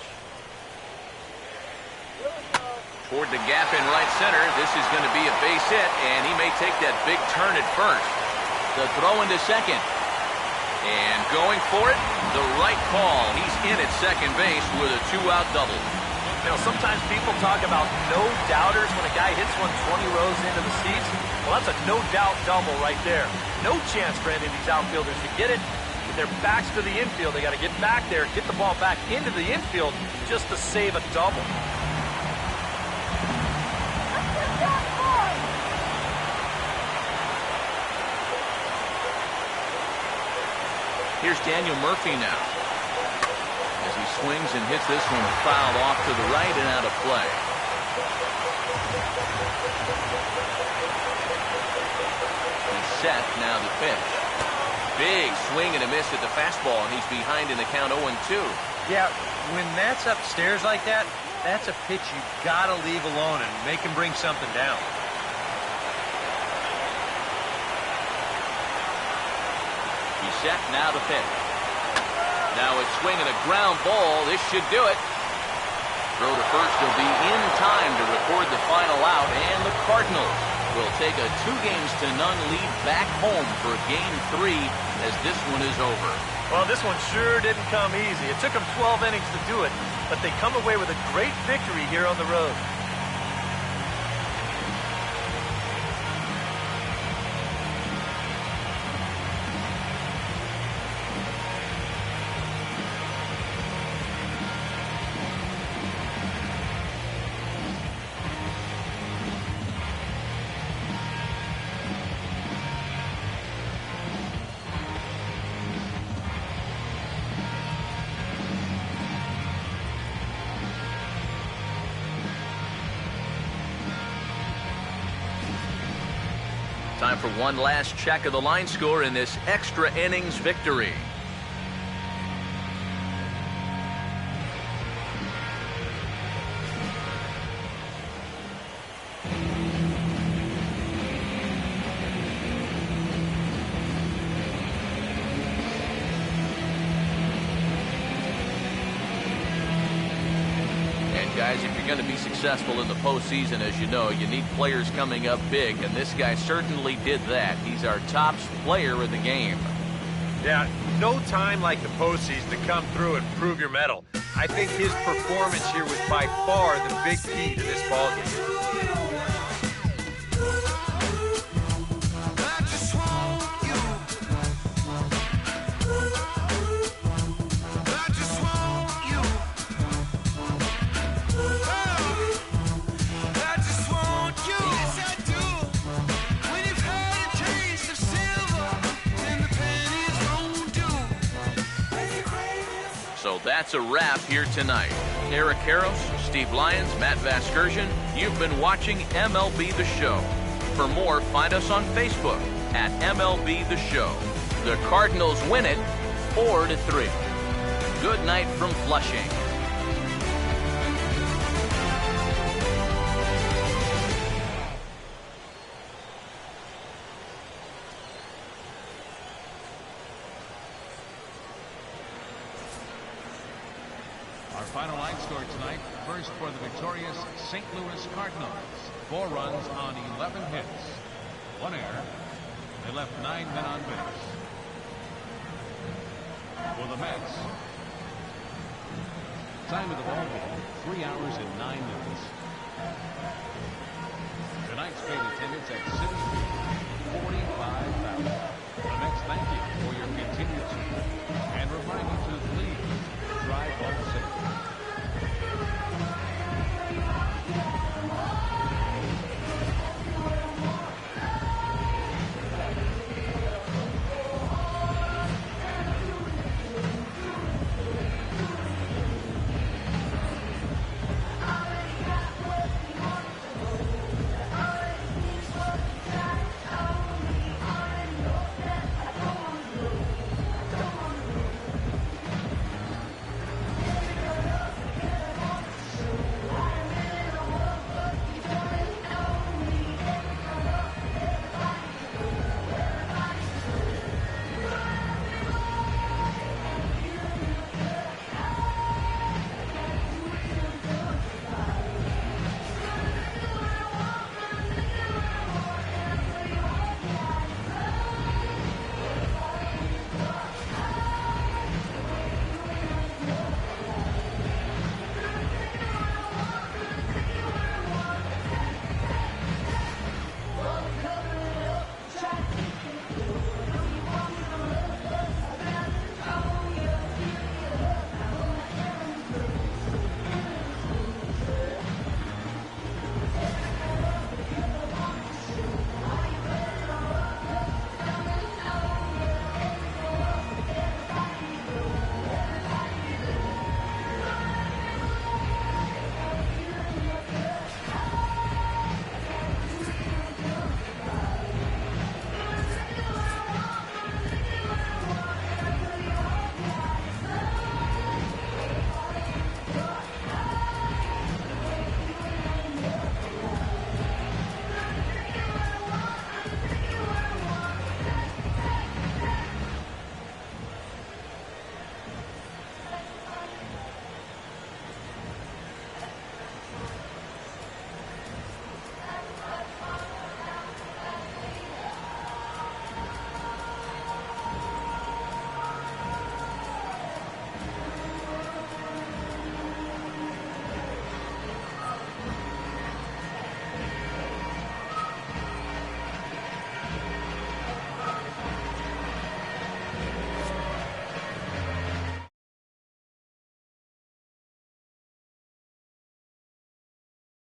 Toward the gap in right center. This is going to be a base hit, and he may take that big turn at first. The throw into second. And going for it, the right call. He's in at second base with a 2-out double. Now, sometimes people talk about no-doubters when a guy hits one 20 rows into the seats. Well, that's a no-doubt double right there. No chance for any of these outfielders to get it. With their backs to the infield, they got to get back there, get the ball back into the infield just to save a double. Here's Daniel Murphy now. As he swings and hits this one fouled off to the right and out of play. He's set, now the pitch. Big swing and a miss at the fastball, and he's behind in the count 0-2. Yeah, when that's upstairs like that, that's a pitch you gotta leave alone and make him bring something down. He's set, now the pitch. Now it's swinging a ground ball. This should do it. Throw to first will be in time to record the final out, and the Cardinals will take a 2-0 lead back home for Game 3 as this one is over. Well, this one sure didn't come easy. It took them 12 innings to do it, but they come away with a great victory here on the road. Time for one last check of the line score in this extra innings victory. you're going to be successful in the postseason, as you know, you need players coming up big, and this guy certainly did that. He's our top player of the game. Yeah, no time like the postseason to come through and prove your mettle. I think his performance here was by far the big key to this ballgame. So that's a wrap here tonight. Eric Karros, Steve Lyons, Matt Vasgersian, you've been watching MLB The Show. For more, find us on Facebook at MLB The Show. The Cardinals win it 4-3. Good night from Flushing. Our final line score tonight, first for the victorious St. Louis Cardinals. 4 runs on 11 hits. 1 error. They left 9 men on base. For the Mets, time of the ball game, 3 hours and 9 minutes. Tonight's fate attended